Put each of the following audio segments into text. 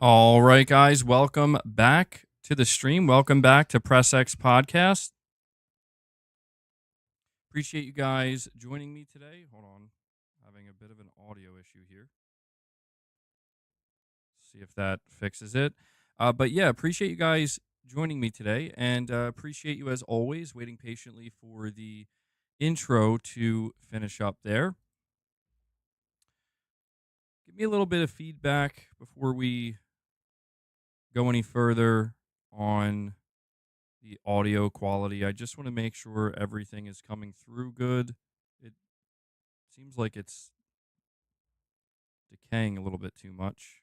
All right, guys, welcome back to the stream. Welcome back to Press X Podcast. Appreciate you guys joining me today. Hold on, having a bit of an audio issue here. See if that fixes it. But yeah, appreciate you guys joining me today, and appreciate you as always waiting patiently for the intro to finish up there. Give me a little bit of feedback before we go any further on the audio quality. I just want to make sure everything is coming through good. It seems like it's decaying a little bit too much.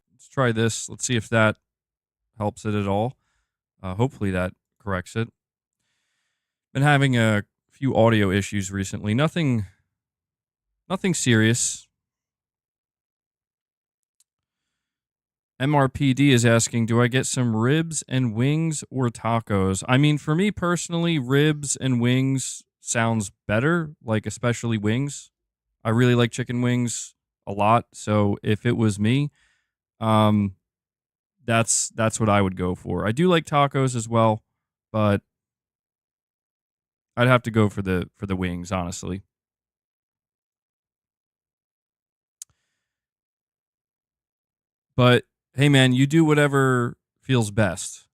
Let's try this. Let's see if that helps it at all. Hopefully that corrects it. Been having a few audio issues recently. Nothing serious. MRPD is asking, do I get some ribs and wings or tacos? I mean, for me personally, ribs and wings sounds better, like especially wings. I really like chicken wings a lot, so if it was me, that's what I would go for. I do like tacos as well, but I'd have to go for the wings, honestly. But hey, man, you do whatever feels best.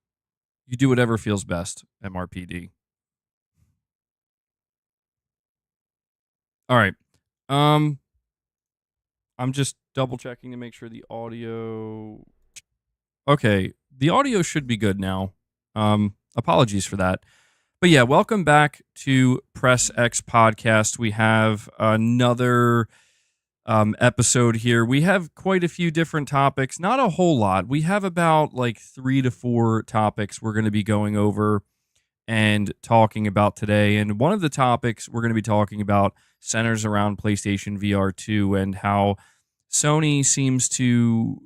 You do whatever feels best, MRPD. All right. I'm just double checking to make sure the audio. Okay, the audio should be good now. Apologies for that. But yeah, welcome back to Press X Podcast. We have another episode here. We have quite a few different topics, not a whole lot. We have about like 3 to 4 topics we're going to be going over and talking about today. And one of the topics we're going to be talking about centers around PlayStation VR2 and how Sony seems to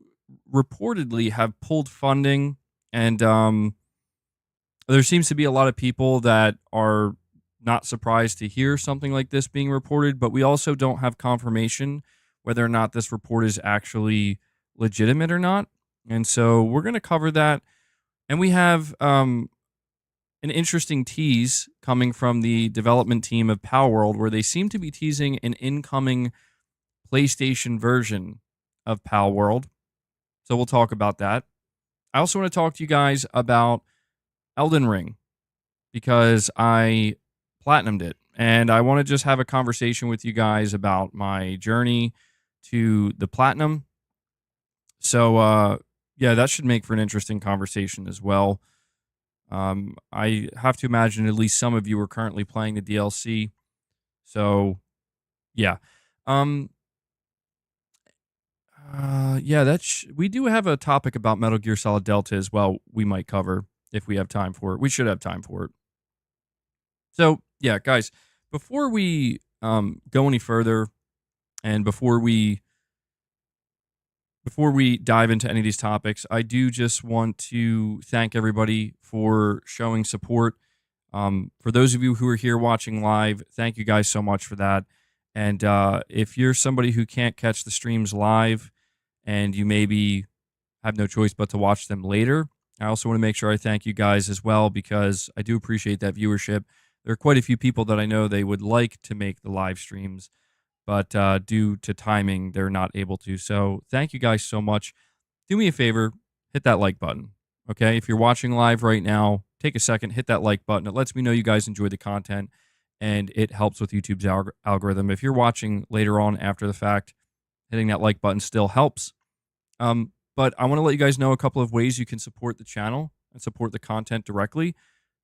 reportedly have pulled funding, and there seems to be a lot of people that are not surprised to hear something like this being reported, but we also don't have confirmation whether or not this report is actually legitimate or not. And so we're going to cover that. And we have an interesting tease coming from the development team of Palworld, where they seem to be teasing an incoming PlayStation version of Palworld. So we'll talk about that. I also want to talk to you guys about Elden Ring because I platinumed it, and I want to just have a conversation with you guys about my journey to the platinum. So yeah, that should make for an interesting conversation as well. I have to imagine at least some of you are currently playing the DLC. So yeah. Yeah, we do have a topic about Metal Gear Solid Delta as well we might cover if we have time for it. We should have time for it. So, yeah, guys, before we go any further and before we dive into any of these topics, I do just want to thank everybody for showing support. For those of you who are here watching live, thank you guys so much for that. And if you're somebody who can't catch the streams live and you maybe have no choice but to watch them later, I also want to make sure I thank you guys as well, because I do appreciate that viewership. There are quite a few people that I know they would like to make the live streams, but due to timing, they're not able to. So thank you guys so much. Do me a favor, hit that like button. Okay, if you're watching live right now, take a second, hit that like button. It lets me know you guys enjoy the content, and it helps with YouTube's algorithm. If you're watching later on after the fact, hitting that like button still helps. But I want to let you guys know a couple of ways you can support the channel and support the content directly.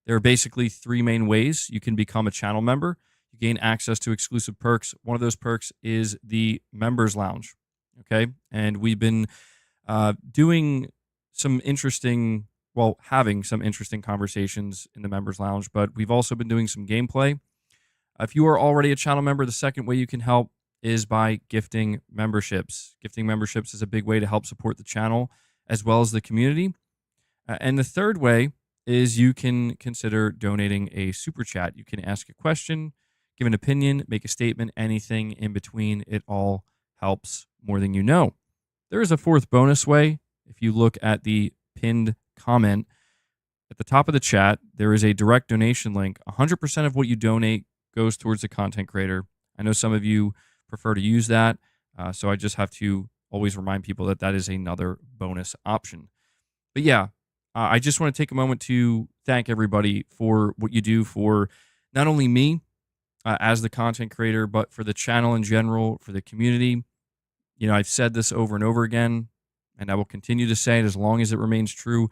There are basically 3 main ways you can become a channel member. You gain access to exclusive perks. One of those perks is the Members Lounge. Okay, and we've been having some interesting conversations in the Members Lounge, but we've also been doing some gameplay. If you are already a channel member, the second way you can help is by gifting memberships. Gifting memberships is a big way to help support the channel as well as the community. And the third way is you can consider donating a super chat. You can ask a question, give an opinion, make a statement, anything in between. It all helps more than you know. There is a fourth bonus way. If you look at the pinned comment at the top of the chat, there is a direct donation link. 100% of what you donate goes towards the content creator. I know some of you prefer to use that, so I just have to always remind people that that is another bonus option. But yeah, I just want to take a moment to thank everybody for what you do for not only me as the content creator, but for the channel in general, for the community. You know, I've said this over and over again, and I will continue to say it as long as it remains true.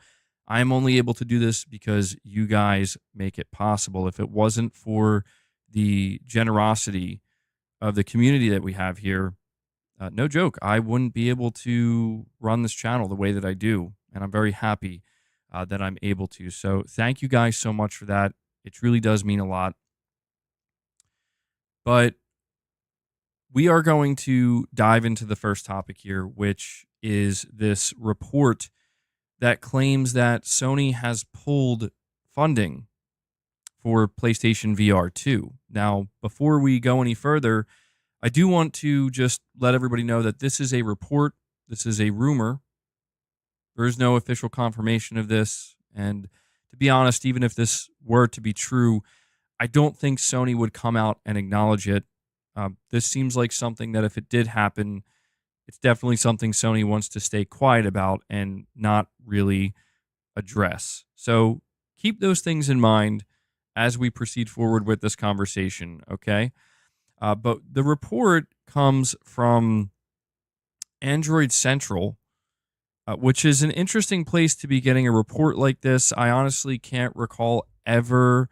I am only able to do this because you guys make it possible. If it wasn't for the generosity of the community that we have here, no joke, I wouldn't be able to run this channel the way that I do. And I'm very happy that I'm able to. So thank you guys so much for that. It truly does mean a lot. But we are going to dive into the first topic here, which is this report that claims that Sony has pulled funding for PlayStation VR2. Now, before we go any further, I do want to just let everybody know that this is a report. This is a rumor. There is no official confirmation of this. And to be honest, even if this were to be true, I don't think Sony would come out and acknowledge it. This seems like something that if it did happen, it's definitely something Sony wants to stay quiet about and not really address. So keep those things in mind as we proceed forward with this conversation, okay? But the report comes from Android Central, which is an interesting place to be getting a report like this. I honestly can't recall ever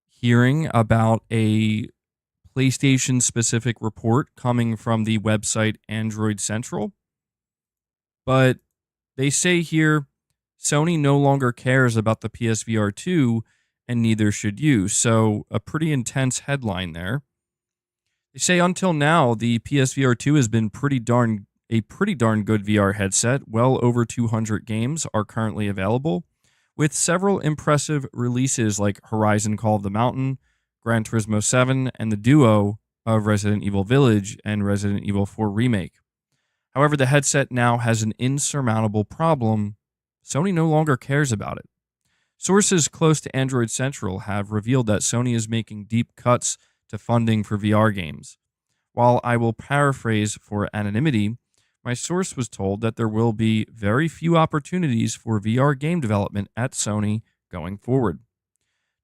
hearing about a PlayStation-specific report coming from the website Android Central. But they say here, Sony no longer cares about the PSVR2, and neither should you. So a pretty intense headline there. They say until now, the PSVR2 has been a pretty darn good VR headset. Well over 200 games are currently available, with several impressive releases like Horizon Call of the Mountain, Gran Turismo 7, and the duo of Resident Evil Village and Resident Evil 4 Remake. However, the headset now has an insurmountable problem. Sony no longer cares about it. Sources close to Android Central have revealed that Sony is making deep cuts to funding for VR games. While I will paraphrase for anonymity, my source was told that there will be very few opportunities for VR game development at Sony going forward.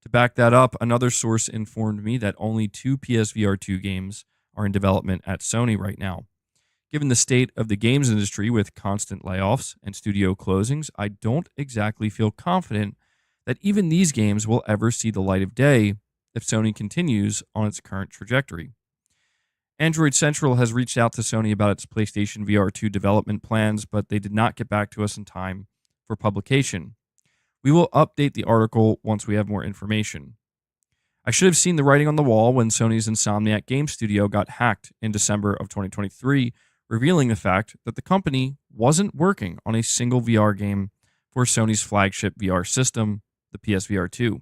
To back that up, another source informed me that only 2 PSVR2 games are in development at Sony right now. Given the state of the games industry with constant layoffs and studio closings, I don't exactly feel confident that even these games will ever see the light of day if Sony continues on its current trajectory. Android Central has reached out to Sony about its PlayStation VR2 development plans, but they did not get back to us in time for publication. We will update the article once we have more information. I should have seen the writing on the wall when Sony's Insomniac Game Studio got hacked in December of 2023, revealing the fact that the company wasn't working on a single VR game for Sony's flagship VR system, the PSVR2.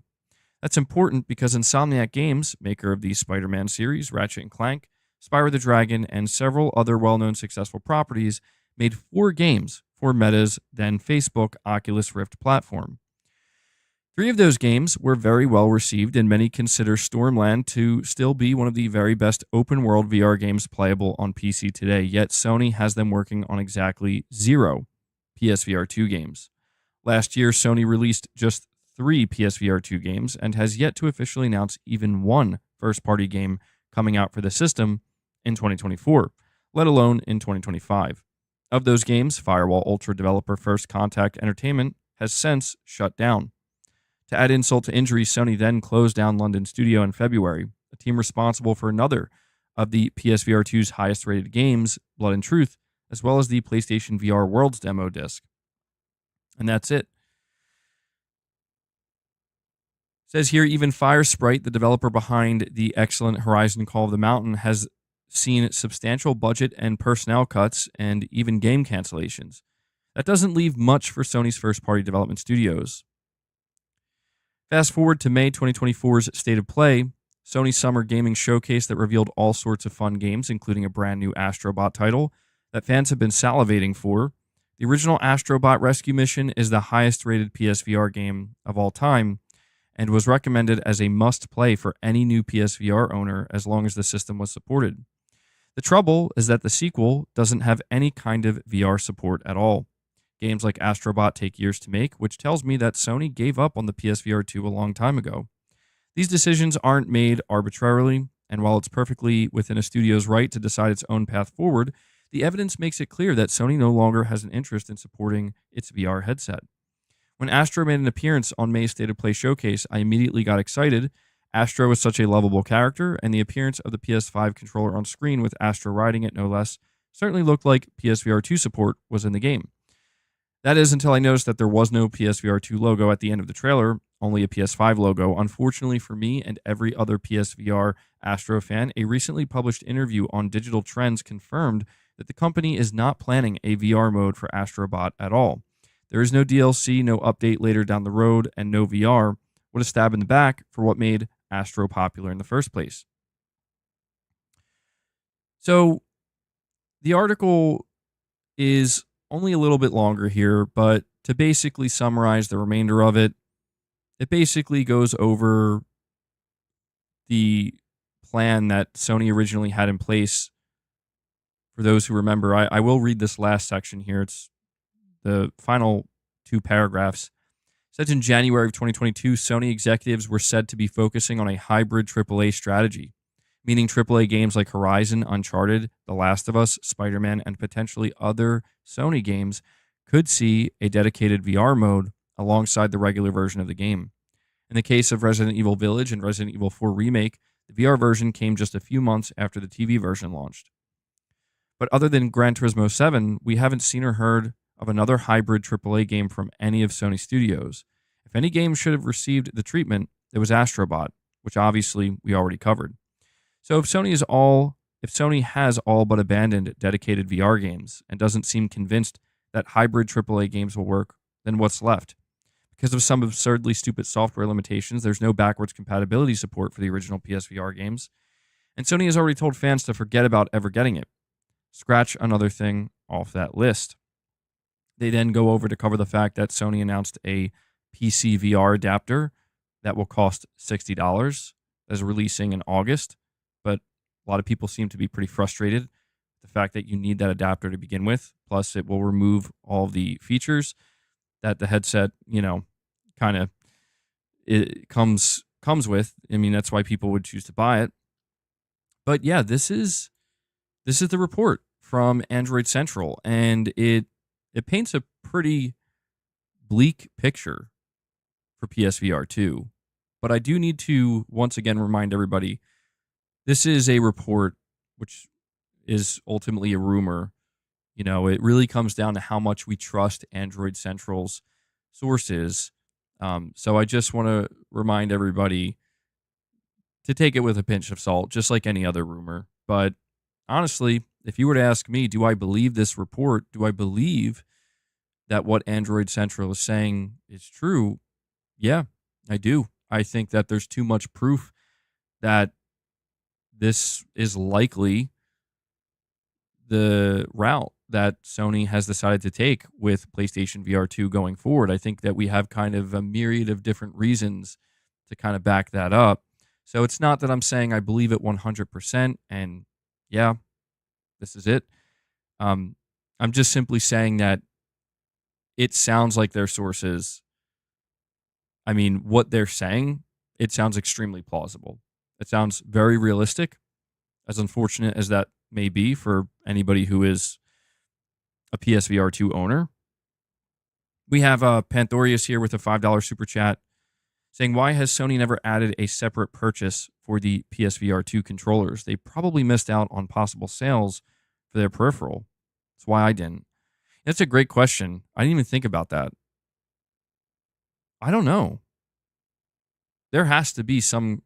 That's important because Insomniac Games, maker of the Spider-Man series, Ratchet & Clank, Spyro the Dragon, and several other well-known successful properties, made 4 games for Meta's then Facebook Oculus Rift platform. 3 of those games were very well received, and many consider Stormland to still be one of the very best open-world VR games playable on PC today, yet Sony has them working on exactly 0 PSVR2 games. Last year, Sony released just 3 PSVR2 games and has yet to officially announce even one first-party game coming out for the system in 2024, let alone in 2025. Of those games, Firewall Ultra developer First Contact Entertainment has since shut down. To add insult to injury, Sony then closed down London Studio in February, a team responsible for another of the PSVR2's highest-rated games, Blood and Truth, as well as the PlayStation VR Worlds demo disc. And that's it. It says here, even Firesprite, the developer behind the excellent Horizon Call of the Mountain, has seen substantial budget and personnel cuts and even game cancellations. That doesn't leave much for Sony's first-party development studios. Fast forward to May 2024's State of Play, Sony's Summer Gaming Showcase that revealed all sorts of fun games, including a brand new Astrobot title that fans have been salivating for. The original Astrobot Rescue Mission is the highest rated PSVR game of all time and was recommended as a must play for any new PSVR owner as long as the system was supported. The trouble is that the sequel doesn't have any kind of VR support at all. Games like Astrobot take years to make, which tells me that Sony gave up on the PSVR2 a long time ago. These decisions aren't made arbitrarily, and while it's perfectly within a studio's right to decide its own path forward, the evidence makes it clear that Sony no longer has an interest in supporting its VR headset. When Astro made an appearance on May's State of Play showcase, I immediately got excited. Astro is such a lovable character, and the appearance of the PS5 controller on screen with Astro riding it no less certainly looked like PSVR2 support was in the game. That is until I noticed that there was no PSVR2 logo at the end of the trailer, only a PS5 logo. Unfortunately for me and every other PSVR Astro fan, a recently published interview on Digital Trends confirmed that the company is not planning a VR mode for Astrobot at all. There is no DLC, no update later down the road, and no VR. What a stab in the back for what made Astro popular in the first place. So, the article is only a little bit longer here, but to basically summarize the remainder of it, it basically goes over the plan that Sony originally had in place. For those who remember, I will read this last section here. It's the final two paragraphs. It says in January of 2022, Sony executives were said to be focusing on a hybrid AAA strategy, meaning AAA games like Horizon, Uncharted, The Last of Us, Spider-Man, and potentially other Sony games could see a dedicated VR mode alongside the regular version of the game. In the case of Resident Evil Village and Resident Evil 4 Remake, the VR version came just a few months after the TV version launched. But other than Gran Turismo 7, we haven't seen or heard of another hybrid AAA game from any of Sony studios. If any game should have received the treatment, it was Astrobot, which obviously we already covered. So if Sony has all but abandoned dedicated VR games and doesn't seem convinced that hybrid AAA games will work, then what's left? Because of some absurdly stupid software limitations, there's no backwards compatibility support for the original PSVR games, and Sony has already told fans to forget about ever getting it. Scratch another thing off that list. They then go over to cover the fact that Sony announced a PC VR adapter that will cost $60 as releasing in August, but a lot of people seem to be pretty frustrated with the fact that you need that adapter to begin with. Plus, it will remove all the features that the headset, kind of it comes with. I mean, that's why people would choose to buy it. But yeah, this is the report from Android Central, and it paints a pretty bleak picture for PSVR 2. But I do need to once again remind everybody, this is a report, which is ultimately a rumor. It really comes down to how much we trust Android Central's sources. So I just want to remind everybody to take it with a pinch of salt, just like any other rumor. But honestly, if you were to ask me, do I believe this report? Do I believe that what Android Central is saying is true? Yeah, I do. I think that there's too much proof that this is likely the route that Sony has decided to take with PlayStation VR 2 going forward. I think that we have kind of a myriad of different reasons to kind of back that up. So it's not that I'm saying I believe it 100%, and yeah, this is it. I'm just simply saying that it sounds like their sources, I mean, what they're saying, it sounds extremely plausible. It sounds very realistic, as unfortunate as that may be for anybody who is a PSVR 2 owner. We have Panthorius here with a $5 super chat saying, why has Sony never added a separate purchase for the PSVR 2 controllers? They probably missed out on possible sales for their peripheral. That's why I didn't. That's a great question. I didn't even think about that. I don't know. There has to be some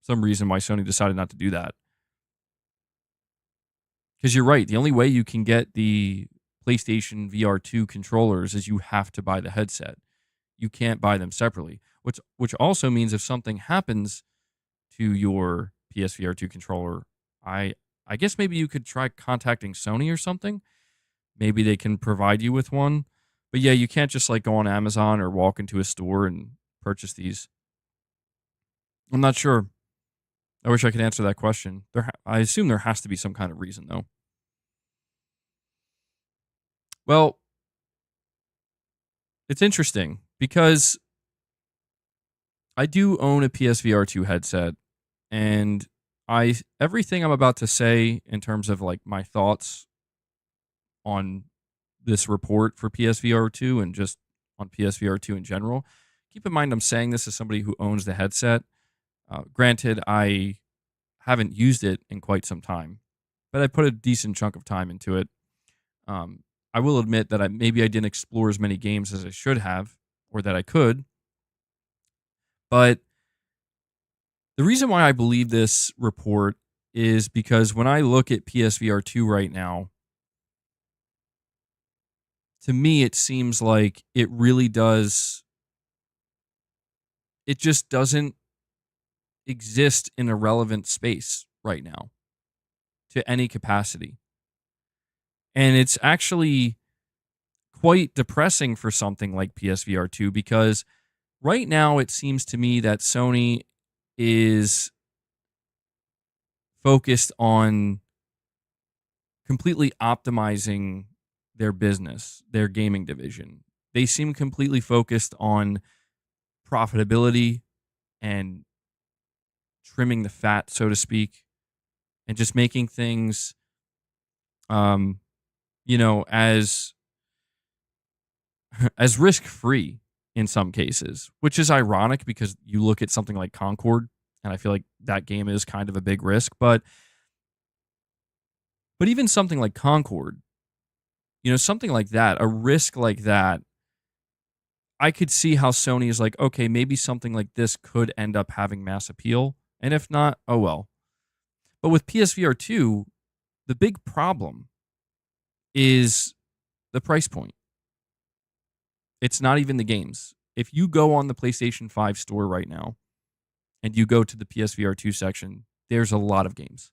reason why Sony decided not to do that. Because you're right. The only way you can get the PlayStation VR 2 controllers is you have to buy the headset. You can't buy them separately. Which also means if something happens to your PSVR2 controller, I I guess maybe you could try contacting Sony or something. Maybe they can provide you with one. But yeah, you can't just like go on Amazon or walk into a store and purchase these. I'm not sure. I wish I could answer that question. I assume there has to be some kind of reason though. Well, it's interesting because I do own a PSVR2 headset, and I everything I'm about to say in terms of like my thoughts on this report for PSVR2 and just on PSVR2 in general. Keep in mind, I'm saying this as somebody who owns the headset. Granted, I haven't used it in quite some time, but I put a decent chunk of time into it. I will admit that maybe I didn't explore as many games as I should have or that I could. But the reason why I believe this report is because when I look at PSVR2 right now, to me, it seems like it really does. It just doesn't exist in a relevant space right now to any capacity. And it's actually quite depressing for something like PSVR2 because right now it seems to me that Sony is focused on completely optimizing their business, their gaming division. They seem completely focused on profitability and trimming the fat, so to speak, and just making things, um, as as risk free in some cases, which is ironic because you look at something like Concord, and I feel like that game is kind of a big risk, but even something like Concord, something like that, a risk like that, I could see how Sony is like, okay, maybe something like this could end up having mass appeal. And if not, oh well. But with PSVR 2, the big problem is the price point. It's not even the games. If you go on the PlayStation 5 store right now and you go to the PSVR 2 section, there's a lot of games.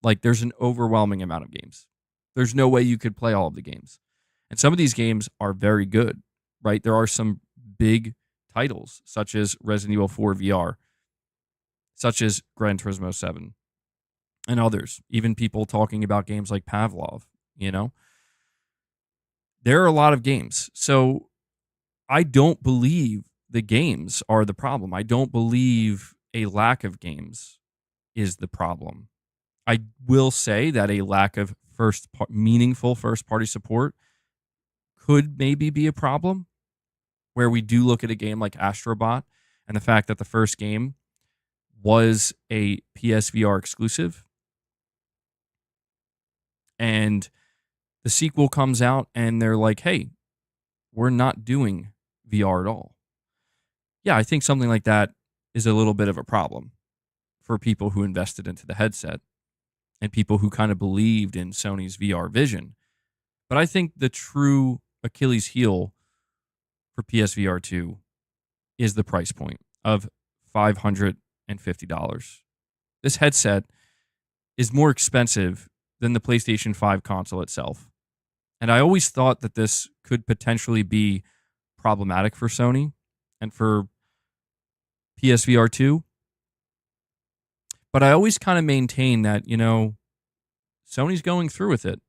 Like, there's an overwhelming amount of games. There's no way you could play all of the games. And some of these games are very good, right? There are some big titles, such as Resident Evil 4 VR, such as Gran Turismo 7, and others. Even people talking about games like Pavlov, There are a lot of games. So I don't believe the games are the problem. I don't believe a lack of games is the problem. I will say that a lack of meaningful first-party support could maybe be a problem, where we do look at a game like Astrobot and the fact that the first game was a PSVR exclusive, and the sequel comes out and they're like, hey, we're not doing VR at all. Yeah, I think something like that is a little bit of a problem for people who invested into the headset and people who kind of believed in Sony's VR vision. But I think the true Achilles heel for PSVR 2 is the price point of $550. This headset is more expensive than the PlayStation 5 console itself. And I always thought that this could potentially be problematic for Sony and for PSVR 2. But I always kind of maintain that, Sony's going through with it.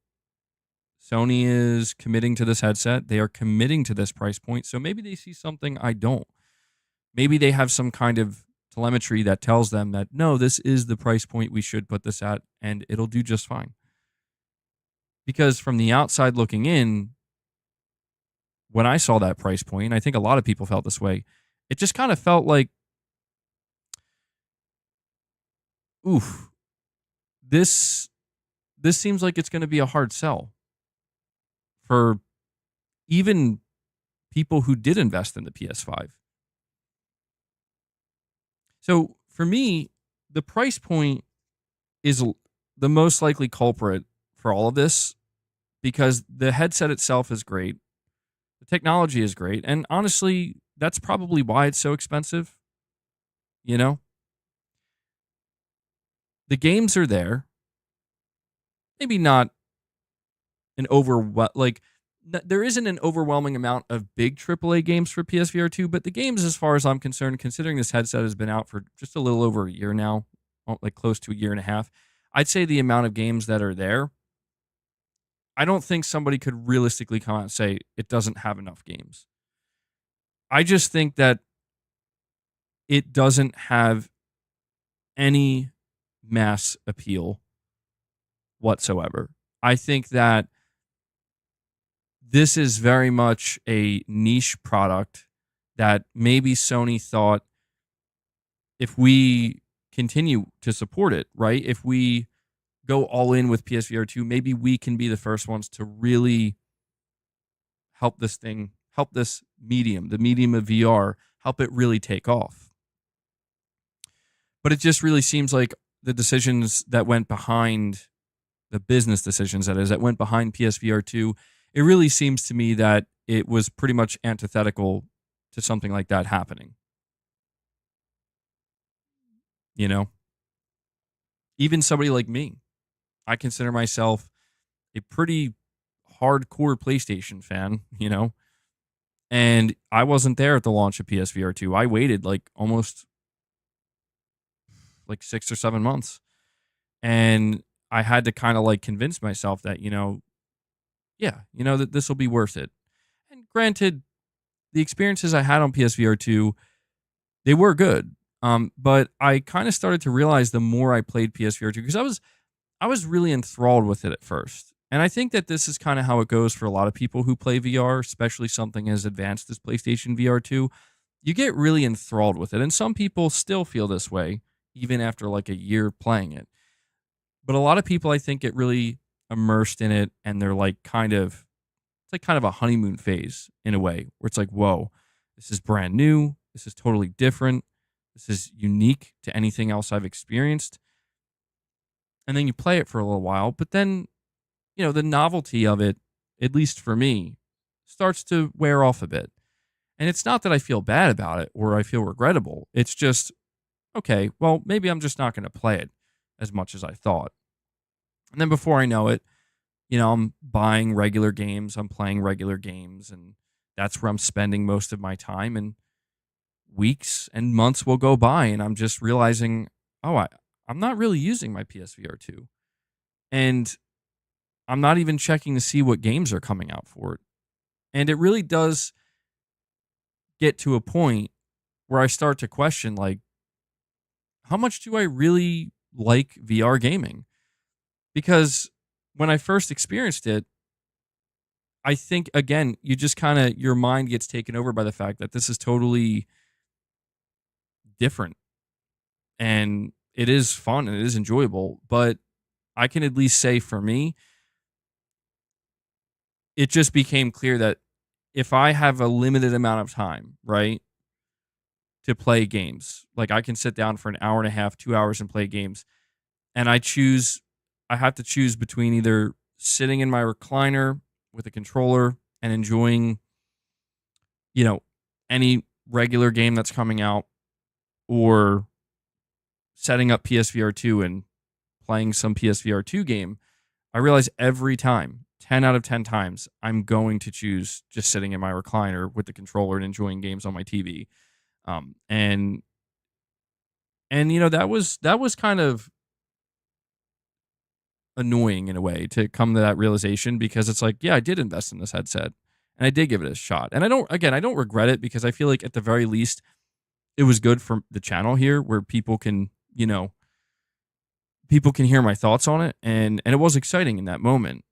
Sony is committing to this headset. They are committing to this price point. So maybe they see something I don't. Maybe they have some kind of telemetry that tells them that, no, this is the price point we should put this at, and it'll do just fine. Because from the outside looking in, when I saw that price point, I think a lot of people felt this way, it just kind of felt like, oof, this seems like it's going to be a hard sell for even people who did invest in the PS5. So for me, the price point is the most likely culprit for all of this because the headset itself is great. The technology is great. And honestly, that's probably why it's so expensive. The games are there. Maybe not an there isn't an overwhelming amount of big AAA games for PSVR2, but the games, as far as I'm concerned, considering this headset has been out for just a little over a year now, like close to a year and a half, I'd say the amount of games that are there, I don't think somebody could realistically come out and say it doesn't have enough games. I just think that it doesn't have any mass appeal whatsoever. I think that this is very much a niche product that maybe Sony thought, if we continue to support it, right? If we go all in with PSVR 2, maybe we can be the first ones to really help this medium, the medium of VR, help it really take off. But it just really seems like the decisions that went behind, the business decisions, that went behind PSVR 2, it really seems to me that it was pretty much antithetical to something like that happening. You know? Even somebody like me, I consider myself a pretty hardcore PlayStation fan, you know? And I wasn't there at the launch of PSVR 2. I waited almost 6 or 7 months. And I had to kind of convince myself that, that this will be worth it. And granted, the experiences I had on PSVR 2, they were good. But I kind of started to realize the more I played PSVR 2, because I was really enthralled with it at first. And I think that this is kind of how it goes for a lot of people who play VR, especially something as advanced as PlayStation VR 2. You get really enthralled with it. And some people still feel this way, even after a year playing it. But a lot of people, I think, get really immersed in it, and they're kind of a honeymoon phase in a way, where it's whoa, this is brand new. This is totally different. This is unique to anything else I've experienced. And then you play it for a little while, but then, the novelty of it, at least for me, starts to wear off a bit. And it's not that I feel bad about it or I feel regrettable. It's just, okay, well, maybe I'm just not going to play it as much as I thought. And then before I know it, I'm buying regular games, I'm playing regular games, and that's where I'm spending most of my time. And weeks and months will go by, and I'm just realizing, I'm not really using my PSVR 2. And I'm not even checking to see what games are coming out for it. And it really does get to a point where I start to question, how much do I really like VR gaming? Because when I first experienced it, I think, again, you just your mind gets taken over by the fact that this is totally different. And it is fun and it is enjoyable. But I can at least say, for me, it just became clear that if I have a limited amount of time, right, to play games, I can sit down for an hour and a half, 2 hours and play games, and I have to choose between either sitting in my recliner with a controller and enjoying, any regular game that's coming out, or setting up PSVR 2 and playing some PSVR 2 game. I realize every time, 10 out of 10 times, I'm going to choose just sitting in my recliner with the controller and enjoying games on my TV. And that was kind of annoying in a way to come to that realization, because it's I did invest in this headset and I did give it a shot. And I don't regret it, because I feel like at the very least it was good for the channel here, where people can hear my thoughts on it, and it was exciting in that moment.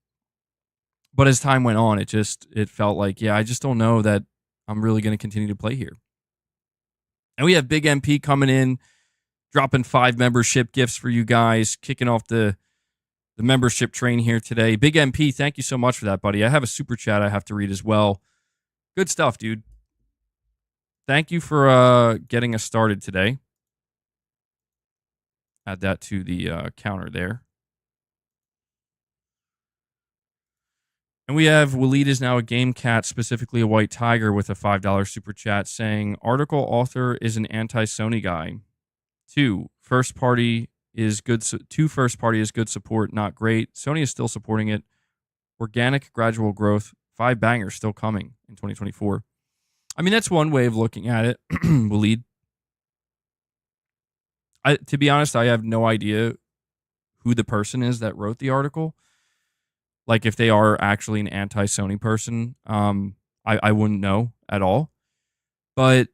But as time went on, it felt I just don't know that I'm really going to continue to play here. And we have Big MP coming in, dropping 5 membership gifts for you guys, kicking off the membership train here today. Big MP, thank you so much for that, buddy. I have a super chat I have to read as well. Good stuff, dude. Thank you for getting us started today. Add that to the counter there. And we have Waleed is now a game cat, specifically a white tiger, with a $5 super chat saying, article author is an anti-Sony guy. 2, first party is good. To first party is good support, not great. Sony is still supporting it. Organic gradual growth. 5 bangers still coming in 2024. I mean, that's one way of looking at it. Waleed. To be honest, I have no idea who the person is that wrote the article. Like, if they are actually an anti-Sony person, I wouldn't know at all. But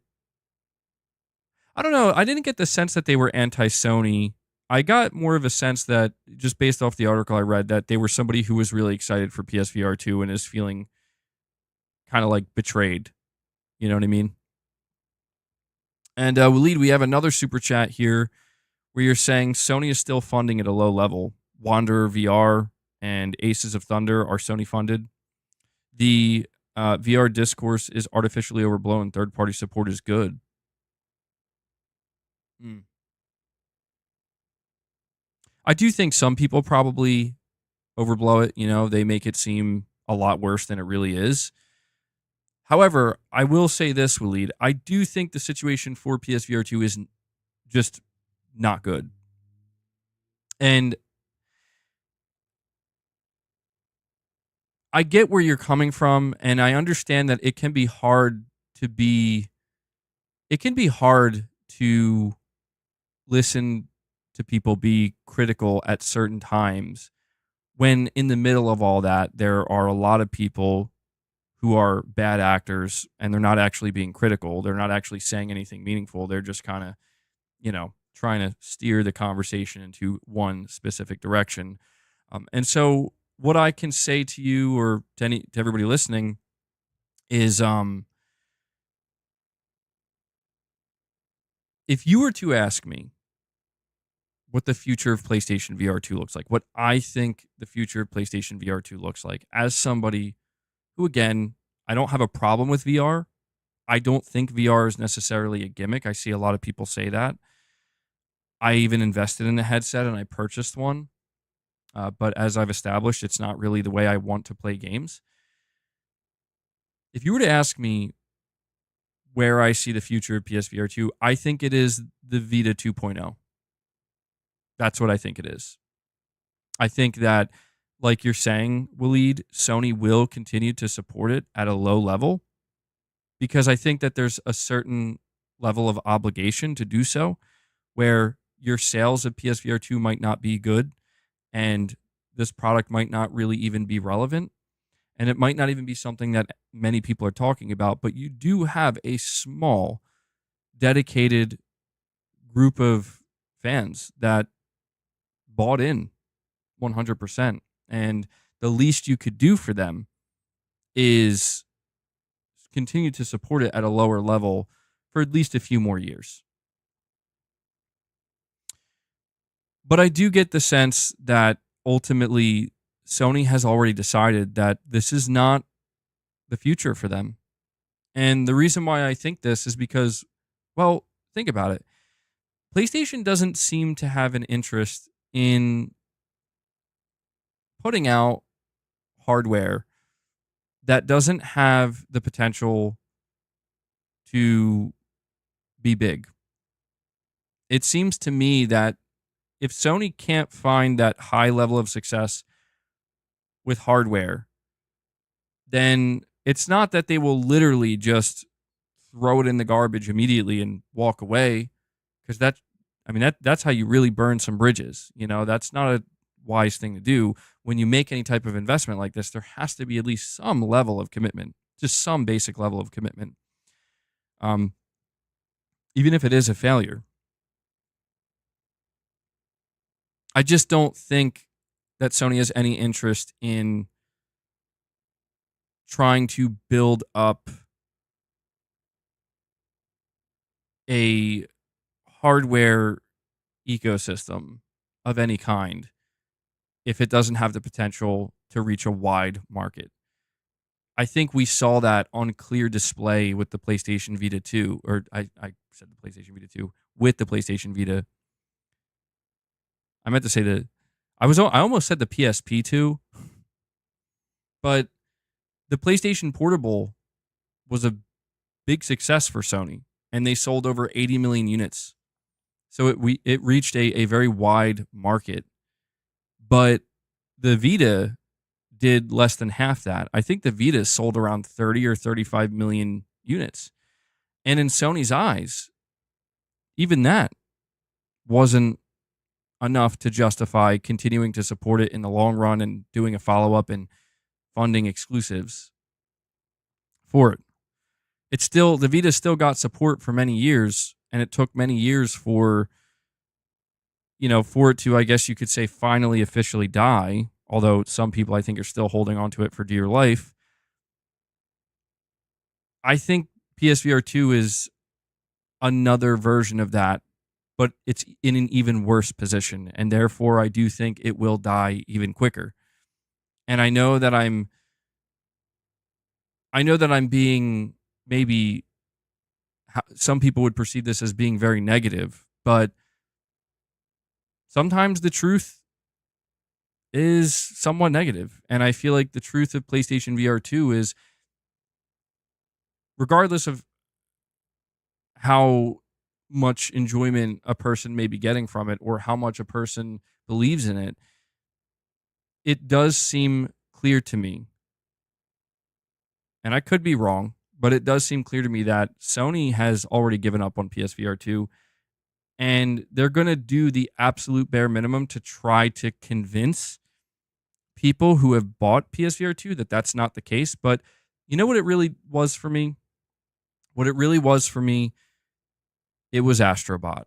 I don't know. I didn't get the sense that they were anti-Sony. I got more of a sense that, just based off the article I read, that they were somebody who was really excited for PSVR2 and is feeling kind of like betrayed. You know what I mean? And Waleed, we have another super chat here where you're saying Sony is still funding at a low level. Wanderer VR and Aces of Thunder are Sony funded. The VR discourse is artificially overblown. Third-party support is good. I do think some people probably overblow it. You know, they make it seem a lot worse than it really is. However, I will say this, Waleed. I do think the situation for PSVR 2 is just not good. And I get where you're coming from, and I understand that it can be hard to listen to people be critical at certain times when in the middle of all that there are a lot of people who are bad actors and they're not actually being critical. They're not actually saying anything meaningful. They're just kind of, trying to steer the conversation into one specific direction. And so what I can say to you or to everybody listening is, if you were to ask me what the future of PlayStation VR 2 looks like, what I think the future of PlayStation VR 2 looks like, as somebody who, again, I don't have a problem with VR. I don't think VR is necessarily a gimmick. I see a lot of people say that. I even invested in a headset and I purchased one. But as I've established, it's not really the way I want to play games. If you were to ask me where I see the future of PSVR 2, I think it is the Vita 2.0. That's what I think it is. I think that, like you're saying, Waleed, Sony will continue to support it at a low level because I think that there's a certain level of obligation to do so where your sales of PSVR 2 might not be good and this product might not really even be relevant. And it might not even be something that many people are talking about, but you do have a small, dedicated group of fans that bought in 100%. And the least you could do for them is continue to support it at a lower level for at least a few more years. But I do get the sense that ultimately Sony has already decided that this is not the future for them. And the reason why I think this is because, well, think about it. PlayStation doesn't seem to have an interest in putting out hardware that doesn't have the potential to be big. It seems to me that if Sony can't find that high level of success with hardware, then it's not that they will literally just throw it in the garbage immediately and walk away, because that's how you really burn some bridges. That's not a wise thing to do. When you make any type of investment like this, there has to be at least some level of commitment, just some basic level of commitment. Even if it is a failure. I just don't think that Sony has any interest in trying to build up a hardware ecosystem of any kind if it doesn't have the potential to reach a wide market. I think we saw that on clear display with the PlayStation Vita 2, or I said the PlayStation Vita 2, with the PlayStation Vita. I meant to say I almost said the PSP 2, but the PlayStation Portable was a big success for Sony, and they sold over 80 million units. So it reached a very wide market, but the Vita did less than half that. I think the Vita sold around 30 or 35 million units. And in Sony's eyes, even that wasn't enough to justify continuing to support it in the long run and doing a follow-up and funding exclusives for it. It's still, the Vita still got support for many years, and it took many years for, for it to, I guess you could say, finally officially die, although some people I think are still holding on to it for dear life. I think PSVR 2 is another version of that, but it's in an even worse position, and therefore I do think it will die even quicker. And I know that I'm being, maybe some people would perceive this as being very negative, but sometimes the truth is somewhat negative. And I feel like the truth of PlayStation VR 2 is, regardless of how much enjoyment a person may be getting from it or how much a person believes in it, it does seem clear to me, and I could be wrong, but it does seem clear to me that Sony has already given up on PSVR 2, and they're going to do the absolute bare minimum to try to convince people who have bought PSVR 2 that that's not the case. But you know what it really was for me? What it really was for me, it was Astrobot.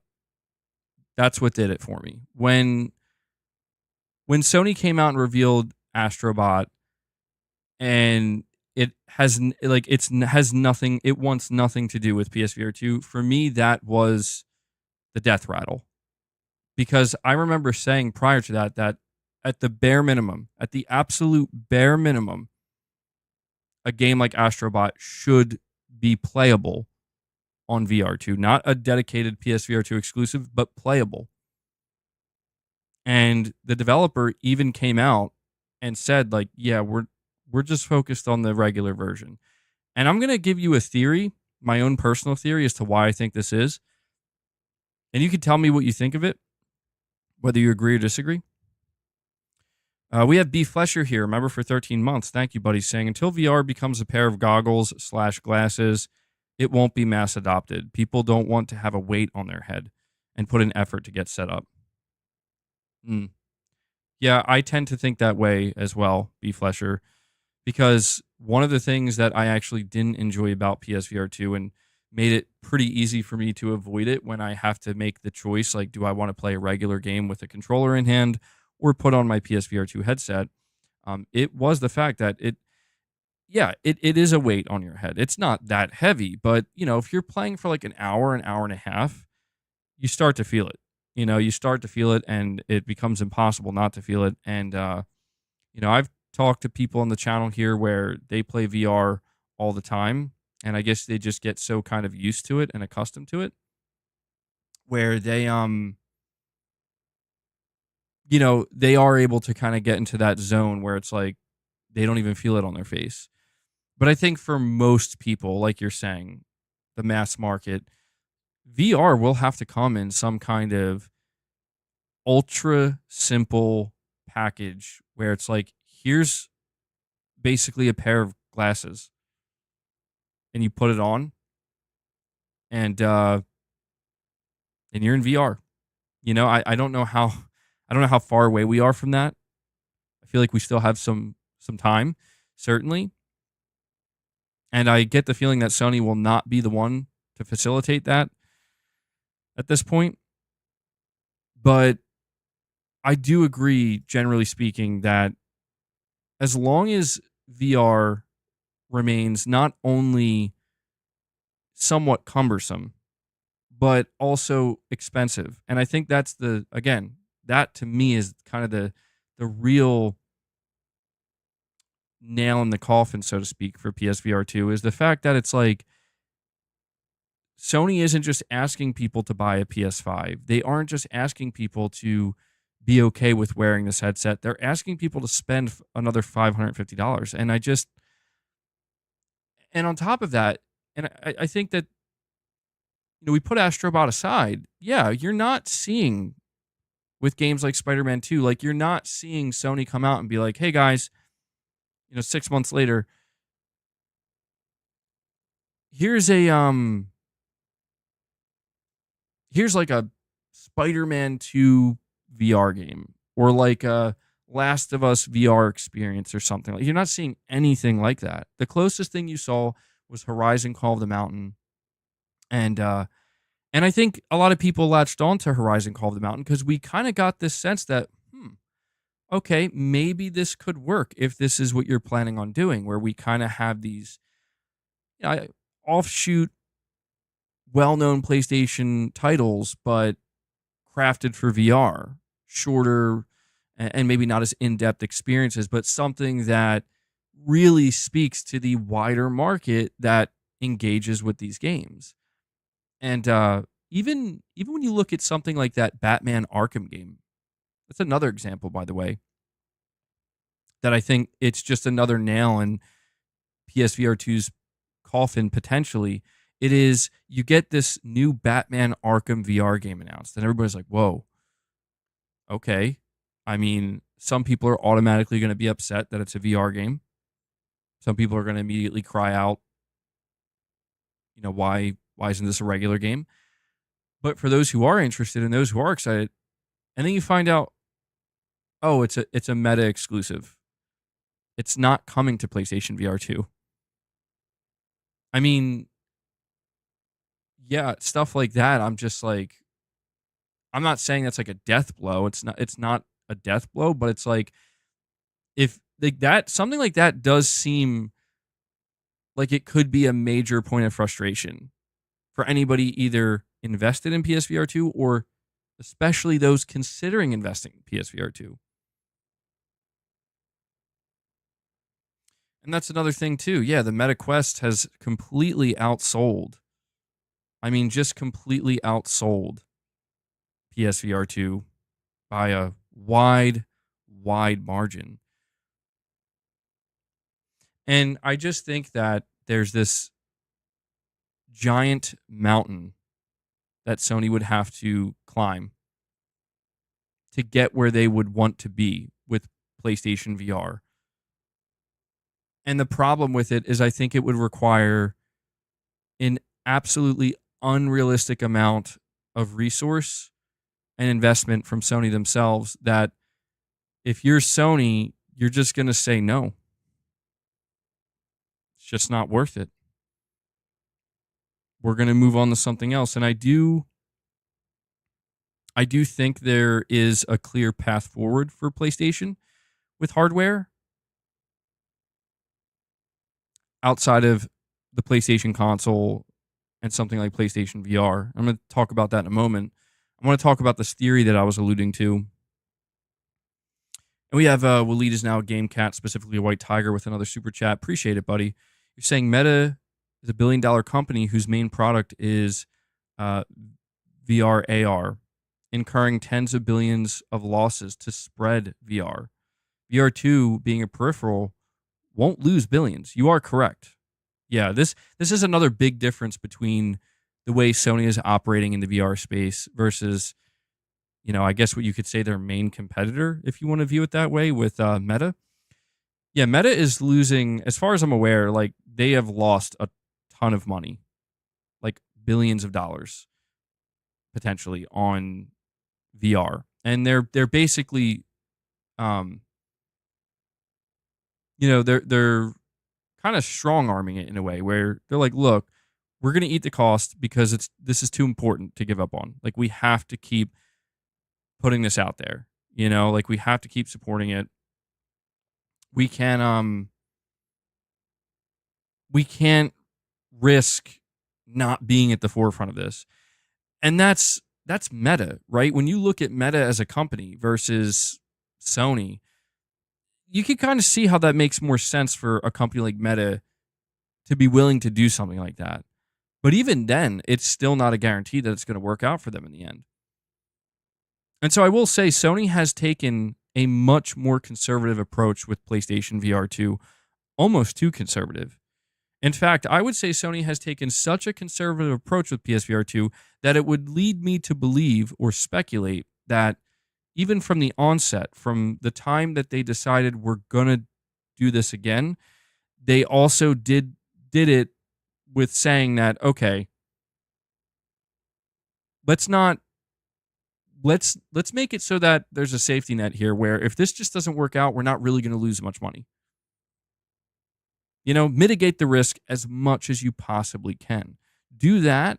That's what did it for me. When Sony came out and revealed Astrobot, and it has nothing, it wants nothing to do with PSVR 2. For me, that was the death rattle, because I remember saying prior to that at the bare minimum, at the absolute bare minimum, a game like Astrobot should be playable on VR2, not a dedicated PSVR2 exclusive, but playable. And the developer even came out and said, like, yeah, we're just focused on the regular version. And I'm going to give you a theory, my own personal theory, as to why I think this is. And you can tell me what you think of it, whether you agree or disagree. We have B Flesher here, member for 13 months. Thank you, buddy, saying, until VR becomes a pair of goggles/glasses, it won't be mass adopted. People don't want to have a weight on their head and put in effort to get set up. Yeah, I tend to think that way as well, B Flesher, because one of the things that I actually didn't enjoy about PSVR 2 and made it pretty easy for me to avoid it when I have to make the choice, like, do I want to play a regular game with a controller in hand or put on my PSVR 2 headset, it was the fact that it is a weight on your head. It's not that heavy, but, if you're playing for like an hour and a half, you start to feel it. You start to feel it, and it becomes impossible not to feel it. And, I've talked to people on the channel here where they play VR all the time, and I guess they just get so kind of used to it and accustomed to it, where they they are able to kind of get into that zone where it's like they don't even feel it on their face. But I think for most people, like you're saying, the mass market, VR will have to come in some kind of ultra simple package where it's like, here's basically a pair of glasses, and you put it on, and you're in VR. I don't know how far away we are from that. I feel like we still have some time, certainly. And I get the feeling that Sony will not be the one to facilitate that at this point. But I do agree, generally speaking, that as long as VR remains not only somewhat cumbersome, but also expensive. And I think that's that to me is kind of the real nail in the coffin, so to speak, for PSVR 2, is the fact that it's like Sony isn't just asking people to buy a PS5. They aren't just asking people to be okay with wearing this headset. They're asking people to spend another $550. And on top of that, and I think that we put Astrobot aside. Yeah, you're not seeing with games like Spider-Man 2, like you're not seeing Sony come out and be like, "Hey guys, 6 months later, here's here's like a Spider-Man 2 VR game or like a Last of Us VR experience or something." Like, you're not seeing anything like that. The closest thing you saw was Horizon Call of the Mountain, and I think a lot of people latched on to Horizon Call of the Mountain because we kind of got this sense that, okay, maybe this could work if this is what you're planning on doing, where we kind of have these offshoot, well-known PlayStation titles, but crafted for VR, shorter and maybe not as in-depth experiences, but something that really speaks to the wider market that engages with these games. And even when you look at something like that Batman Arkham game, that's another example, by the way, that I think it's just another nail in PSVR2's coffin potentially. It is, you get this new Batman Arkham VR game announced, and everybody's like, whoa, okay. I mean, some people are automatically going to be upset that it's a VR game. Some people are going to immediately cry out, why isn't this a regular game? But for those who are interested and those who are excited, and then you find out, oh, it's a Meta exclusive. It's not coming to PlayStation VR2. I mean, yeah, stuff like that. I'm just like, I'm not saying that's like a death blow. It's not a death blow, but it's like, if like that, something like that does seem like it could be a major point of frustration for anybody either invested in PSVR2 or especially those considering investing in PSVR2. And that's another thing too. Yeah, the Meta Quest has completely outsold. I mean, just completely outsold PSVR2 by a wide margin. And I just think that there's this giant mountain that Sony would have to climb to get where they would want to be with PlayStation VR. And the problem with it is I think it would require an absolutely unrealistic amount of resource and investment from Sony themselves that if you're Sony, you're just going to say no. It's just not worth it. We're going to move on to something else. And I do think there is a clear path forward for PlayStation with hardware outside of the PlayStation console and something like PlayStation VR. I'm going to talk about that in a moment. I want to talk about this theory that I was alluding to. And we have Waleed is now a game cat, specifically a white tiger, with another super chat. Appreciate it, buddy. You're saying Meta is a $1 billion company whose main product is VR AR, incurring tens of billions of losses to spread VR. VR2 being a peripheral won't lose billions. You are correct. Yeah, this is another big difference between the way Sony is operating in the VR space versus, I guess what you could say their main competitor, if you want to view it that way, with Meta. Yeah, Meta is losing, as far as I'm aware, like they have lost a ton of money, like billions of dollars potentially on VR. And they're basically they're kind of strong arming it in a way where they're like, look, we're going to eat the cost because this is too important to give up on. Like, we have to keep putting this out there, like we have to keep supporting it. We can't risk not being at the forefront of this. And that's Meta, right? When you look at Meta as a company versus Sony, you can kind of see how that makes more sense for a company like Meta to be willing to do something like that. But even then, it's still not a guarantee that it's going to work out for them in the end. And so I will say Sony has taken a much more conservative approach with PlayStation VR2, almost too conservative. In fact, I would say Sony has taken such a conservative approach with PSVR2 that it would lead me to believe or speculate that even from the onset, from the time that they decided we're going to do this again, they also did it with saying that, okay, let's make it so that there's a safety net here where if this just doesn't work out, we're not really going to lose much money. You know, mitigate the risk as much as you possibly can. Do that.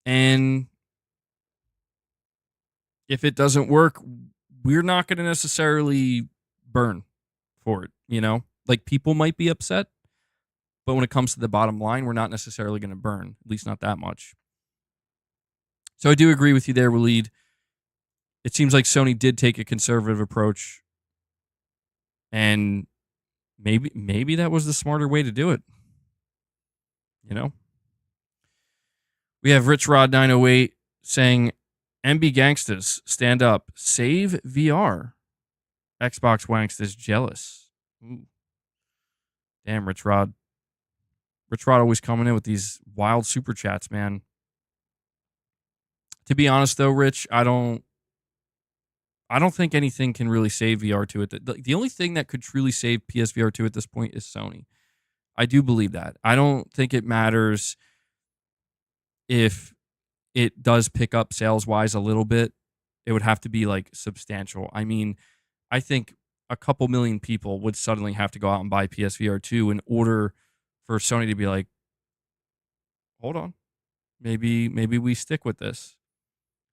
And if it doesn't work, we're not going to necessarily burn for it, you know? Like, people might be upset, but when it comes to the bottom line, we're not necessarily going to burn, at least not that much. So I do agree with you there, Waleed. It seems like Sony did take a conservative approach, and maybe that was the smarter way to do it. You know? We have Rich Rod 908 saying, MB Gangstas, stand up. Save VR. Xbox Wanksters jealous. Ooh. Damn, Rich Rod. Rich Rod always coming in with these wild super chats, man. To be honest, though, Rich, I don't think anything can really save VR2. The only thing that could truly save PSVR2 at this point is Sony. I do believe that. I don't think it matters if it does pick up sales-wise a little bit. It would have to be, like, substantial. I mean, I think a couple million people would suddenly have to go out and buy PSVR2 in order for Sony to be like, hold on, maybe we stick with this.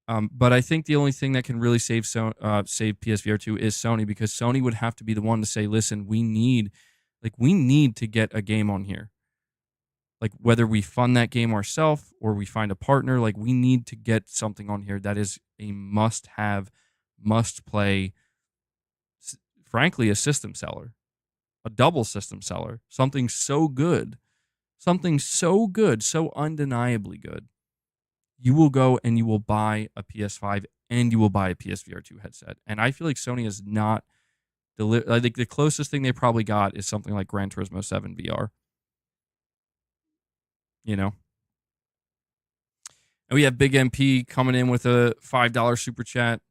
But I think the only thing that can really save PSVR2 is Sony, because Sony would have to be the one to say, listen, we need to get a game on here. Like, whether we fund that game ourselves or we find a partner, like, we need to get something on here that is a must-have, must-play, frankly, a system seller, a double system seller, something so good, so undeniably good. You will go and you will buy a PS5 and you will buy a PSVR2 headset. And I feel like Sony has not delivered. I think the closest thing they probably got is something like Gran Turismo 7 VR. You know? And we have Big MP coming in with a $5 super chat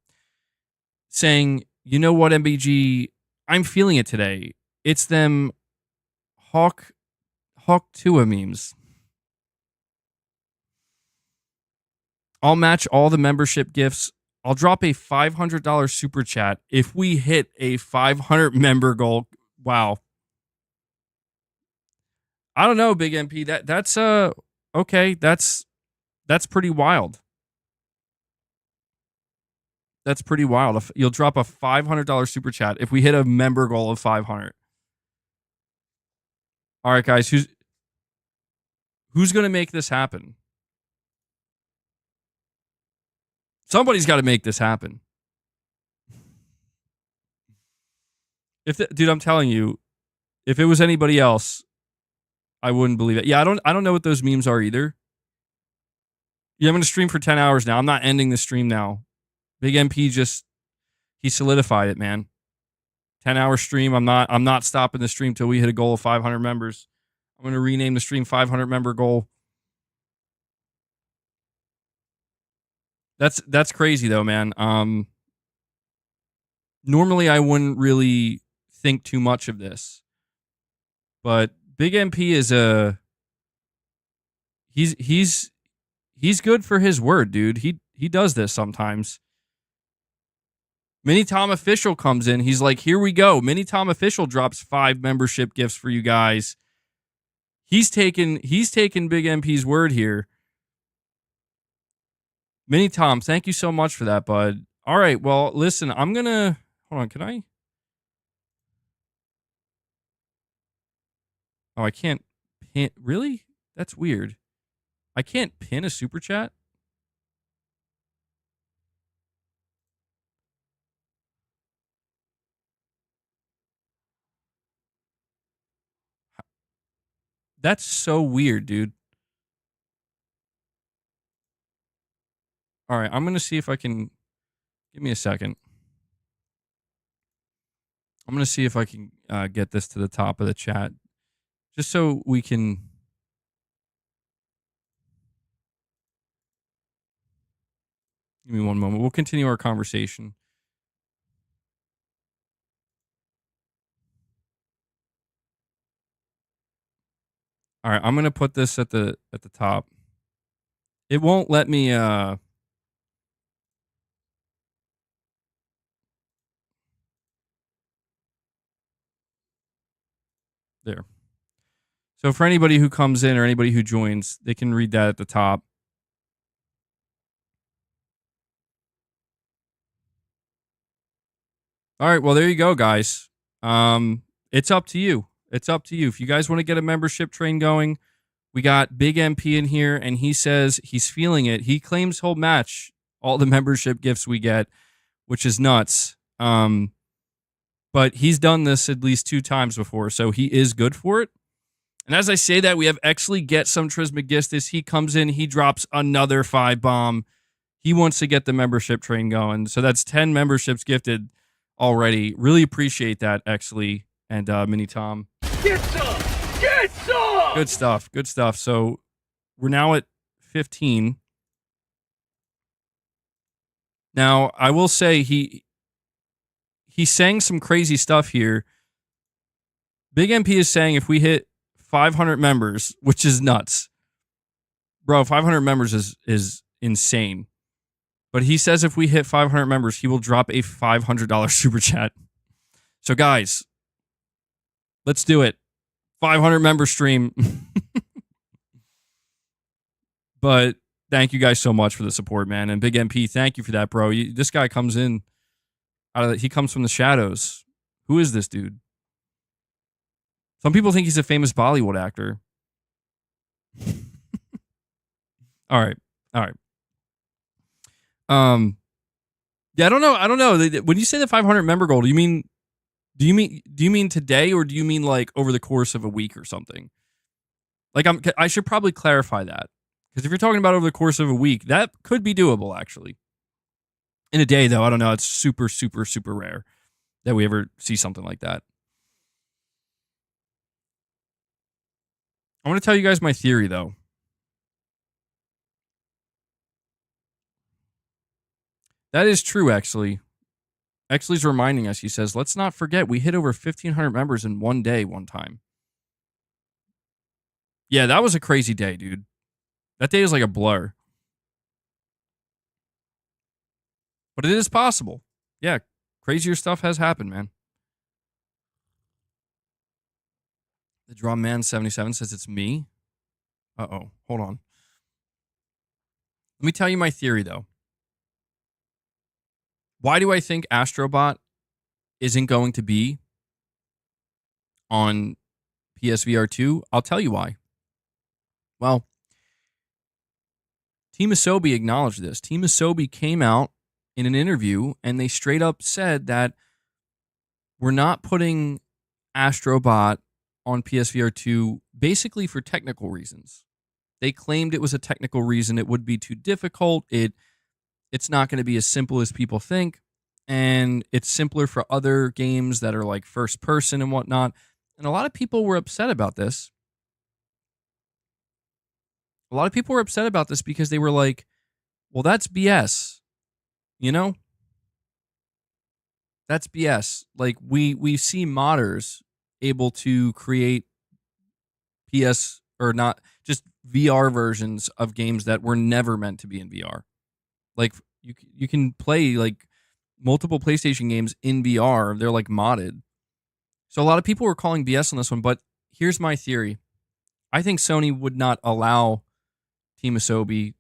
saying, you know what, MBG? I'm feeling it today. It's them Hawk Tua memes. I'll match all the membership gifts. I'll drop a $500 super chat if we hit a 500 member goal. Wow. I don't know, Big MP. That's okay. That's pretty wild. That's pretty wild. You'll drop a $500 super chat if we hit a member goal of 500. All right, guys. Who's going to make this happen? Somebody's got to make this happen. Dude, I'm telling you, if it was anybody else, I wouldn't believe it. Yeah, I don't know what those memes are either. Yeah, I'm going to stream for 10 hours now. I'm not ending the stream now. Big MP he solidified it, man. 10-hour stream. I'm not stopping the stream till we hit a goal of 500 members. I'm going to rename the stream 500 member goal. That's crazy though, man. Normally I wouldn't really think too much of this, but Big MP is he's good for his word, dude. He does this sometimes. Mini Tom Official comes in. He's like, here we go. Mini Tom Official drops 5 membership gifts for you guys. He's taken Big MP's word here. Mini Tom, thank you so much for that, bud. All right, well, listen, I'm going to... Hold on, can I... Oh, I can't pin... Really? That's weird. I can't pin a super chat? That's so weird, dude. All right, I'm going to see if I can... Give me a second. I'm going to see if I can get this to the top of the chat just so we can. Give me one moment. We'll continue our conversation. All right, I'm gonna put this at the top. It won't let me. There. So for anybody who comes in or anybody who joins, they can read that at the top. All right, well there you go, guys. It's up to you. It's up to you. If you guys want to get a membership train going, we got Big MP in here, and he says he's feeling it. He claims he'll match all the membership gifts we get, which is nuts. But he's done this at least 2 times before, so he is good for it. And as I say that, we have Exley Get Some Trismegistus. He comes in, he drops another 5 bomb. He wants to get the membership train going. So that's 10 memberships gifted already. Really appreciate that, Exley and Mini Tom. Get some! Get some! Good stuff. Good stuff. So we're now at 15. Now, I will say he's saying some crazy stuff here. Big MP is saying if we hit 500 members, which is nuts. Bro, 500 members is insane. But he says if we hit 500 members, he will drop a $500 super chat. So guys, let's do it. 500 member stream. But thank you guys so much for the support, man. And Big MP, thank you for that, bro. This guy comes in he comes from the shadows. Who is this dude? Some people think he's a famous Bollywood actor. All right. Yeah, I don't know. When you say the 500 member goal, do you mean today, or do you mean like over the course of a week or something? Like I should probably clarify that, because if you're talking about over the course of a week, that could be doable actually. In a day, though, I don't know. It's super, super, super rare that we ever see something like that. I want to tell you guys my theory, though. That is true, actually. Exley's reminding us. He says, let's not forget, we hit over 1,500 members in one day one time. Yeah, that was a crazy day, dude. That day was like a blur. But it is possible. Yeah, crazier stuff has happened, man. The Drum Man 77 says it's me. Uh-oh. Hold on. Let me tell you my theory, though. Why do I think Astrobot isn't going to be on PSVR2? I'll tell you why. Well, Team Asobi acknowledged this. Team Asobi came out in an interview, and they straight up said that we're not putting Astrobot on PSVR2 basically for technical reasons. They claimed it was a technical reason. It would be too difficult. It's not going to be as simple as people think, and it's simpler for other games that are like first person and whatnot. And a lot of people were upset about this. A lot of people were upset about this because they were like, well, that's BS. You know? That's BS. Like, we see modders able to create PS or not, just VR versions of games that were never meant to be in VR. Like, you can play like multiple PlayStation games in VR. They're like modded. So a lot of people were calling BS on this one, but here's my theory. I think Sony would not allow Team Asobi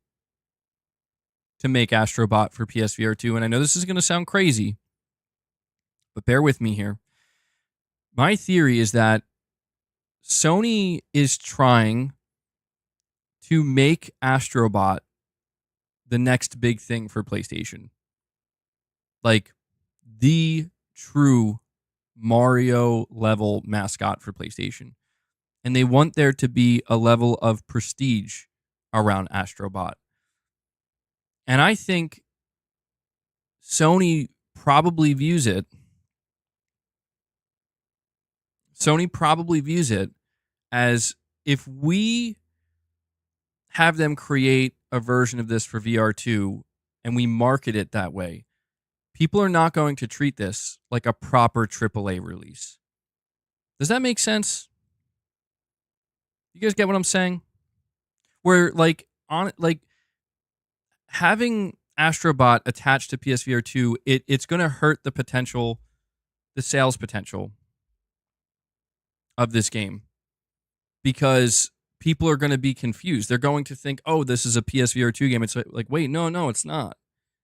to make Astrobot for PSVR 2. And I know this is going to sound crazy, but bear with me here. My theory is that Sony is trying to make Astrobot the next big thing for PlayStation. Like the true Mario level mascot for PlayStation. And they want there to be a level of prestige around Astrobot. And I think Sony probably views it as if we have them create a version of this for VR2 and we market it that way, people are not going to treat this like a proper AAA release. Does that make sense? You guys get what I'm saying? Where having Astrobot attached to PSVR 2, it's going to hurt the sales potential of this game, because people are going to be confused. They're going to think, oh, this is a PSVR 2 game. It's like, wait, no, it's not.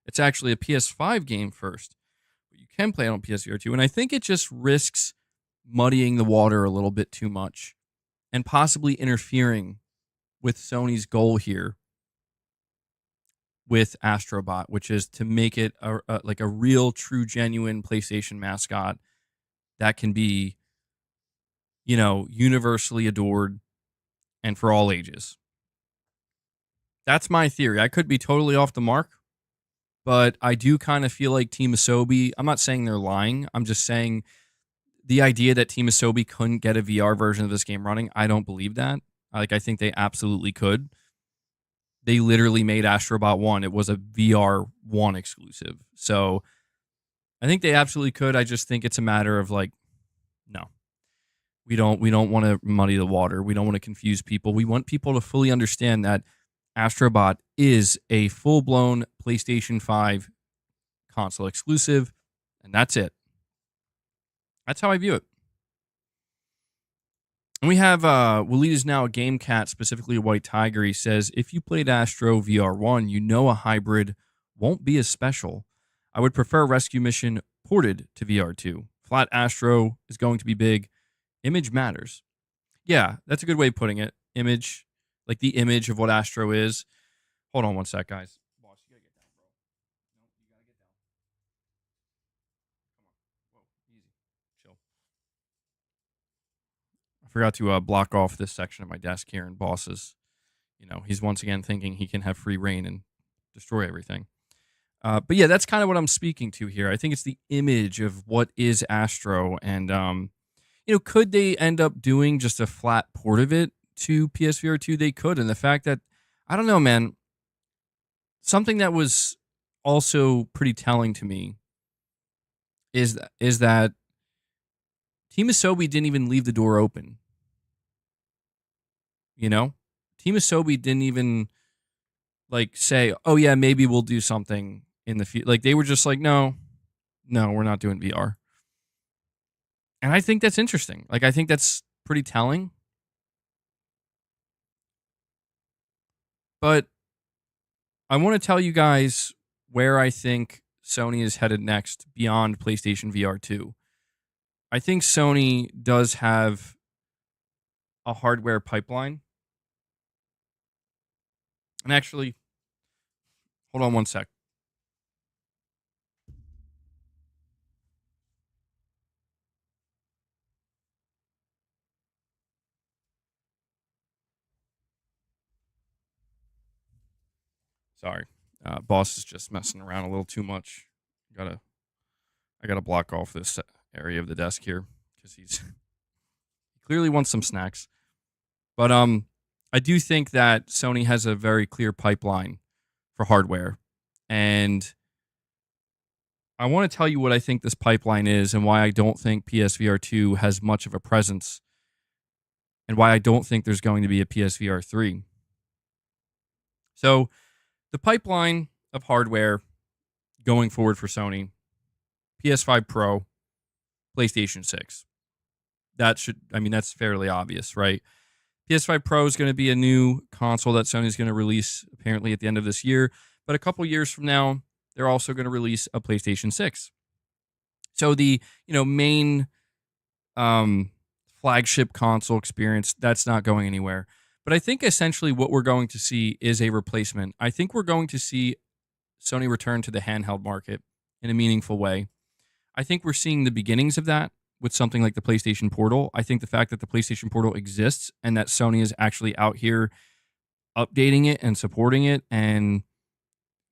It's actually a PS5 game first. But you can play it on PSVR 2. And I think it just risks muddying the water a little bit too much and possibly interfering with Sony's goal here with Astrobot, which is to make it like a real, true, genuine PlayStation mascot that can be, universally adored and for all ages. That's my theory. I could be totally off the mark, but I do kind of feel like Team Asobi, I'm not saying they're lying. I'm just saying the idea that Team Asobi couldn't get a VR version of this game running, I don't believe that. I think they absolutely could. They literally made Astrobot 1. It was a VR 1 exclusive. So I think they absolutely could. I just think it's a matter of no. We don't want to muddy the water. We don't want to confuse people. We want people to fully understand that Astrobot is a full-blown PlayStation 5 console exclusive, and that's it. That's how I view it. And we have Waleed is now a game cat, specifically a White Tiger. He says, if you played Astro VR1, you know a hybrid won't be as special. I would prefer Rescue Mission ported to VR2. Flat Astro is going to be big. Image matters. Yeah, that's a good way of putting it. Image, like the image of what Astro is. Hold on one sec, guys. Boss, you gotta get down, bro. No, you gotta get down. Come on. Whoa, easy. Chill. I forgot to block off this section of my desk here, and Boss is, he's once again thinking he can have free reign and destroy everything. But yeah, that's kind of what I'm speaking to here. I think it's the image of what is Astro, and could they end up doing just a flat port of it to PSVR 2? They could, and the fact that, I don't know, man, something that was also pretty telling to me is that Team Asobi didn't even leave the door open. Team Asobi didn't even say, oh yeah, maybe we'll do something in the future. They were just like, no, we're not doing VR. And I think that's interesting. I think that's pretty telling. But I want to tell you guys where I think Sony is headed next beyond PlayStation VR 2. I think Sony does have a hardware pipeline. And actually, hold on one sec. Sorry. Boss is just messing around a little too much. I gotta block off this area of the desk here because he clearly wants some snacks. But I do think that Sony has a very clear pipeline for hardware, and I want to tell you what I think this pipeline is and why I don't think PSVR 2 has much of a presence, and why I don't think there's going to be a PSVR 3. So the pipeline of hardware going forward for Sony: PS5 Pro, PlayStation 6. That's fairly obvious, right? PS5 Pro is going to be a new console that Sony's going to release apparently at the end of this year. But a couple years from now, they're also going to release a PlayStation 6. So the main flagship console experience, that's not going anywhere. But I think essentially what we're going to see is a replacement. I think we're going to see Sony return to the handheld market in a meaningful way. I think we're seeing the beginnings of that with something like the PlayStation Portal. I think the fact that the PlayStation Portal exists and that Sony is actually out here updating it and supporting it and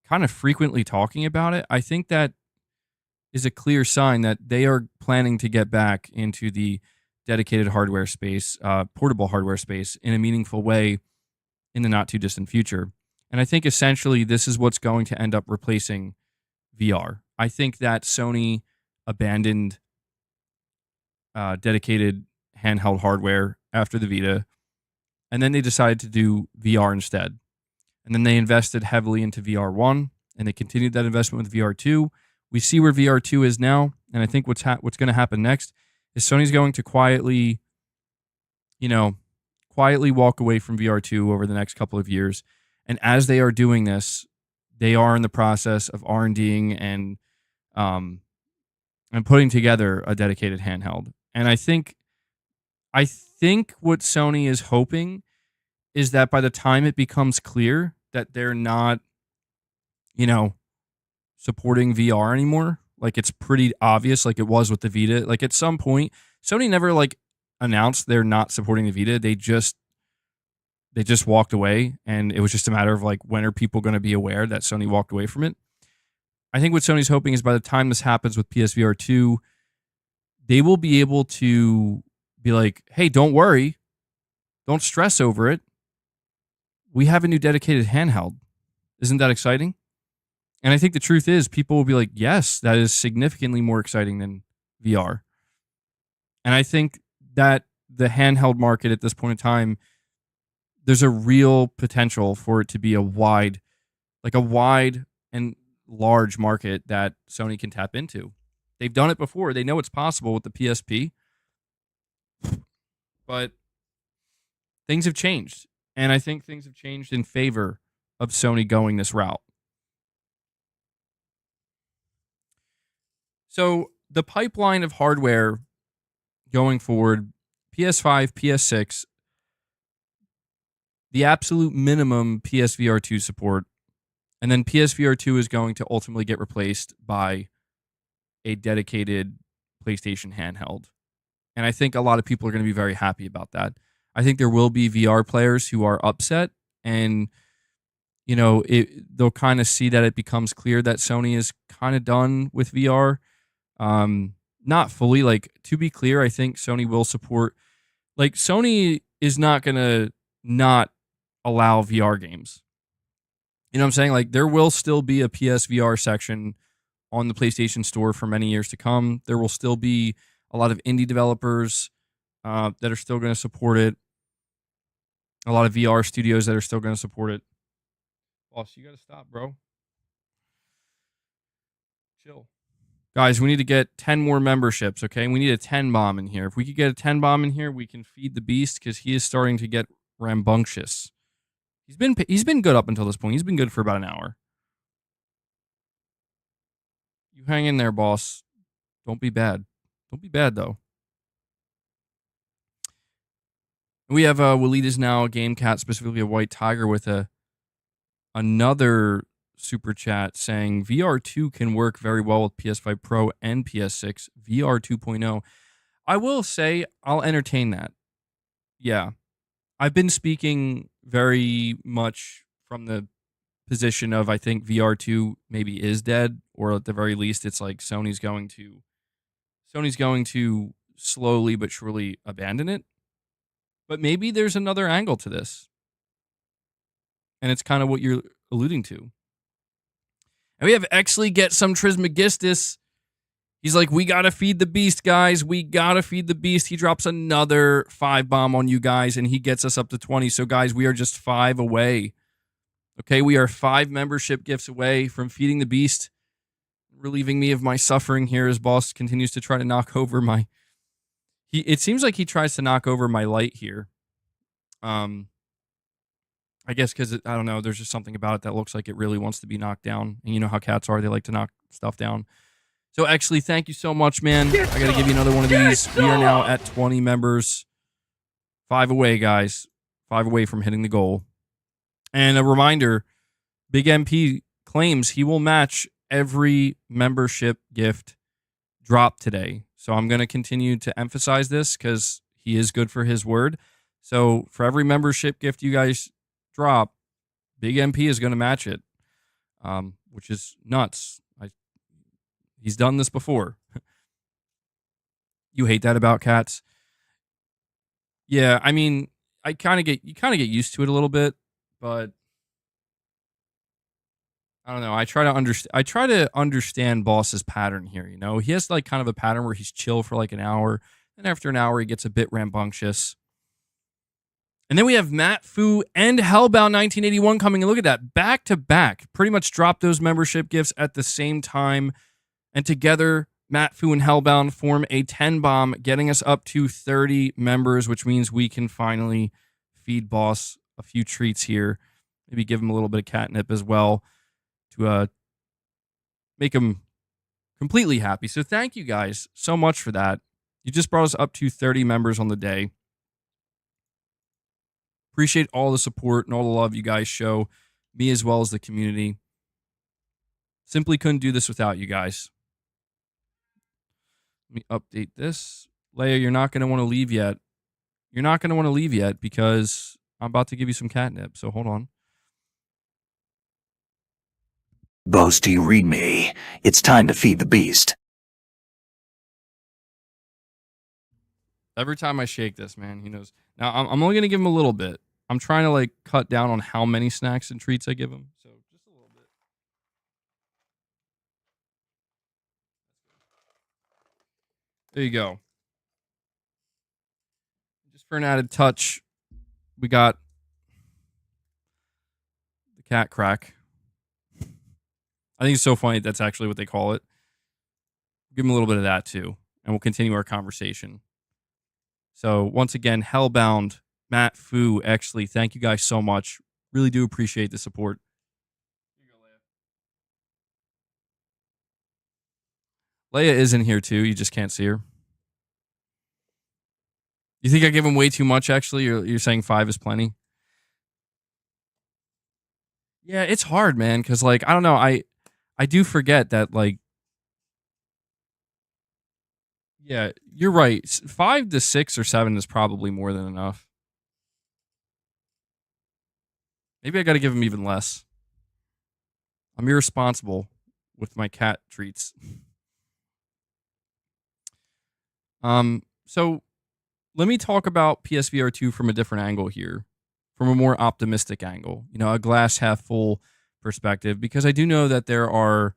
kind of frequently talking about it, I think that is a clear sign that they are planning to get back into the dedicated hardware space, portable hardware space, in a meaningful way in the not too distant future. And I think essentially this is what's going to end up replacing VR. I think that Sony abandoned dedicated handheld hardware after the Vita, and then they decided to do VR instead. And then they invested heavily into VR1, and they continued that investment with VR2. We see where VR2 is now, and I think what's going to happen next is Sony's going to quietly walk away from VR2 over the next couple of years. And as they are doing this, they are in the process of R&Ding and putting together a dedicated handheld. And I think what Sony is hoping is that by the time it becomes clear that they're not, supporting VR anymore, like it's pretty obvious, like it was with the Vita. Like at some point, Sony never announced they're not supporting the Vita. They just walked away, and it was just a matter of when are people going to be aware that Sony walked away from it. I think what Sony's hoping is by the time this happens with PSVR 2, they will be able to be like, hey, don't worry. Don't stress over it. We have a new dedicated handheld. Isn't that exciting? And I think the truth is people will be like, yes, that is significantly more exciting than VR. And I think that the handheld market at this point in time, there's a real potential for it to be a wide and large market that Sony can tap into. They've done it before. They know it's possible with the PSP. But things have changed. And I think things have changed in favor of Sony going this route. So the pipeline of hardware going forward, PS5, PS6, the absolute minimum PSVR2 support, and then PSVR2 is going to ultimately get replaced by a dedicated PlayStation handheld. And I think a lot of people are going to be very happy about that. I think there will be VR players who are upset, and they'll kind of see that it becomes clear that Sony is kind of done with VR. Not fully. To be clear, I think Sony will support. Sony is not going to not allow VR games. You know what I'm saying? There will still be a PSVR section on the PlayStation Store for many years to come. There will still be a lot of indie developers that are still going to support it. A lot of VR studios that are still going to support it. Boss, you got to stop, bro. Chill. Guys, we need to get 10 more memberships, okay? We need a 10 bomb in here. If we could get a 10 bomb in here, we can feed the beast because he is starting to get rambunctious. He's been good up until this point. He's been good for about an hour. You hang in there, boss. Don't be bad. Don't be bad, though. We have Waleed is now a game cat, specifically a white tiger, with another super chat saying VR2 can work very well with PS5 Pro and PS6. VR 2.0. I will say I'll entertain that. Yeah. I've been speaking very much from the position of I think VR2 maybe is dead, or at the very least it's Sony's going to slowly but surely abandon it. But maybe there's another angle to this. And it's kind of what you're alluding to. And we have Exley get some Trismegistus. He's like, we got to feed the beast, guys. We got to feed the beast. He drops another 5 bomb on you guys, and he gets us up to 20. So, guys, we are just 5 away. Okay, we are 5 membership gifts away from feeding the beast, relieving me of my suffering here as boss continues to try to knock over my... It seems like he tries to knock over my light here. I guess because, I don't know, there's just something about it that looks like it really wants to be knocked down. And you know how cats are. They like to knock stuff down. So, actually, thank you so much, man. I got to give you another one of these. We are now at 20 members. 5 away, guys. 5 away from hitting the goal. And a reminder, Big MP claims he will match every membership gift drop today. So I'm going to continue to emphasize this because he is good for his word. So for every membership gift you guys drop, Big MP is going to match it, which is nuts. He's done this before. You hate that about cats? Yeah, I mean, you kind of get used to it a little bit, but I don't know. I try to understand Boss's pattern here. You know, he has like kind of a pattern where he's chill for like an hour, and after an hour he gets a bit rambunctious. And then we have Matt Fu and Hellbound 1981 coming. And look at that, back to back. Pretty much dropped those membership gifts at the same time. And together, Matt Fu and Hellbound form a 10 bomb, getting us up to 30 members, which means we can finally feed Boss a few treats here. Maybe give him a little bit of catnip as well to make him completely happy. So thank you guys so much for that. You just brought us up to 30 members on the day. Appreciate all the support and all the love you guys show me as well as the community. Simply couldn't do this without you guys. Let me update this. Leia, you're not going to want to leave yet. You're not going to want to leave yet because I'm about to give you some catnip. So hold on. Boast, do you read me? It's time to feed the beast. Every time I shake this, man, he knows. Now, I'm only going to give him a little bit. I'm trying to like cut down on how many snacks and treats I give him. So just a little bit. There you go. Just for an added touch, we got the cat crack. I think it's so funny that's actually what they call it. Give him a little bit of that too, and we'll continue our conversation. So once again, Hellbound, Matt Fu, actually, thank you guys so much. Really do appreciate the support. Here you go, Leia. Leia is in here too. You just can't see her. You think I give him way too much, actually? You're saying 5 is plenty? Yeah, it's hard, man, because, like, I don't know. I do forget that, like, yeah, you're right. 5 to 6 or 7 is probably more than enough. Maybe I got to give him even less. I'm irresponsible with my cat treats. So let me talk about PSVR2 from a different angle here, from a more optimistic angle, you know, a glass half full perspective, because I do know that there are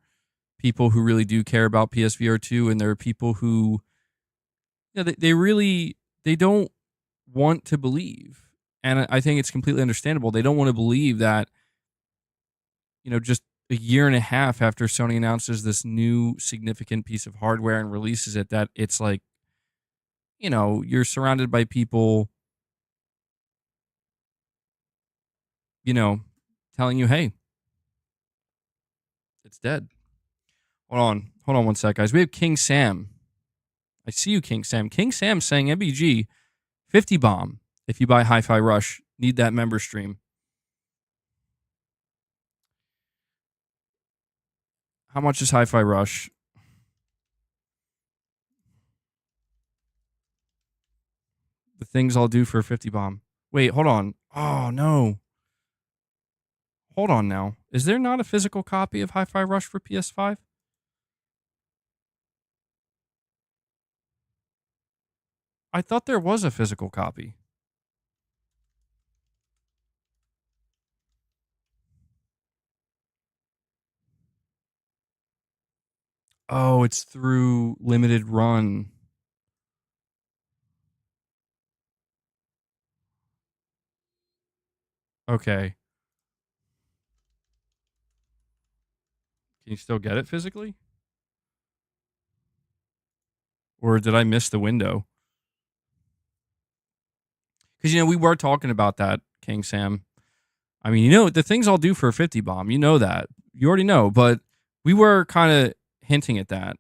people who really do care about PSVR2, and there are people who, you know, they don't want to believe. And I think it's completely understandable. They don't want to believe that, you know, just a year and a half after Sony announces this new significant piece of hardware and releases it, that it's like, you know, you're surrounded by people, you know, telling you, hey, it's dead. Hold on one sec, guys. We have King Sam. I see you, King Sam. King Sam saying MBG 50 bomb if you buy Hi-Fi Rush. Need that member stream. How much is Hi-Fi Rush? The things I'll do for a 50 bomb. Wait, hold on. Oh, no. Hold on now. Is there not a physical copy of Hi-Fi Rush for PS5? I thought there was a physical copy. Oh, it's through limited run. Okay. Can you still get it physically? Or did I miss the window? Because, you know, we were talking about that, King Sam. I mean, you know, the things I'll do for a 50 bomb, you know that. You already know, but we were kind of hinting at that.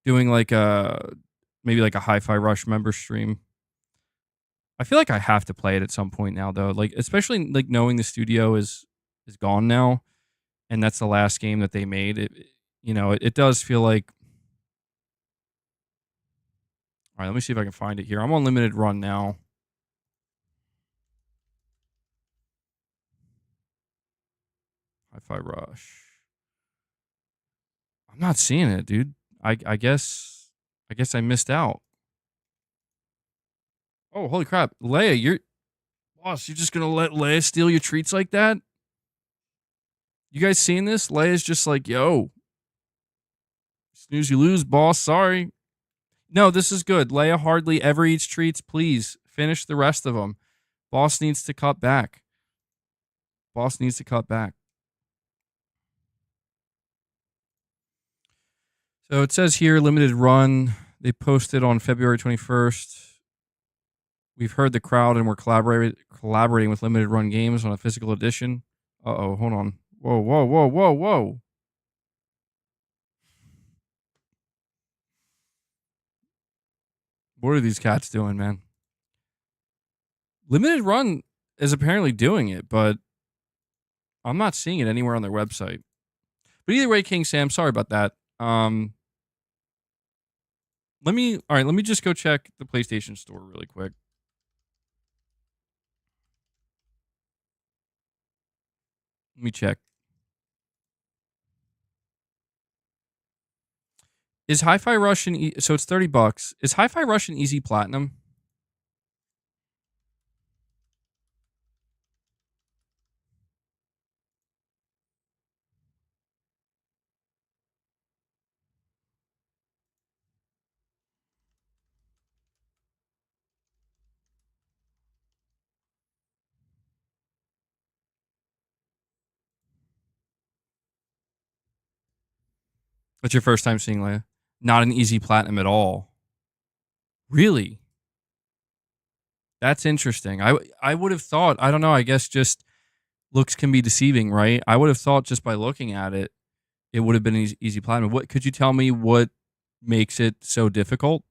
Doing like maybe like a Hi-Fi Rush member stream. I feel like I have to play it at some point now, though. Like, especially like knowing the studio is gone now, and that's the last game that they made. It does feel like. All right, let me see if I can find it here. I'm on limited run now. Hi-Fi Rush. I'm not seeing it, dude. I guess I missed out. Oh, holy crap. Leia, you're just gonna let Leia steal your treats like that? You guys seen this? Leia's just like, yo, snooze you lose, boss. Sorry. No, this is good. Leia hardly ever eats treats. Please finish the rest of them. Boss needs to cut back. Boss needs to cut back. So it says here, limited run. They posted on February 21st. We've heard the crowd and we're collaborating with limited run games on a physical edition. Uh-oh, hold on. Whoa, whoa, whoa, whoa, whoa. What are these cats doing, man? Limited run is apparently doing it, but I'm not seeing it anywhere on their website. But either way, King Sam, sorry about that. Let me just go check the PlayStation Store really quick. Let me check. Is Hi-Fi Rush so it's $30. Is Hi-Fi Rush an easy platinum? That's your first time seeing Leia. Not an easy platinum at all. Really? That's interesting. I would have thought, I don't know, I guess just looks can be deceiving, right? I would have thought just by looking at it, it would have been an easy platinum. What could you tell me what makes it so difficult?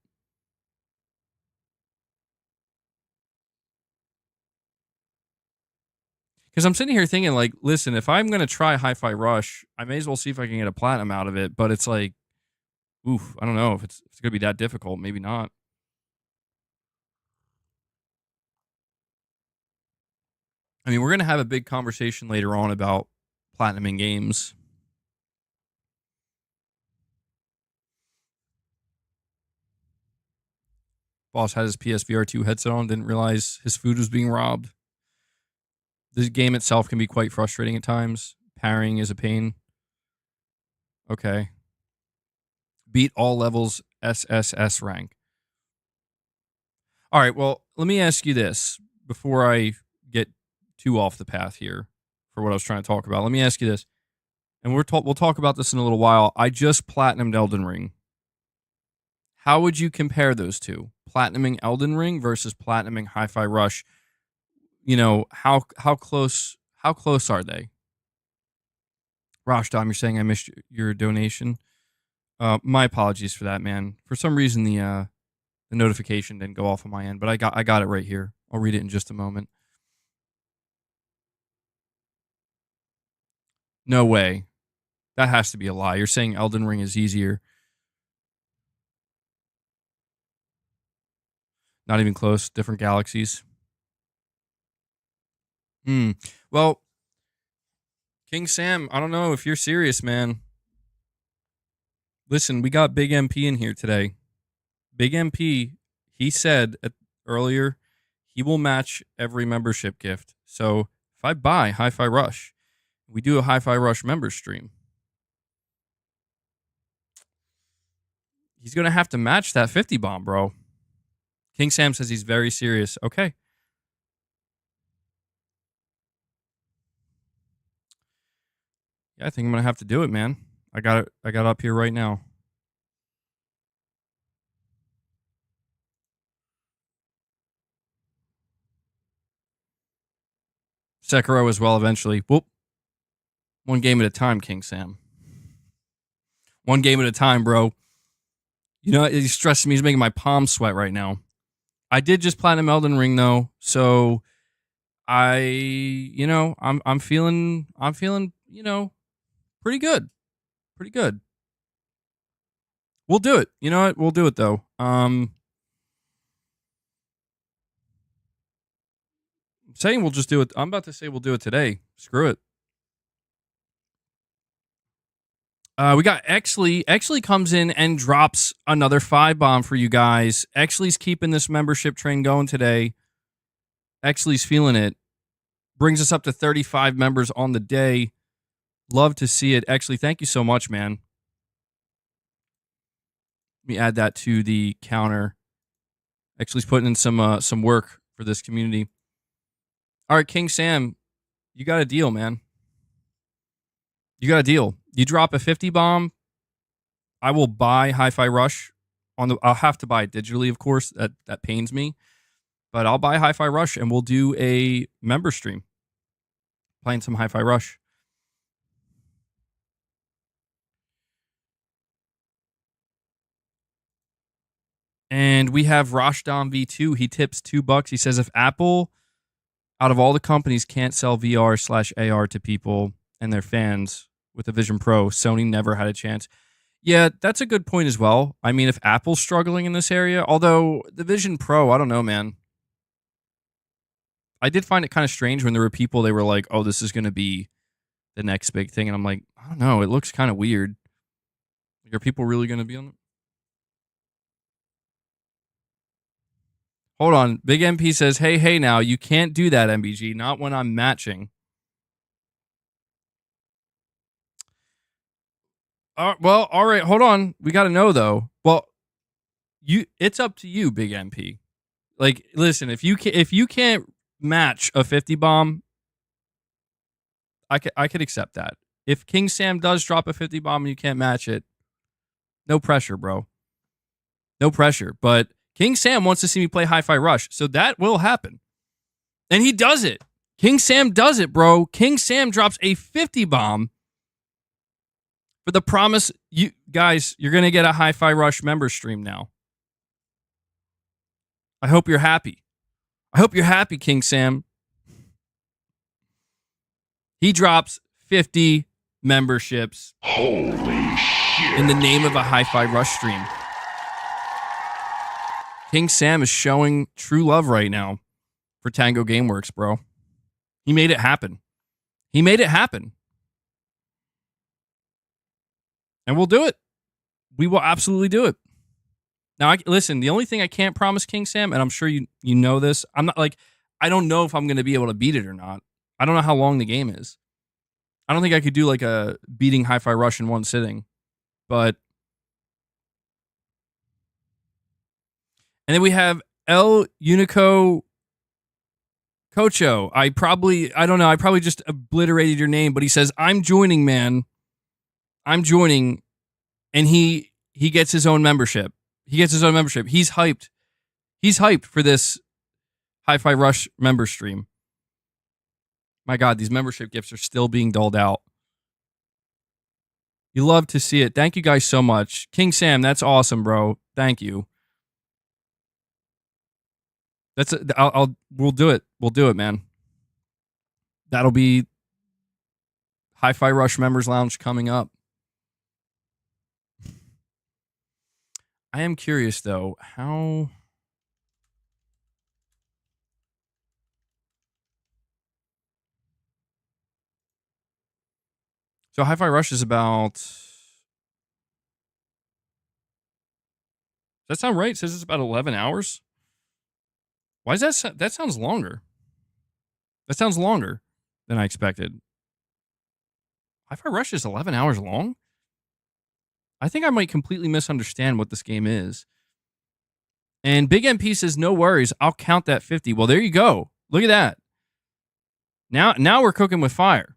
Because I'm sitting here thinking, like, listen, if I'm gonna try Hi-Fi Rush, I may as well see if I can get a platinum out of it. But it's like, oof, I don't know if it's gonna be that difficult. Maybe not. I mean, we're gonna have a big conversation later on about platinuming games. Boss had his PSVR2 headset on, didn't realize his food was being robbed. The game itself can be quite frustrating at times. Parrying is a pain. Okay. Beat all levels SSS rank. All right, well, let me ask you this before I get too off the path here for what I was trying to talk about. Let me ask you this, and we'll talk about this in a little while. I just platinumed Elden Ring. How would you compare those two? Platinuming Elden Ring versus platinuming Hi-Fi Rush. You know, how close are they? Rashdom, you're saying I missed your donation. My apologies for that, man. For some reason, the notification didn't go off on my end, but I got it right here. I'll read it in just a moment. No way. That has to be a lie. You're saying Elden Ring is easier. Not even close. Different galaxies. Well, King Sam, I don't know if you're serious, man. Listen, we got Big MP in here today. Big MP, he said earlier he will match every membership gift. So if I buy Hi-Fi Rush, we do a Hi-Fi Rush member stream, he's going to have to match that 50 bomb, bro. King Sam says he's very serious. Okay. Yeah, I think I'm going to have to do it, man. I got it up here right now. Sekiro as well eventually. Whoop. One game at a time, King Sam. One game at a time, bro. You know, he's stressing me. He's making my palms sweat right now. I did just platinum Elden Ring though, so I'm feeling, pretty good. Pretty good. We'll do it. You know what? We'll do it though. Saying we'll just do it. I'm about to say we'll do it today. Screw it. We got Exley. Exley comes in and drops another 5 bomb for you guys. Exley's keeping this membership train going today. Exley's feeling it. Brings us up to 35 members on the day. Love to see it. Exley, thank you so much, man. Let me add that to the counter. Exley's putting in some work for this community. All right, King Sam, you got a deal, man. You got a deal. You drop a 50 bomb, I will buy Hi-Fi Rush I'll have to buy it digitally, of course. That pains me. But I'll buy Hi-Fi Rush and we'll do a member stream. Playing some Hi-Fi Rush. And we have Rashdom V2. He tips $2. He says if Apple, out of all the companies, can't sell VR/AR to people and their fans with the Vision Pro, Sony never had a chance. Yeah, that's a good point as well. I mean, if Apple's struggling in this area, although the Vision Pro, I don't know, man. I did find it kind of strange when there were people, they were like, oh, this is going to be the next big thing. And I'm like, I don't know. It looks kind of weird. Are people really going to be on it? Hold on. Big MP says, hey, now, you can't do that, MBG. Not when I'm matching. Well, all right. Hold on. We got to know, though. Well, it's up to you, Big MP. Like, listen, if you can't match a 50 bomb, I could accept that. If King Sam does drop a 50 bomb and you can't match it, no pressure, bro. No pressure. But King Sam wants to see me play Hi-Fi Rush, so that will happen. And he does it. King Sam does it, bro. King Sam drops a 50 bomb for the promise. You guys, you're going to get a Hi-Fi Rush member stream now. I hope you're happy. I hope you're happy, King Sam. He drops 50 memberships. Holy shit. In the name of a Hi-Fi Rush stream. King Sam is showing true love right now for Tango Gameworks, bro. He made it happen. He made it happen. And we'll do it. We will absolutely do it. Now, listen, the only thing I can't promise King Sam, and I'm sure you know this, I'm not like, I don't know if I'm going to be able to beat it or not. I don't know how long the game is. I don't think I could do like a beating Hi-Fi Rush in one sitting. But and then we have El Unico Cocho. I don't know. I probably just obliterated your name, but he says, I'm joining, man. I'm joining. And he gets his own membership. He gets his own membership. He's hyped. He's hyped for this Hi-Fi Rush member stream. My God, these membership gifts are still being doled out. You love to see it. Thank you guys so much. King Sam, that's awesome, bro. Thank you. We'll do it. We'll do it, man. That'll be Hi-Fi Rush Members Lounge coming up. I am curious though, how so Hi-Fi Rush is about, does that sound right? It says it's about 11 hours. Why is that sounds longer. That sounds longer than I expected. Hi-Fi Rush is 11 hours long? I think I might completely misunderstand what this game is. And Big MP says, no worries, I'll count that 50. Well, there you go. Look at that. Now we're cooking with fire.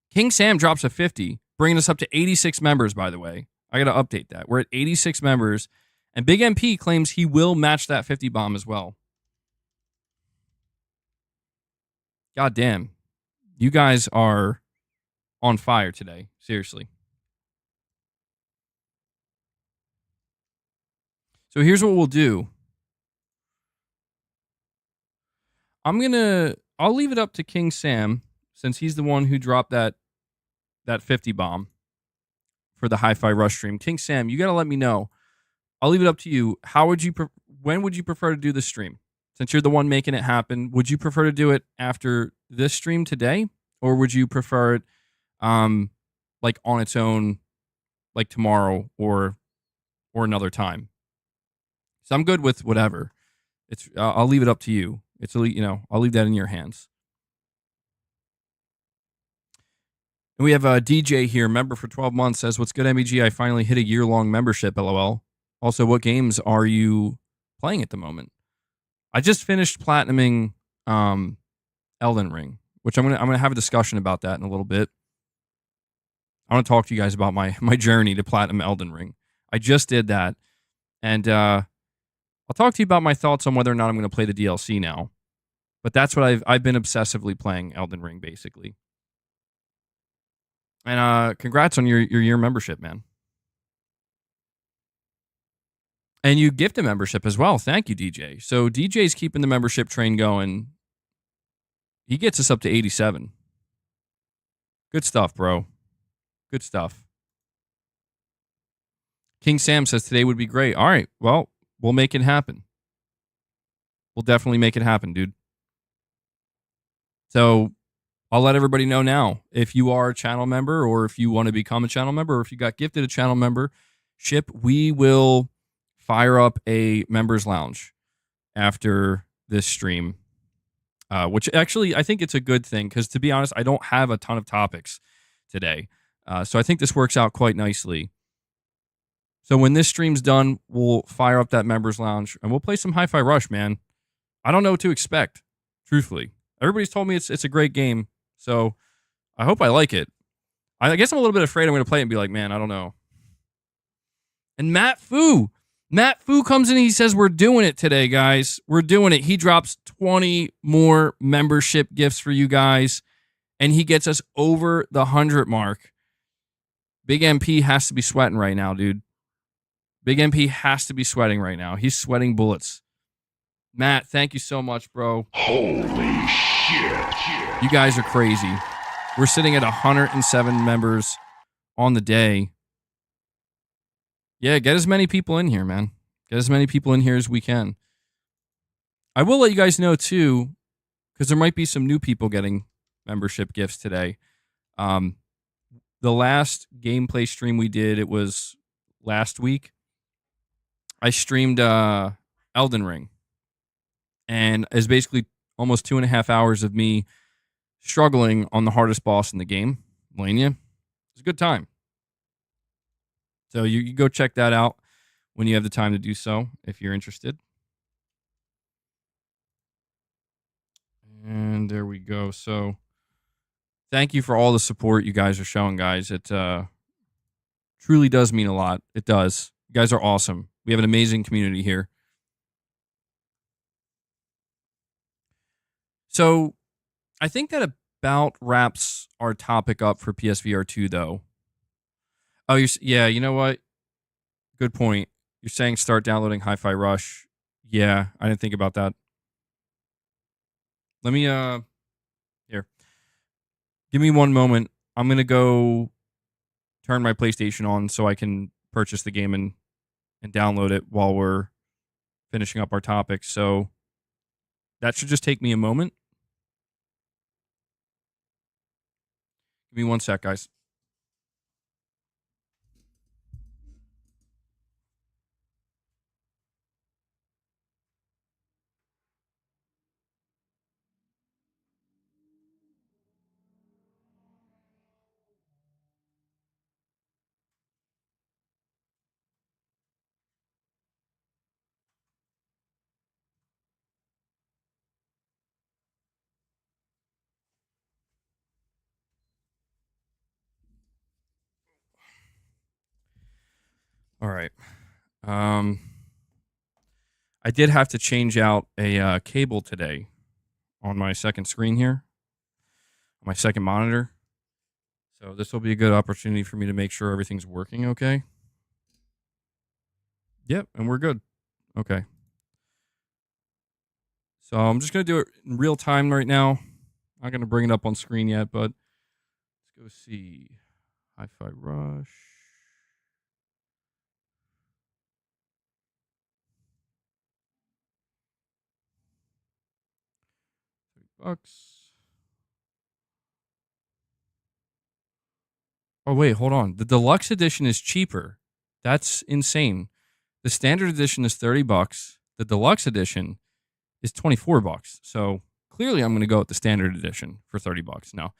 King Sam drops a 50, bringing us up to 86 members, by the way. I got to update that. We're at 86 members. And Big MP claims he will match that 50 bomb as well. God damn. You guys are on fire today. Seriously. So here's what we'll do. I'll leave it up to King Sam, since he's the one who dropped that 50 bomb for the Hi-Fi Rush stream. King Sam, you got to let me know. I'll leave it up to you. When would you prefer to do the stream? Since you're the one making it happen, would you prefer to do it after this stream today? Or would you prefer it like on its own like tomorrow or another time. So I'm good with whatever. It's I'll leave it up to you. It's I'll leave that in your hands. And we have a DJ here, member for 12 months, says, "What's good, MEG? I finally hit a year-long membership, LOL. Also, what games are you playing at the moment?" I just finished platinuming Elden Ring, which I'm gonna have a discussion about that in a little bit. I want to talk to you guys about my journey to platinum Elden Ring. I just did that, and I'll talk to you about my thoughts on whether or not I'm going to play the DLC now. But that's what I've been obsessively playing Elden Ring, basically. And congrats on your year membership, man. And you gift a membership as well. Thank you, DJ. So DJ's keeping the membership train going. He gets us up to 87. Good stuff, bro. Good stuff. King Sam says today would be great. All right. Well, we'll make it happen. We'll definitely make it happen, dude. So I'll let everybody know now. If you are a channel member or if you want to become a channel member or if you got gifted a channel membership, we will fire up a members lounge after this stream, which actually I think it's a good thing because, to be honest, I don't have a ton of topics today. So I think this works out quite nicely. So when this stream's done, we'll fire up that members lounge and we'll play some Hi-Fi Rush, man. I don't know what to expect, truthfully. Everybody's told me it's a great game, so I hope I like it. I guess I'm a little bit afraid I'm going to play it and be like, man, I don't know. And Matt Fu comes in and he says, we're doing it today, guys. We're doing it. He drops 20 more membership gifts for you guys, and he gets us over the 100 mark. Big MP has to be sweating right now, dude. Big MP has to be sweating right now. He's sweating bullets. Matt, thank you so much, bro. Holy shit. You guys are crazy. We're sitting at 107 members on the day. Yeah, get as many people in here, man. Get as many people in here as we can. I will let you guys know, too, because there might be some new people getting membership gifts today. The last gameplay stream we did, it was last week. I streamed Elden Ring. And it's basically almost 2.5 hours of me struggling on the hardest boss in the game, Melania. It's a good time. So you go check that out when you have the time to do so, if you're interested. And there we go. So thank you for all the support you guys are showing, guys. It truly does mean a lot. It does. You guys are awesome. We have an amazing community here. So I think that about wraps our topic up for PSVR2, though. Oh, yeah, you know what? Good point. You're saying start downloading Hi-Fi Rush. Yeah, I didn't think about that. Let me, here. Give me one moment. I'm going to go turn my PlayStation on so I can purchase the game and download it while we're finishing up our topic. So that should just take me a moment. Give me one sec, guys. All right. I did have to change out a cable today on my second screen here, my second monitor. So this will be a good opportunity for me to make sure everything's working okay. Yep, and we're good. Okay. So I'm just going to do it in real time right now. Not going to bring it up on screen yet, but let's go see. Hi-Fi Rush. $30. Oh, wait, hold on. The deluxe edition is cheaper. That's insane. The standard edition is $30. The deluxe edition is $24. So clearly I'm going to go with the standard edition for $30. No,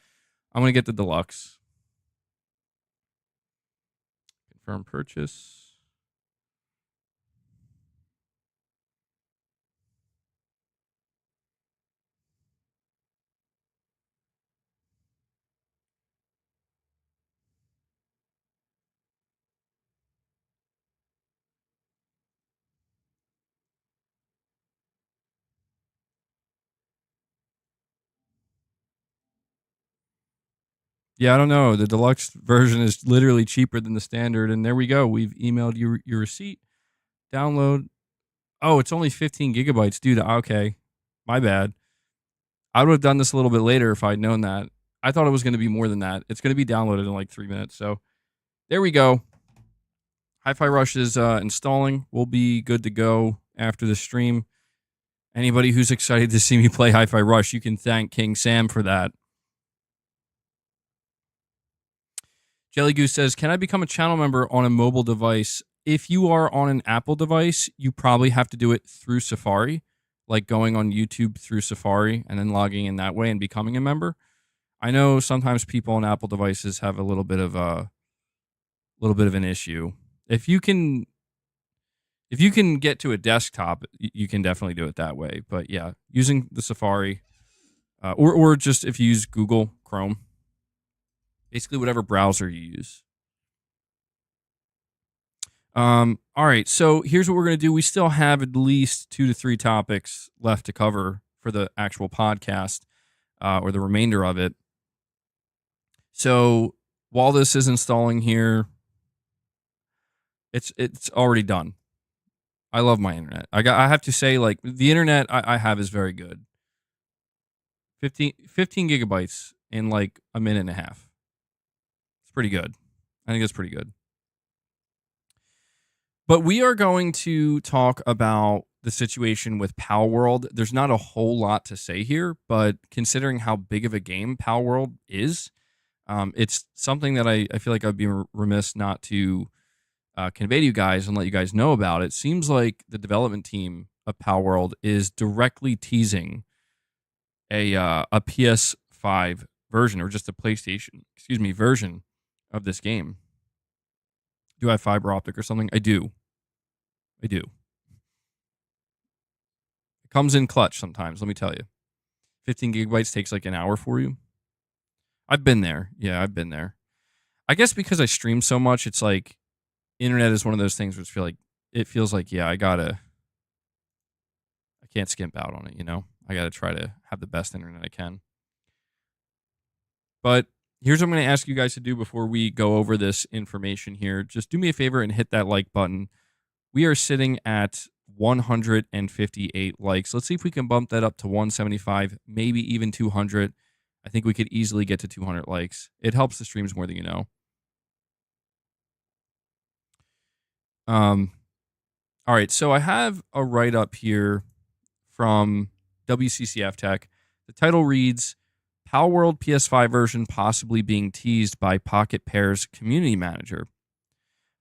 I'm going to get the deluxe. Confirm purchase. Yeah, I don't know. The deluxe version is literally cheaper than the standard. And there we go. We've emailed you your receipt. Download. Oh, it's only 15 gigabytes. Dude, okay. My bad. I would have done this a little bit later if I'd known that. I thought it was going to be more than that. It's going to be downloaded in like 3 minutes. So there we go. Hi-Fi Rush is installing. We'll be good to go after the stream. Anybody who's excited to see me play Hi-Fi Rush, you can thank King Sam for that. Jelly Goose says, can I become a channel member on a mobile device? If you are on an Apple device, you probably have to do it through Safari, like going on YouTube through Safari and then logging in that way and becoming a member. I know sometimes people on Apple devices have a little bit of an issue. If you can get to a desktop, you can definitely do it that way. But yeah, using the Safari, or just if you use Google Chrome, basically whatever browser you use. All right, so here's what we're going to do. We still have at least 2 to 3 topics left to cover for the actual podcast, or the remainder of it. So while this is installing here, it's already done. I love my internet. I have to say, like, the internet I have is very good. 15 gigabytes in like a minute and a half. It's pretty good. I think it's pretty good. But we are going to talk about the situation with Palworld. There's not a whole lot to say here, but considering how big of a game Palworld is, it's something that I feel like I'd be remiss not to convey to you guys and let you guys know about. It seems like the development team of Palworld is directly teasing a PS5 version, or just a PlayStation, version of this game. Do I have fiber optic or something? I do. It comes in clutch sometimes, let me tell you. 15 gigabytes takes like an hour for you. I've been there. Yeah, I've been there. I guess because I stream so much, it's like internet is one of those things which it feels like, yeah, I can't skimp out on it, you know? I gotta try to have the best internet I can. But here's what I'm going to ask you guys to do before we go over this information here. Just do me a favor and hit that like button. We are sitting at 158 likes. Let's see if we can bump that up to 175, maybe even 200. I think we could easily get to 200 likes. It helps the streams more than you know. All right, so I have a write-up here from WCCF Tech. The title reads, Palworld PS5 version possibly being teased by Pocket Pair's community manager.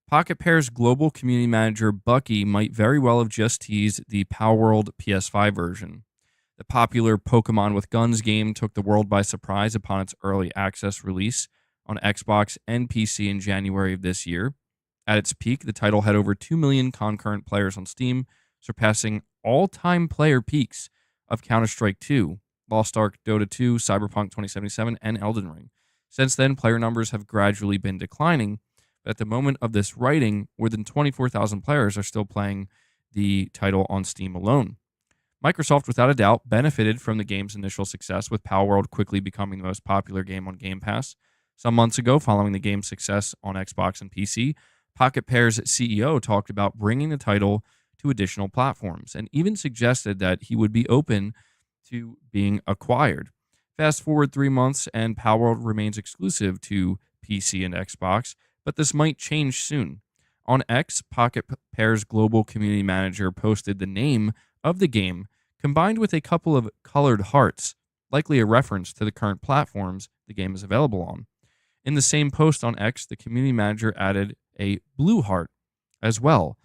Pocket Pair's global community manager, Bucky, might very well have just teased the Palworld PS5 version. The popular Pokemon with Guns game took the world by surprise upon its early access release on Xbox and PC in January of this year. At its peak, the title had over 2 million concurrent players on Steam, surpassing all-time player peaks of Counter-Strike 2, Lost Ark, Dota 2, Cyberpunk 2077, and Elden Ring. Since then, player numbers have gradually been declining, but at the moment of this writing, more than 24,000 players are still playing the title on Steam alone. Microsoft, without a doubt, benefited from the game's initial success, with Palworld quickly becoming the most popular game on Game Pass. Some months ago, following the game's success on Xbox and PC, Pocket Pair's CEO talked about bringing the title to additional platforms and even suggested that he would be open to being acquired. Fast forward 3 months and Palworld remains exclusive to PC and Xbox, but this might change soon. On X, Pocket Pair's global community manager posted the name of the game combined with a couple of colored hearts, likely a reference to the current platforms the game is available on. In the same post on X, the community manager added a blue heart as well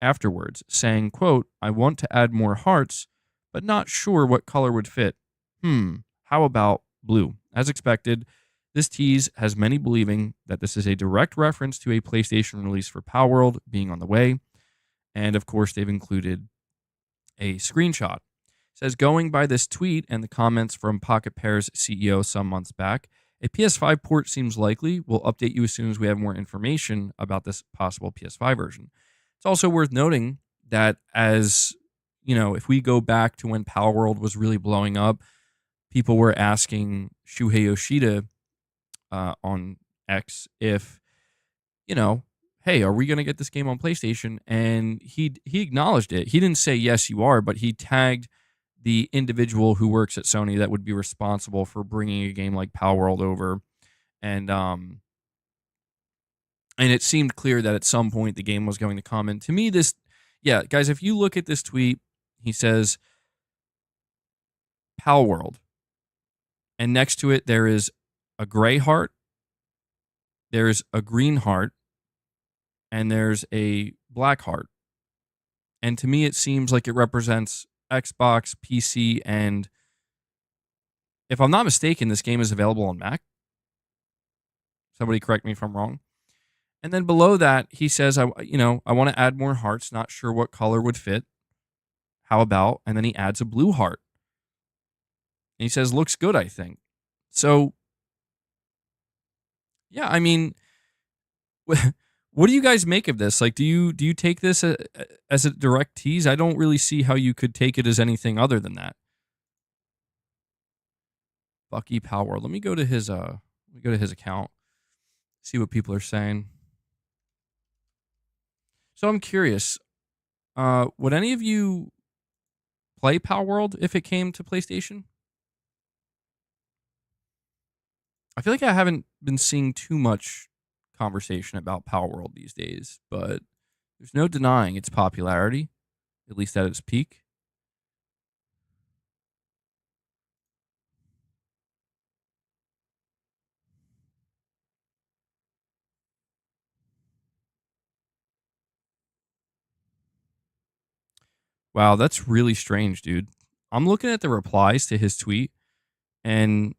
afterwards, saying, quote, "I want to add more hearts, but not sure what color would fit. How about blue?" As expected, this tease has many believing that this is a direct reference to a PlayStation release for Palworld being on the way. And of course, they've included a screenshot. It says, going by this tweet and the comments from Pocket Pair's CEO some months back, a PS5 port seems likely. We'll update you as soon as we have more information about this possible PS5 version. It's also worth noting that as, if we go back to when Palworld was really blowing up, people were asking Shuhei Yoshida on X if, hey, are we going to get this game on PlayStation? And he acknowledged it. He didn't say, yes, you are, but he tagged the individual who works at Sony that would be responsible for bringing a game like Palworld over. And it seemed clear that at some point the game was going to come. And to me, guys, if you look at this tweet, he says Palworld. And next to it, there is a gray heart, there's a green heart, and there's a black heart. And to me, it seems like it represents Xbox, PC, and if I'm not mistaken, this game is available on Mac. Somebody correct me if I'm wrong. And then below that, he says, I want to add more hearts. Not sure what color would fit. How about? And then he adds a blue heart. And he says, looks good, I think. So, yeah, I mean, what do you guys make of this? Like, do you take this as a direct tease? I don't really see how you could take it as anything other than that. Bucky Palworld. Let me go to his account. See what people are saying. So I'm curious. Would any of you play Palworld if it came to PlayStation? I feel like I haven't been seeing too much conversation about Palworld these days, but there's no denying its popularity, at least at its peak. Wow, that's really strange, dude. I'm looking at the replies to his tweet, and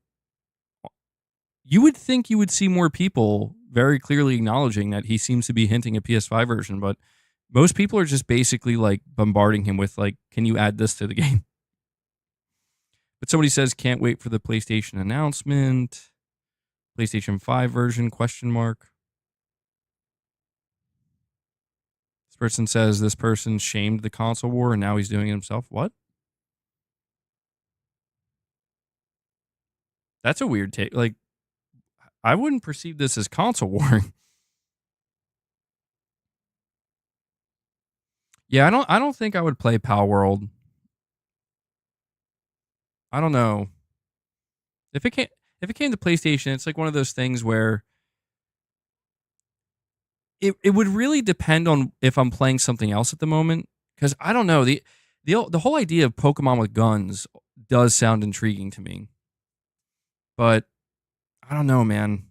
you would think you would see more people very clearly acknowledging that he seems to be hinting a PS5 version, but most people are just basically like bombarding him with like, can you add this to the game? But somebody says, can't wait for the PlayStation announcement. PlayStation 5 version, question mark. This person says this person shamed the console war and now he's doing it himself. What? That's a weird take. Like, I wouldn't perceive this as console warring. Yeah, I don't think I would play Palworld. I don't know. If it came to PlayStation, it's like one of those things where it would really depend on if I'm playing something else at the moment. Because I don't know. The whole idea of Pokemon with guns does sound intriguing to me. But I don't know, man.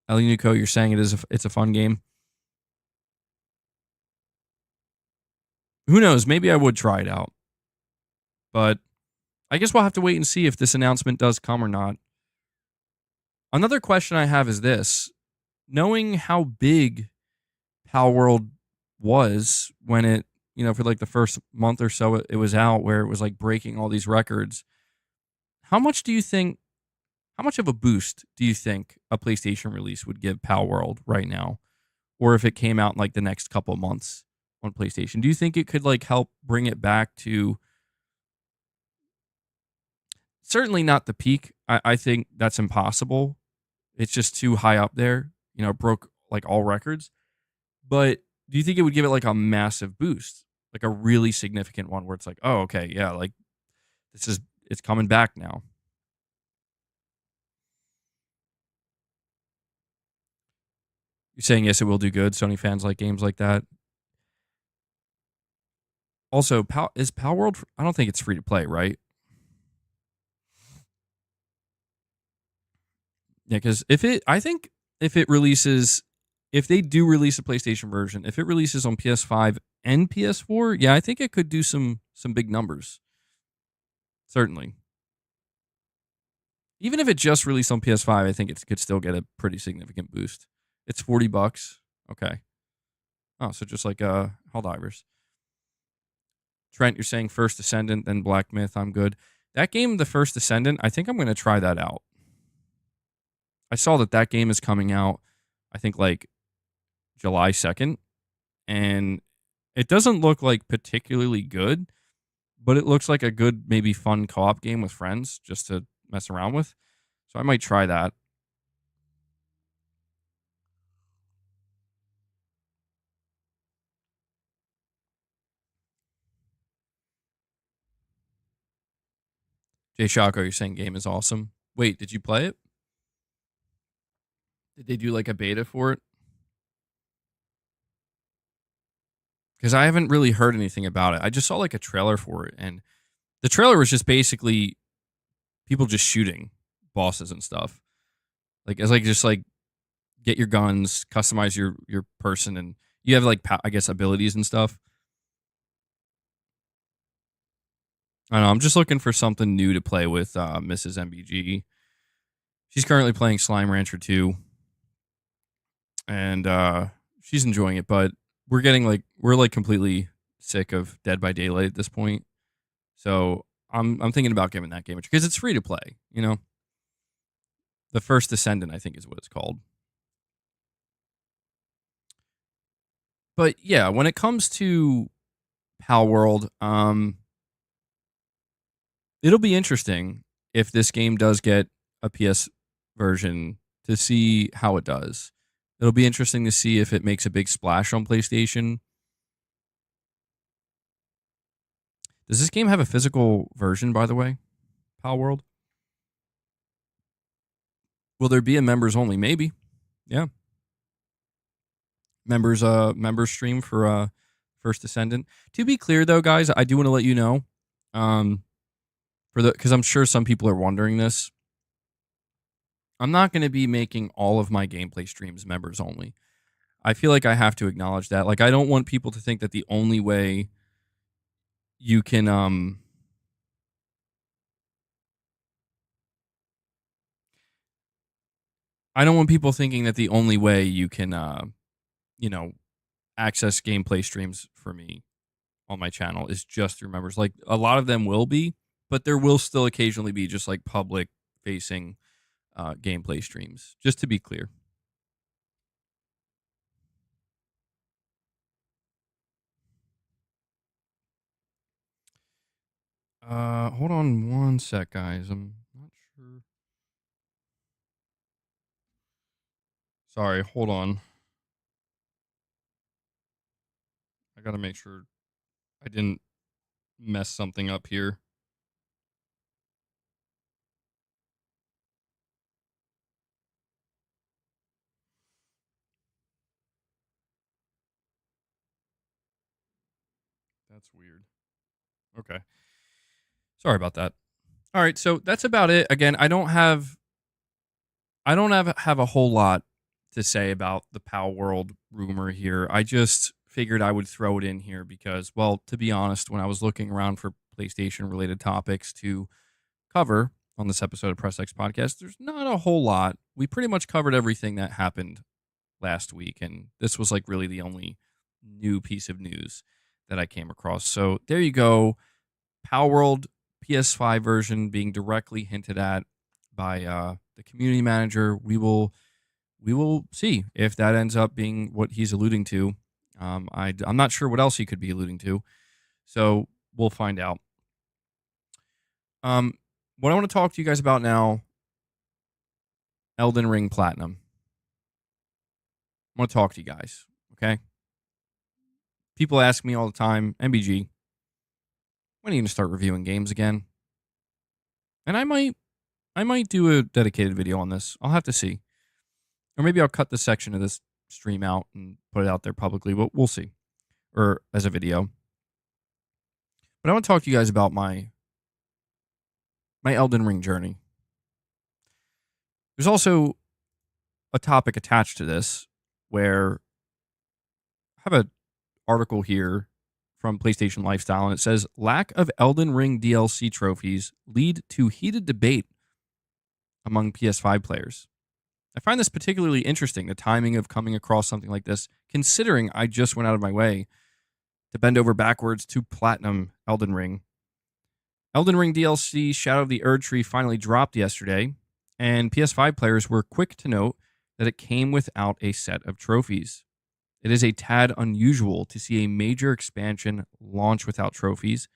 El Unico, you're saying it's a fun game. Who knows? Maybe I would try it out. But I guess we'll have to wait and see if this announcement does come or not. Another question I have is this. Knowing how big Palworld was when it, for like the first month or so it was out, where it was like breaking all these records, how much of a boost do you think a PlayStation release would give Palworld right now? Or if it came out in like the next couple of months on PlayStation, do you think it could like help bring it back to certainly not the peak? I think that's impossible. It's just too high up there. It broke like all records. But do you think it would give it like a massive boost? Like a really significant one where it's like, oh, okay, yeah, like it's coming back now. You're saying yes, it will do good. Sony fans like games like that. Also, is Palworld? I don't think it's free to play, right? Yeah, because I think if it releases, if they do release a PlayStation version, if it releases on PS5 and PS4, yeah, I think it could do some big numbers. Certainly, even if it just released on PS5, I think it could still get a pretty significant boost. It's $40. Okay. Oh, so just like Helldivers. Trent, you're saying First Descendant, then Black Myth. I'm good. That game, The First Descendant, I think I'm going to try that out. I saw that game is coming out, I think like July 2nd, and it doesn't look like particularly good, but it looks like a good, maybe fun co-op game with friends just to mess around with. So I might try that. Jay Shako, you're saying game is awesome. Wait, did you play it? Did they do like a beta for it? Because I haven't really heard anything about it. I just saw like a trailer for it, and the trailer was just basically people just shooting bosses and stuff. Like it's like just like get your guns, customize your person, and you have like I guess abilities and stuff. I don't know. I'm just looking for something new to play with Mrs. MBG. She's currently playing Slime Rancher 2, and she's enjoying it. But we're like completely sick of Dead by Daylight at this point. So I'm thinking about giving that game a try because it's free to play. You know, The First Descendant, I think, is what it's called. But yeah, when it comes to Palworld, it'll be interesting if this game does get a PS version to see how it does. It'll be interesting to see if it makes a big splash on PlayStation. Does this game have a physical version, by the way? Palworld? Will there be a members only? Maybe. Yeah. Members stream for First Descendant. To be clear though, guys, I do want to let you know, because I'm sure some people are wondering this. I'm not going to be making all of my gameplay streams members only. I feel like I have to acknowledge that. Like I don't want people to think that the only way you can I don't want people thinking that the only way you can access gameplay streams for me on my channel is just through members. Like a lot of them will be, but there will still occasionally be just like public facing gameplay streams, just to be clear. Hold on one sec, guys. I'm not sure. Sorry, hold on. I gotta make sure I didn't mess something up here. That's weird. Okay. Sorry about that. All right, so that's about it. Again, I don't have a whole lot to say about the Palworld rumor here. I just figured I would throw it in here because, well, to be honest, when I was looking around for PlayStation related topics to cover on this episode of Press X Podcast, there's not a whole lot. We pretty much covered everything that happened last week, and this was like really the only new piece of news that I came across. So there you go. Palworld PS5 version being directly hinted at by the community manager. We will see if that ends up being what he's alluding to. I'm not sure what else he could be alluding to, so we'll find out. What I want to talk to you guys about now, Elden Ring Platinum. I want to talk to you guys, okay? People ask me all the time, MBG, when are you going to start reviewing games again? And I might do a dedicated video on this. I'll have to see. Or maybe I'll cut this section of this stream out and put it out there publicly. We'll see. Or as a video. But I want to talk to you guys about my Elden Ring journey. There's also a topic attached to this where I have an article here from PlayStation Lifestyle, and it says lack of Elden Ring DLC trophies lead to heated debate among PS5 players. I find this particularly interesting, the timing of coming across something like this, considering I just went out of my way to bend over backwards to platinum Elden Ring. Elden Ring DLC Shadow of the Erdtree finally dropped yesterday, and PS5 players were quick to note that it came without a set of trophies. It is a tad unusual to see a major expansion launch without trophies,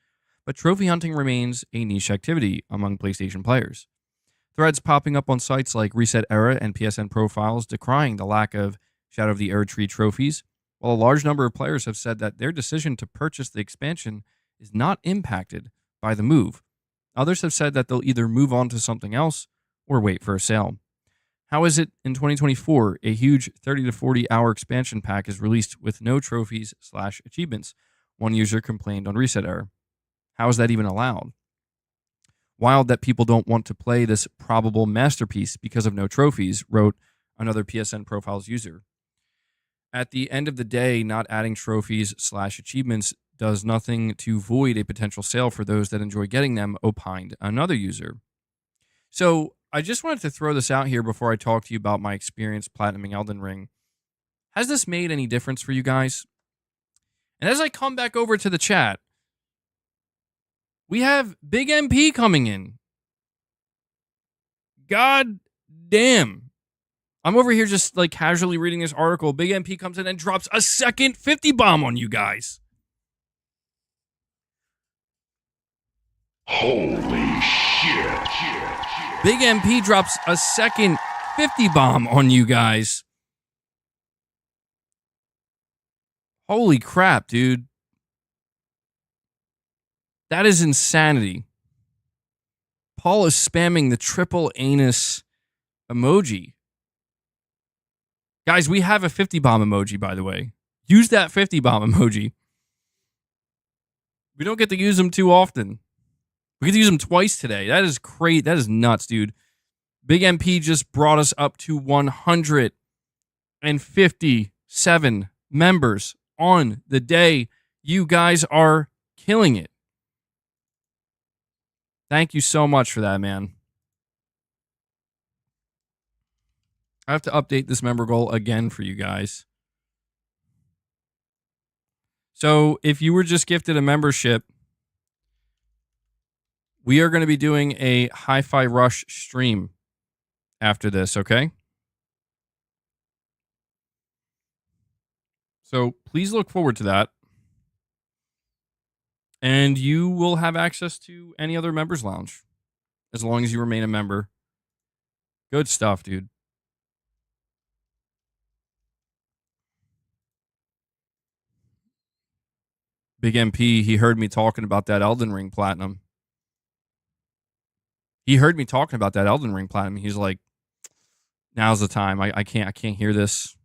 but trophy hunting remains a niche activity among PlayStation players. Threads popping up on sites like Reset Era and PSN Profiles decrying the lack of Shadow of the Erdtree trophies, while a large number of players have said that their decision to purchase the expansion is not impacted by the move. Others have said that they'll either move on to something else or wait for a sale. How is it in 2024 a huge 30 to 40 hour expansion pack is released with no trophies/achievements? One user complained on Reset Era. How is that even allowed? Wild that people don't want to play this probable masterpiece because of no trophies, wrote another PSN Profiles user. At the end of the day, not adding trophies/achievements does nothing to void a potential sale for those that enjoy getting them, opined another user. So I just wanted to throw this out here before I talk to you about my experience platinuming Elden Ring. Has this made any difference for you guys? And as I come back over to the chat, we have Big MP coming in. God damn. I'm over here just like casually reading this article. Big MP comes in and drops a second 50 bomb on you guys. Holy shit. Big MP drops a second 50 bomb on you guys. Holy crap, dude. That is insanity. Paul is spamming the triple anus emoji. Guys, we have a 50 bomb emoji, by the way. Use that 50 bomb emoji. We don't get to use them too often. We get to use them twice today. That is great. That is nuts, dude. Big MP just brought us up to 157 members on the day. You guys are killing it. Thank you so much for that, man. I have to update this member goal again for you guys. So if you were just gifted a membership, we are going to be doing a Hi-Fi Rush stream after this, okay? So please look forward to that. And you will have access to any other members lounge as long as you remain a member. Good stuff, dude. Big MP, he heard me talking about that Elden Ring Platinum. He's like, now's the time. I can't hear this.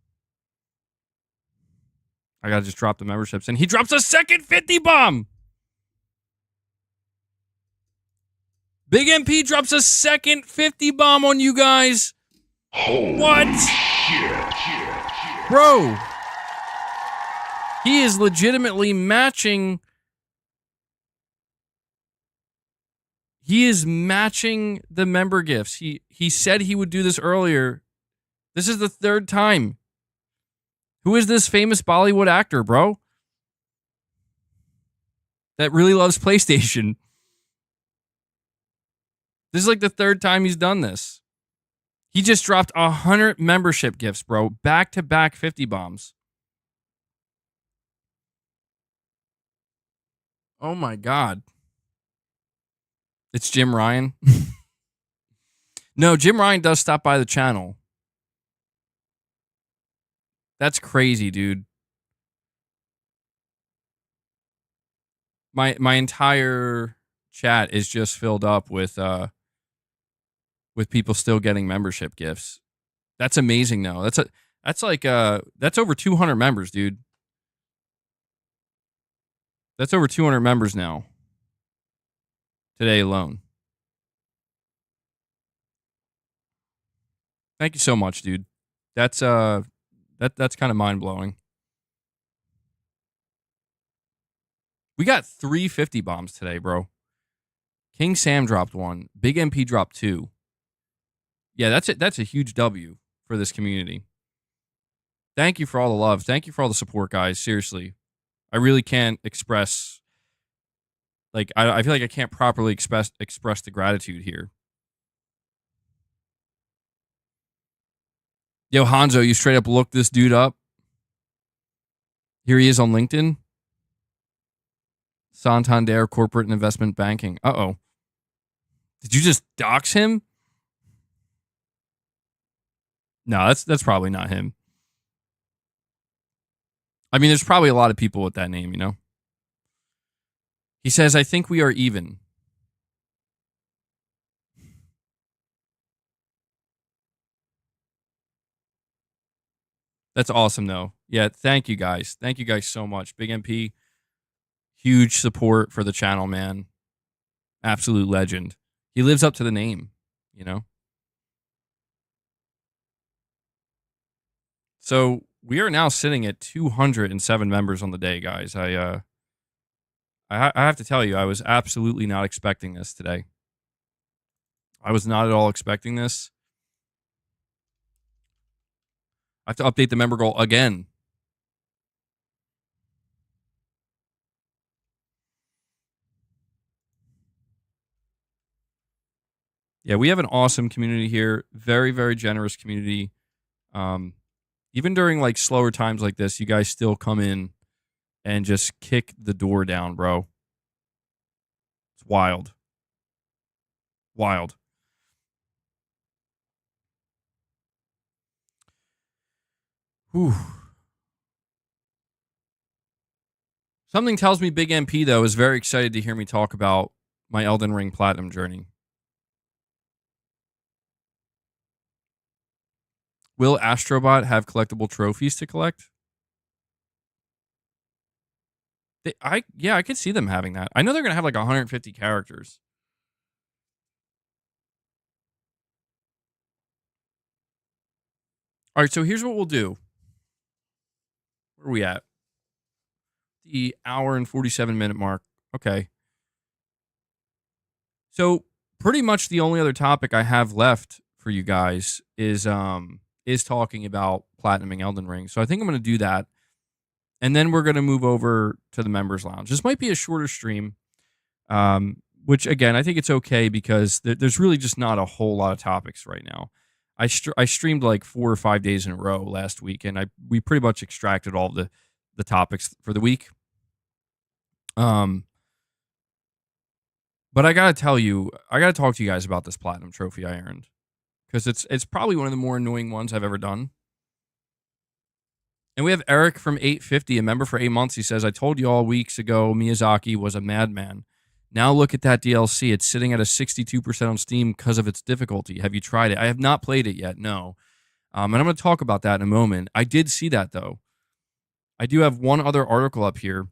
I gotta just drop the memberships. And he drops a second 50 bomb. Big MP drops a second 50 bomb on you guys. Holy what? Shit. Bro. He is legitimately matching. He is matching the member gifts. He said he would do this earlier. This is the third time. Who is this famous Bollywood actor, bro? That really loves PlayStation. This is like the third time he's done this. He just dropped 100 membership gifts, bro. Back-to-back 50 bombs. Oh my God. It's Jim Ryan. No, Jim Ryan does stop by the channel. That's crazy, dude. My entire chat is just filled up with people still getting membership gifts. That's amazing, though. That's over 200 members, dude. That's over 200 members now. today alone. Thank you so much, dude. That's kind of mind-blowing. We got 350 bombs today, bro. King Sam dropped 1. Big MP dropped 2. Yeah, that's it. That's a huge W for this community. Thank you for all the love. Thank you for all the support, guys. Seriously. I really can't express, like, I feel like I can't properly express the gratitude here. Yo, Hanzo, you straight up looked this dude up? Here he is on LinkedIn. Santander Corporate and Investment Banking. Uh-oh. Did you just dox him? No, that's probably not him. I mean, there's probably a lot of people with that name, you know? He says, I think we are even. That's awesome, though. Yeah, thank you, guys. Thank you guys so much. Big MP, huge support for the channel, man. Absolute legend. He lives up to the name, you know? So we are now sitting at 207 members on the day, guys. I have to tell you, I was absolutely not expecting this today. I was not at all expecting this. I have to update the member goal again. Yeah, we have an awesome community here. Very, very generous community. Even during like slower times like this, you guys still come in and just kick the door down, bro. It's wild. Wild. Whew. Something tells me Big MP, though, is very excited to hear me talk about my Elden Ring Platinum journey. Will Astrobot have collectible trophies to collect? I could see them having that. I know they're going to have like 150 characters. All right, so here's what we'll do. Where are we at? The hour and 47-minute mark. Okay. So pretty much the only other topic I have left for you guys is talking about platinuming Elden Ring. So I think I'm going to do that. And then we're going to move over to the members lounge. This might be a shorter stream, which again, I think it's okay because there's really just not a whole lot of topics right now. I streamed like 4 or 5 days in a row last week, and we pretty much extracted all the topics for the week. But I gotta tell you, I gotta talk to you guys about this platinum trophy I earned, because it's probably one of the more annoying ones I've ever done. And we have Eric from 850, a member for 8 months. He says, I told you all weeks ago Miyazaki was a madman. Now look at that DLC. It's sitting at a 62% on Steam because of its difficulty. Have you tried it? I have not played it yet, no. And I'm going to talk about that in a moment. I did see that, though. I do have one other article up here.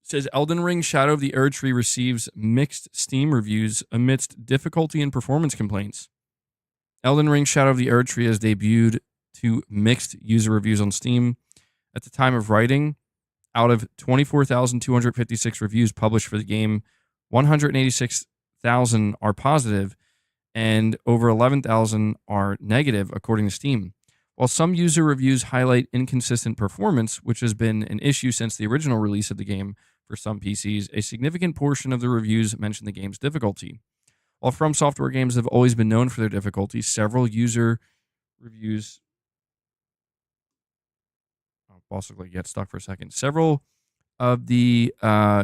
It says, Elden Ring Shadow of the Erdtree receives mixed Steam reviews amidst difficulty and performance complaints. Elden Ring Shadow of the Erdtree has debuted to mixed user reviews on Steam. At the time of writing, out of 24,256 reviews published for the game, 186,000 are positive and over 11,000 are negative, according to Steam. While some user reviews highlight inconsistent performance, which has been an issue since the original release of the game for some PCs, a significant portion of the reviews mention the game's difficulty. While From Software games have always been known for their difficulty, several user reviews... Oh, boss looked like you got stuck for a second. Several of the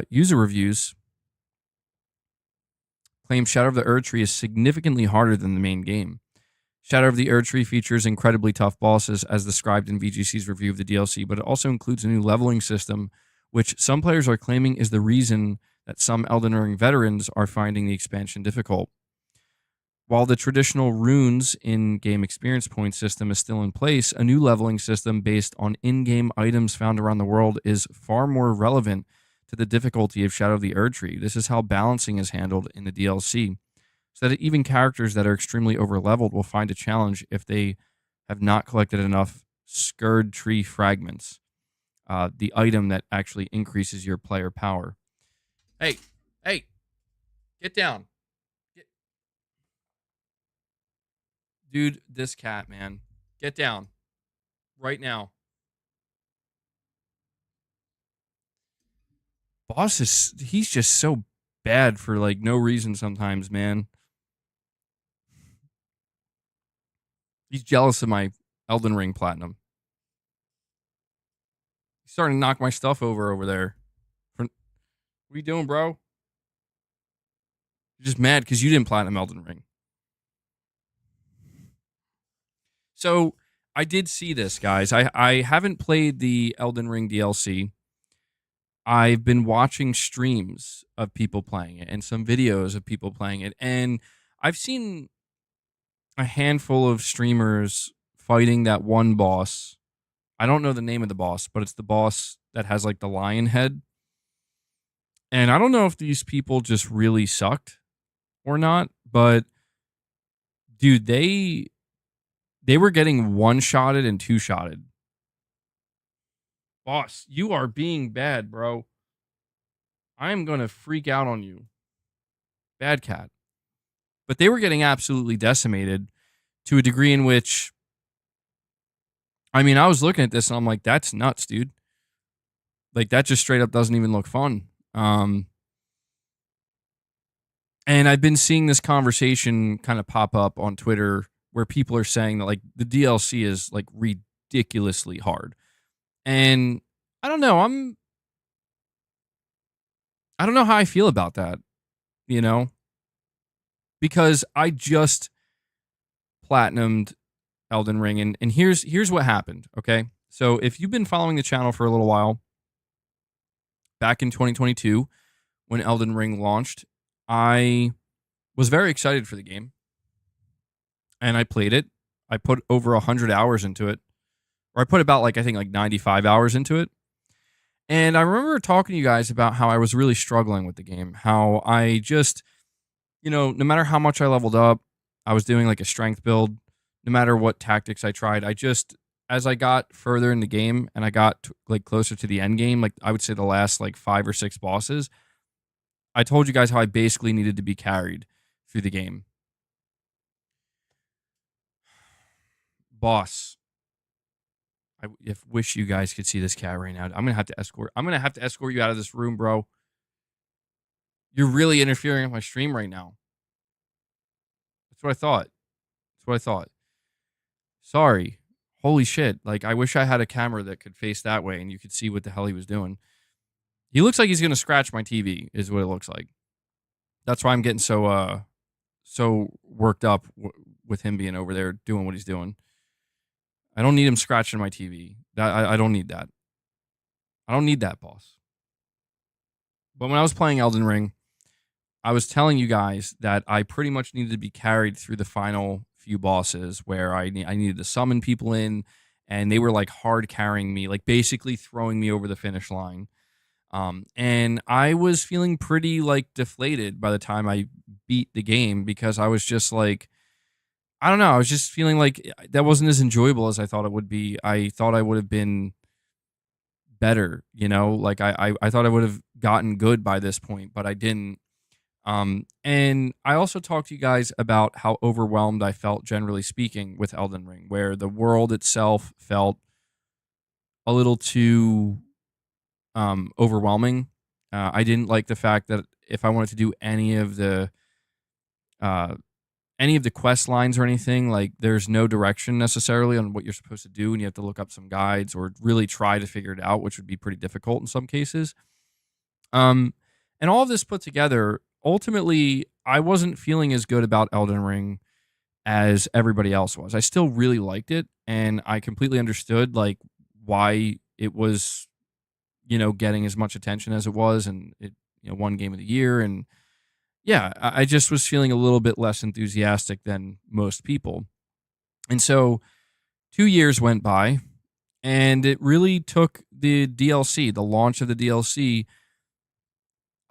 user reviews claim Shadow of the Erdtree is significantly harder than the main game. Shadow of the Erdtree features incredibly tough bosses, as described in VGC's review of the DLC, but it also includes a new leveling system, which some players are claiming is the reason that some Elden Ring veterans are finding the expansion difficult. While the traditional runes in-game experience point system is still in place, a new leveling system based on in-game items found around the world is far more relevant to the difficulty of Shadow of the Erdtree. This is how balancing is handled in the DLC, so that even characters that are extremely overleveled will find a challenge if they have not collected enough Scourge Tree fragments, the item that actually increases your player power. Hey, hey, get down. Dude, this cat, man. Get down. Right now. Boss he's just so bad for like no reason sometimes, man. He's jealous of my Elden Ring platinum. He's starting to knock my stuff over there. What are you doing, bro? You're just mad because you didn't platinum Elden Ring. So I did see this, guys. I haven't played the Elden Ring DLC. I've been watching streams of people playing it and some videos of people playing it. And I've seen a handful of streamers fighting that one boss. I don't know the name of the boss, but it's the boss that has like the lion head. And I don't know if these people just really sucked or not, but dude, they were getting one-shotted and two-shotted. Boss, you are being bad, bro. I am going to freak out on you. Bad cat. But they were getting absolutely decimated to a degree in which, I mean, I was looking at this and I'm like, that's nuts, dude. Like, that just straight up doesn't even look fun. And I've been seeing this conversation kind of pop up on Twitter where people are saying that, like, the DLC is, like, ridiculously hard. And I don't know. I don't know how I feel about that, you know? Because I just platinumed Elden Ring, and here's what happened, okay? So if you've been following the channel for a little while, back in 2022, when Elden Ring launched, I was very excited for the game. And I played it. I put over 100 hours into it. Or I put about, like, I think, like 95 hours into it. And I remember talking to you guys about how I was really struggling with the game. How I just, no matter how much I leveled up, I was doing like a strength build. No matter what tactics I tried, as I got further in the game and I got like closer to the end game, like I would say the last like 5 or 6 bosses, I told you guys how I basically needed to be carried through the game. Boss. I wish you guys could see this cat right now. I'm gonna have to escort you out of this room, bro. You're really interfering with my stream right now. That's what I thought. Sorry. Holy shit. Like, I wish I had a camera that could face that way and you could see what the hell he was doing. He looks like he's gonna scratch my TV, is what it looks like. That's why I'm getting so worked up with him being over there doing what he's doing. I don't need him scratching my TV. I don't need that. I don't need that, boss. But when I was playing Elden Ring, I was telling you guys that I pretty much needed to be carried through the final few bosses where I needed to summon people in, and they were like hard carrying me, like basically throwing me over the finish line. And I was feeling pretty like deflated by the time I beat the game because I was just like, I don't know. I was just feeling like that wasn't as enjoyable as I thought it would be. I thought I would have been better, like I thought I would have gotten good by this point, but I didn't. And I also talked to you guys about how overwhelmed I felt, generally speaking, with Elden Ring, where the world itself felt a little too overwhelming. I didn't like the fact that if I wanted to do any of the quest lines or anything, like there's no direction necessarily on what you're supposed to do, and you have to look up some guides or really try to figure it out, which would be pretty difficult in some cases. And all of this put together, ultimately, I wasn't feeling as good about Elden Ring as everybody else was. I still really liked it, and I completely understood like why it was, getting as much attention as it was, and it, won Game of the Year, and yeah, I just was feeling a little bit less enthusiastic than most people. And so 2 years went by, and it really took the DLC, the launch of the DLC,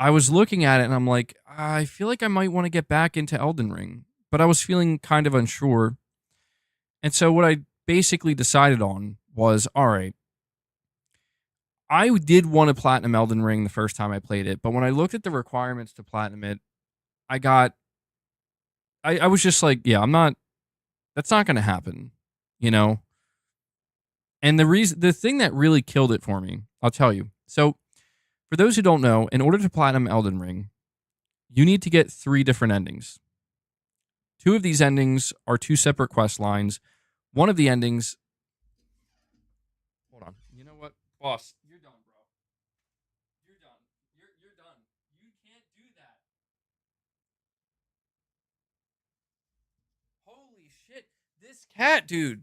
I was looking at it and I'm like, I feel like I might want to get back into Elden Ring, but I was feeling kind of unsure. And so what I basically decided on was, all right, I did want to platinum Elden Ring the first time I played it, but when I looked at the requirements to platinum it, I got, I was just like, yeah, that's not going to happen, you know? And the thing that really killed it for me, I'll tell you. So, for those who don't know, in order to platinum Elden Ring, you need to get 3 different endings. 2 of these endings are 2 separate quest lines. One of the endings. Hold on. You know what, boss? You're done, bro. You're done. You're done. You can't do that. Holy shit! This cat, dude.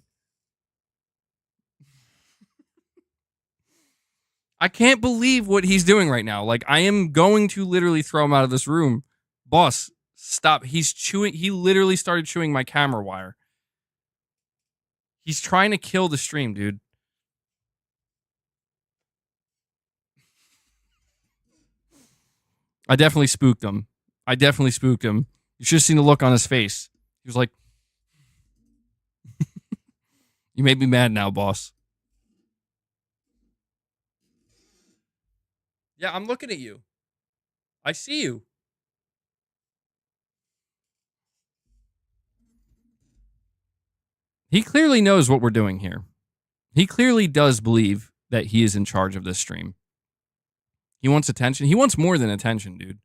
I can't believe what he's doing right now. Like, I am going to literally throw him out of this room. Boss, stop. He's chewing. He literally started chewing my camera wire. He's trying to kill the stream, dude. I definitely spooked him. You should have seen the look on his face. He was like, you made me mad now, boss. Yeah, I'm looking at you. I see you. He clearly knows what we're doing here. He clearly does believe that he is in charge of this stream. He wants attention. He wants more than attention, dude.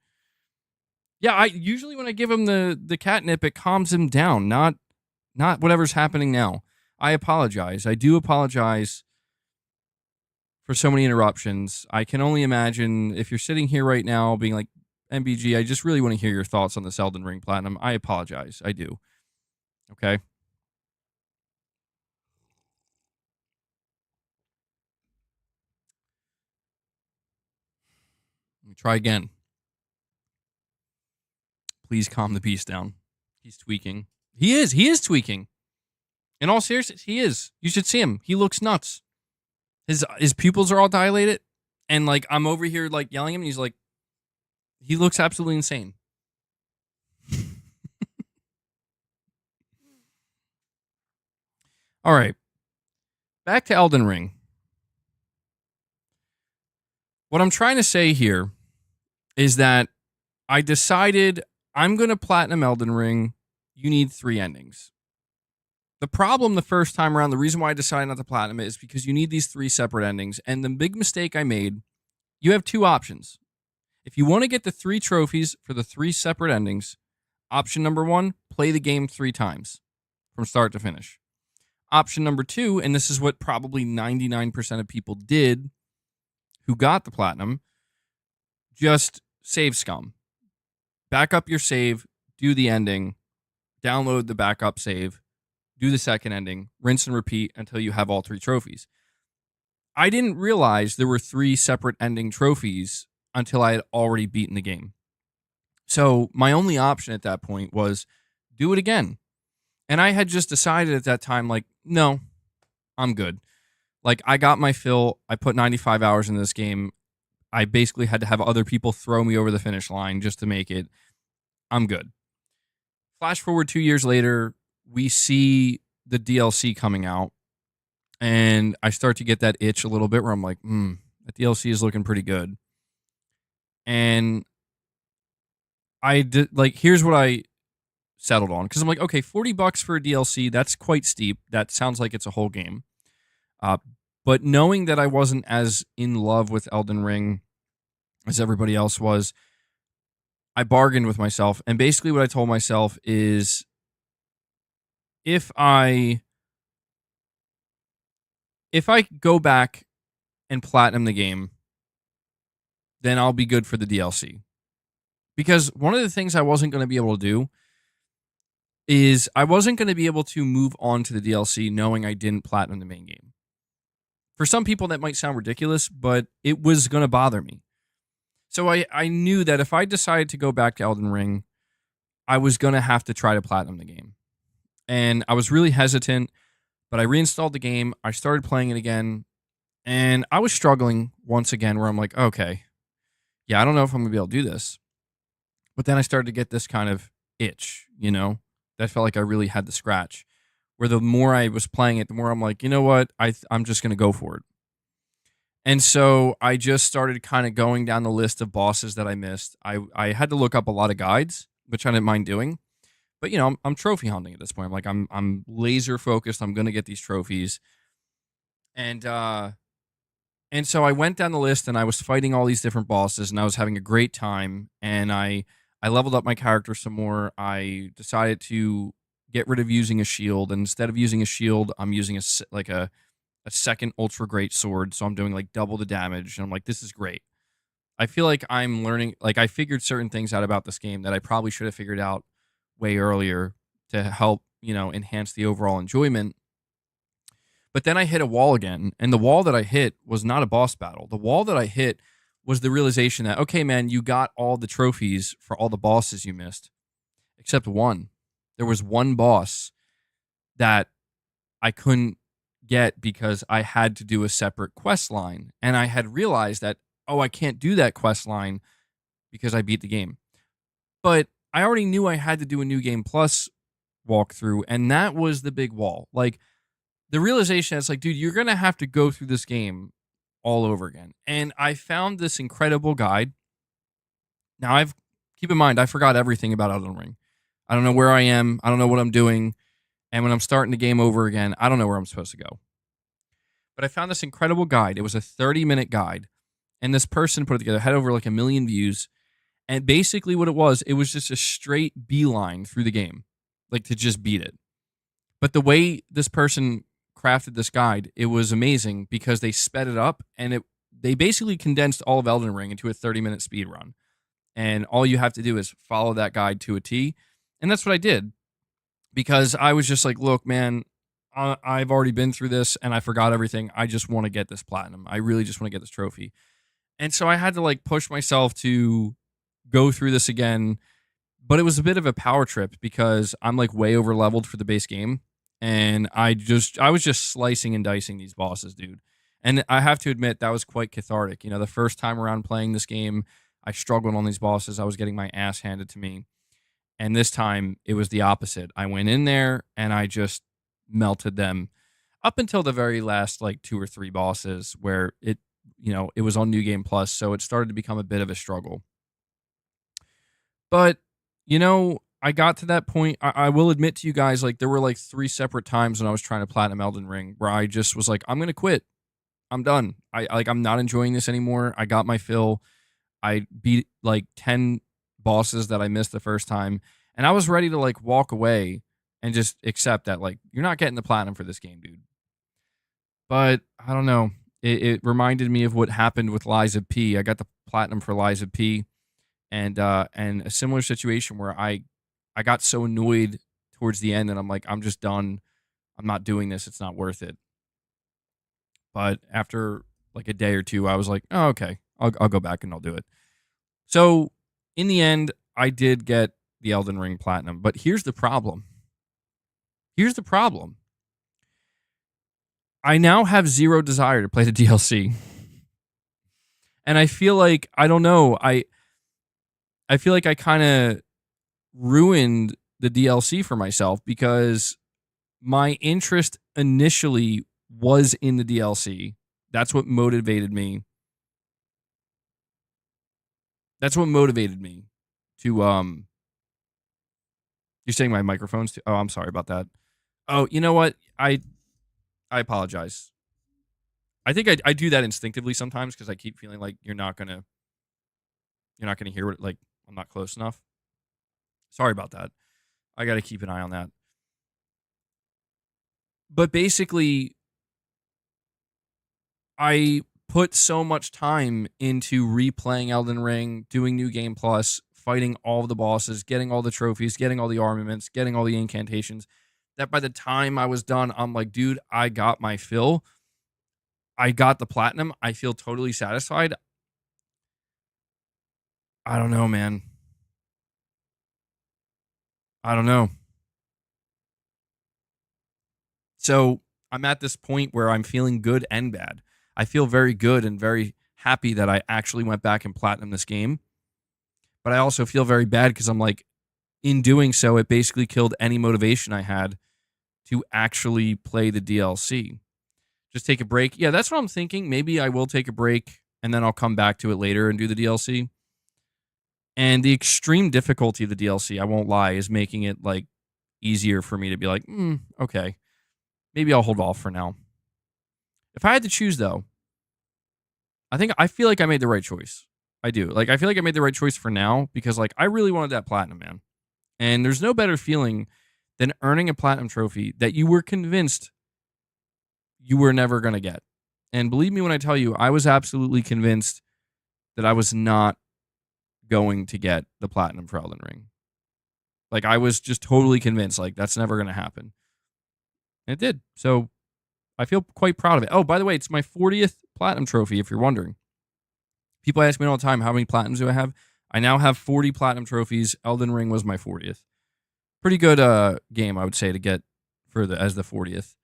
Yeah, I usually when I give him the catnip, it calms him down, not whatever's happening now. I apologize. I do apologize for so many interruptions. I can only imagine if you're sitting here right now being like, MBG, I just really want to hear your thoughts on this Elden Ring Platinum. I apologize. I do. Okay? Let me try again. Please calm the beast down. He's tweaking. He is tweaking. In all seriousness, he is. You should see him. He looks nuts. His pupils are all dilated. And like I'm over here like yelling at him and he's like, he looks absolutely insane. All right. Back to Elden Ring. What I'm trying to say here is that I decided I'm going to platinum Elden Ring. You need 3 endings. The problem the first time around, the reason why I decided not to platinum it is because you need these 3 separate endings. And the big mistake I made, you have 2 options. If you want to get the 3 trophies for the 3 separate endings, option number 1, play the game 3 times from start to finish. Option number 2, and this is what probably 99% of people did who got the platinum, just save scum. Back up your save, do the ending, download the backup save, do the second ending, rinse and repeat until you have all 3 trophies. I didn't realize there were 3 separate ending trophies until I had already beaten the game. So my only option at that point was do it again. And I had just decided at that time, like, no, I'm good. Like, I got my fill. I put 95 hours in this game. I basically had to have other people throw me over the finish line just to make it. I'm good. Flash forward 2 years later, we see the DLC coming out. And I start to get that itch a little bit where I'm like, that DLC is looking pretty good. And I did, like, here's what I settled on. Because I'm like, okay, $40 for a DLC, that's quite steep. That sounds like it's a whole game. But knowing that I wasn't as in love with Elden Ring as everybody else was, I bargained with myself. And basically what I told myself is if I go back and platinum the game, then I'll be good for the DLC. Because one of the things I wasn't going to be able to do is I wasn't going to be able to move on to the DLC knowing I didn't platinum the main game. For some people, that might sound ridiculous, but it was going to bother me. So I knew that if I decided to go back to Elden Ring, I was going to have to try to platinum the game. And I was really hesitant, but I reinstalled the game. I started playing it again, and I was struggling once again where I'm like, okay, yeah, I don't know if I'm going to be able to do this. But then I started to get this kind of itch, that felt like I really had the scratch. Where the more I was playing it, the more I'm like, you know what? I'm just going to go for it. And so I just started kind of going down the list of bosses that I missed. I had to look up a lot of guides, which I didn't mind doing. But I'm trophy hunting at this point. I'm like I'm laser focused. I'm going to get these trophies. And so I went down the list and I was fighting all these different bosses and I was having a great time. And I leveled up my character some more. I decided to get rid of using a shield. And instead of using a shield, I'm using a second ultra great sword. So I'm doing like double the damage. And I'm like, this is great. I feel like I'm learning, like I figured certain things out about this game that I probably should have figured out way earlier to help, enhance the overall enjoyment. But then I hit a wall again, and the wall that I hit was not a boss battle. The wall that I hit was the realization that, okay, man, you got all the trophies for all the bosses you missed, except one. There was one boss that I couldn't get because I had to do a separate quest line. And I had realized that, oh, I can't do that quest line because I beat the game. But I already knew I had to do a New Game Plus walkthrough, and that was the big wall. Like, the realization is like, dude, you're going to have to go through this game all over again. And I found this incredible guide. Now, keep in mind, I forgot everything about Elden Ring. I don't know where I am. I don't know what I'm doing. And when I'm starting the game over again, I don't know where I'm supposed to go. But I found this incredible guide. It was a 30-minute guide. And this person put it together, had over like 1 million views. And basically what it was just a straight beeline through the game, like to just beat it. But the way this person crafted this guide, it was amazing because they sped it up and they basically condensed all of Elden Ring into a 30-minute speed run. And all you have to do is follow that guide to a T. And that's what I did because I was just like, look, man, I've already been through this and I forgot everything. I just want to get this platinum. I really just want to get this trophy. And so I had to like push myself to go through this again. But it was a bit of a power trip because I'm like way over leveled for the base game. And I was just slicing and dicing these bosses, dude. And I have to admit, that was quite cathartic. The first time around playing this game, I struggled on these bosses. I was getting my ass handed to me. And this time, it was the opposite. I went in there, and I just melted them up until the very last, like, 2 or 3 bosses where it was on New Game Plus, so it started to become a bit of a struggle. But, I got to that point. I will admit to you guys, like, there were like 3 separate times when I was trying to platinum Elden Ring where I just was like, I'm going to quit. I'm done. I'm not enjoying this anymore. I got my fill. I beat like 10 bosses that I missed the first time. And I was ready to like walk away and just accept that, like, you're not getting the platinum for this game, dude. But I don't know. It reminded me of what happened with Lies of P. I got the platinum for Lies of P. And a similar situation where I got so annoyed towards the end and I'm like, I'm just done. I'm not doing this. It's not worth it. But after like a day or two, I was like, oh, okay, I'll go back and I'll do it. So in the end, I did get the Elden Ring Platinum. But here's the problem. I now have zero desire to play the DLC. And I feel like, I don't know, I feel like I kind of ruined the DLC for myself because my interest initially was in the DLC. That's what motivated me. To you're saying my microphone's too. Oh, I'm sorry about that. Oh, you know what? I apologize. I think I do that instinctively sometimes because I keep feeling like you're not gonna hear what, like, I'm not close enough. Sorry about that. I got to keep an eye on that. But basically, I put so much time into replaying Elden Ring, doing New Game Plus, fighting all of the bosses, getting all the trophies, getting all the armaments, getting all the incantations, that by the time I was done, I'm like, dude, I got my fill. I got the platinum. I feel totally satisfied. I don't know, man. I don't know. So I'm at this point where I'm feeling good and bad. I feel very good and very happy that I actually went back and platinum this game. But I also feel very bad because I'm like, in doing so, it basically killed any motivation I had to actually play the DLC. Just take a break. Yeah, that's what I'm thinking. Maybe I will take a break and then I'll come back to it later and do the DLC. And the extreme difficulty of the DLC, I won't lie, is making it like easier for me to be like, okay, maybe I'll hold off for now. If I had to choose though, I feel like I made the right choice. I do. Like, I feel like I made the right choice for now because like I really wanted that platinum, man. And there's no better feeling than earning a platinum trophy that you were convinced you were never going to get. And believe me when I tell you, I was absolutely convinced that I was not going to get the platinum for Elden Ring. Like, I was just totally convinced, like, that's never going to happen. And it did. So I feel quite proud of it. Oh, by the way, it's my 40th platinum trophy, if you're wondering. People ask me all the time, how many platinums do I have? I now have 40 platinum trophies. Elden Ring was my 40th. Pretty good game, I would say, to get as the 40th.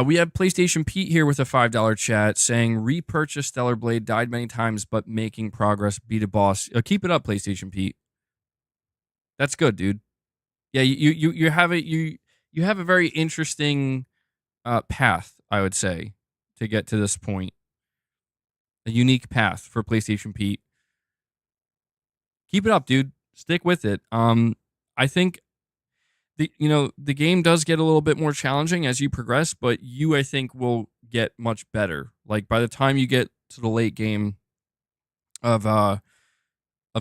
We have PlayStation Pete here with a $5 chat saying, repurchase Stellar Blade, died many times, but making progress, beat a boss. Keep it up, PlayStation Pete. That's good, dude. Yeah, you have a very interesting path, I would say, to get to this point. A unique path for PlayStation Pete. Keep it up, dude. Stick with it. I think the game does get a little bit more challenging as you progress, but I think will get much better. Like by the time you get to the late game of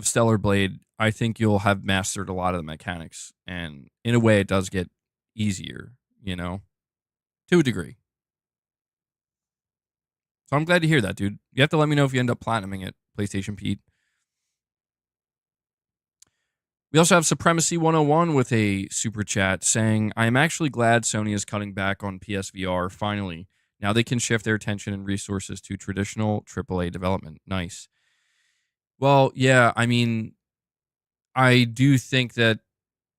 Stellar Blade, I think you'll have mastered a lot of the mechanics, and in a way, it does get easier, to a degree. So I'm glad to hear that, dude. You have to let me know if you end up platinuming it, PlayStation Pete. We also have Supremacy 101 with a super chat saying, I am actually glad Sony is cutting back on PSVR, finally. Now they can shift their attention and resources to traditional AAA development. Nice. Well, yeah, I mean, I do think that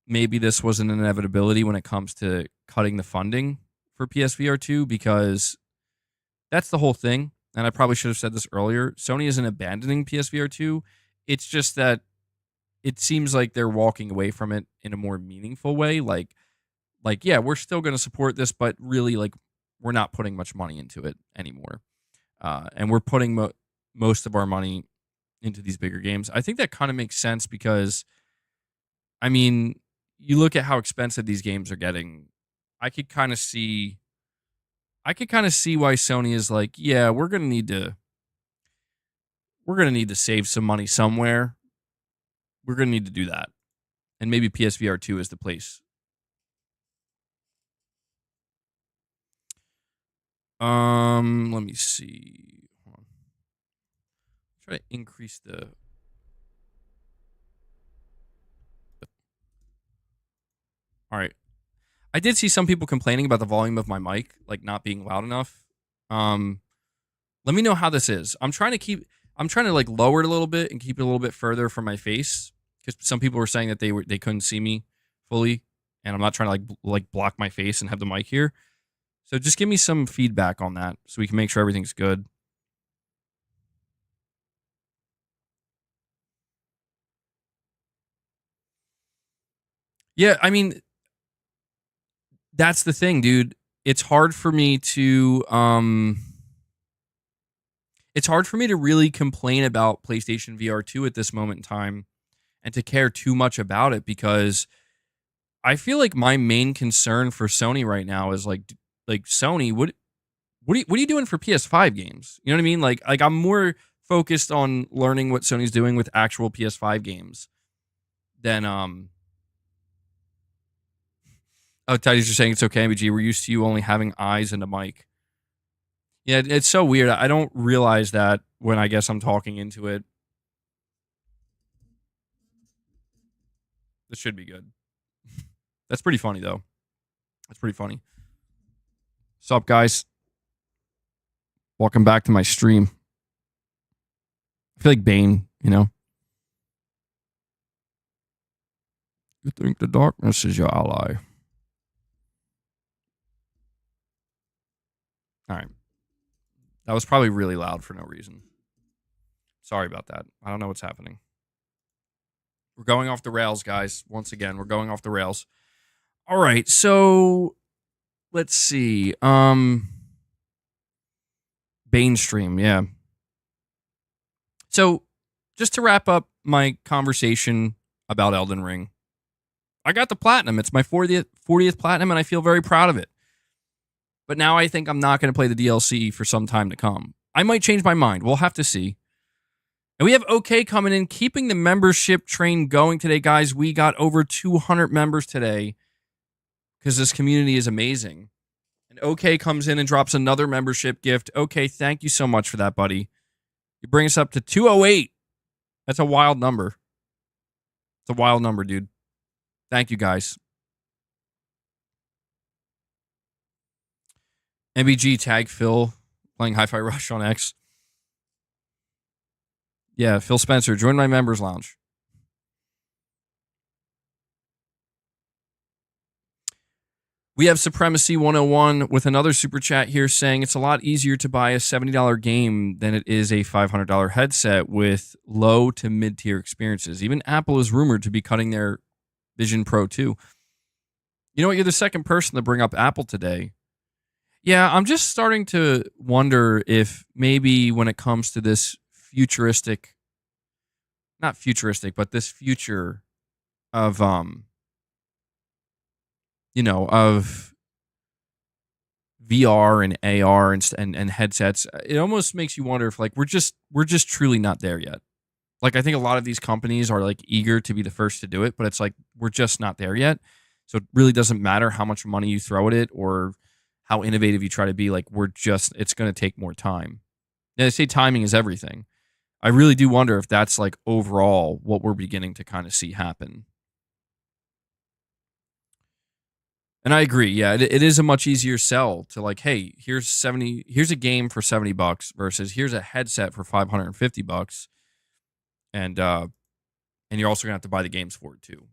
maybe this was an inevitability when it comes to cutting the funding for PSVR2 because that's the whole thing. And I probably should have said this earlier. Sony isn't abandoning PSVR2. It's just that it seems like they're walking away from it in a more meaningful way. Like, yeah, we're still going to support this, but really, like, we're not putting much money into it anymore. And we're putting most of our money into these bigger games. I think that kind of makes sense because, I mean, you look at how expensive these games are getting. I could kind of see why Sony is like, yeah, we're going to need to save some money somewhere. We're going to need to do that. And maybe PSVR 2 is the place. Let me see. Hold on. Try to increase the... All right. I did see some people complaining about the volume of my mic, like not being loud enough. Let me know how this is. I'm trying to like lower it a little bit and keep it a little bit further from my face because some people were saying that they couldn't see me fully, and I'm not trying to like block my face and have the mic here. So just give me some feedback on that so we can make sure everything's good. Yeah, I mean, that's the thing, dude. It's hard for me to really complain about PlayStation VR 2 at this moment in time and to care too much about it because I feel like my main concern for Sony right now is like Sony, what are you doing for PS5 games? You know what I mean? Like I'm more focused on learning what Sony's doing with actual PS5 games than Oh, Tidy's just saying it's okay, MBG. We're used to you only having eyes and a mic. Yeah, it's so weird. I don't realize that when I guess I'm talking into it. This should be good. That's pretty funny, though. That's pretty funny. What's up, guys? Welcome back to my stream. I feel like Bane, you know? You think the darkness is your ally. All right. That was probably really loud for no reason. Sorry about that. I don't know what's happening. We're going off the rails, guys. Once again, we're going off the rails. All right, so let's see. Mainstream, yeah. So, just to wrap up my conversation about Elden Ring, I got the platinum. It's my 40th platinum, and I feel very proud of it. But now I think I'm not going to play the DLC for some time to come. I might change my mind. We'll have to see. And we have OK coming in, keeping the membership train going today, guys. We got over 200 members today because this community is amazing. And OK comes in and drops another membership gift. OK, thank you so much for that, buddy. You bring us up to 208. That's a wild number. It's a wild number, dude. Thank you, guys. MBG tag Phil playing Hi-Fi Rush on X. Yeah, Phil Spencer, join my members lounge. We have Supremacy 101 with another super chat here saying it's a lot easier to buy a $70 game than it is a $500 headset with low to mid-tier experiences. Even Apple is rumored to be cutting their Vision Pro 2. You know what? You're the second person to bring up Apple today. Yeah, I'm just starting to wonder if maybe when it comes to this futuristic, not futuristic, but this future of, of VR and AR and headsets, it almost makes you wonder if like we're just truly not there yet. Like I think a lot of these companies are like eager to be the first to do it, but it's like we're just not there yet. So it really doesn't matter how much money you throw at it or how innovative you try to be. Like it's going to take more time. And they say timing is everything. I really do wonder if that's like overall what we're beginning to kind of see happen. And I agree. Yeah, it is a much easier sell to like, hey, here's a game for $70 versus here's a headset for $550. And you're also gonna have to buy the games for it too.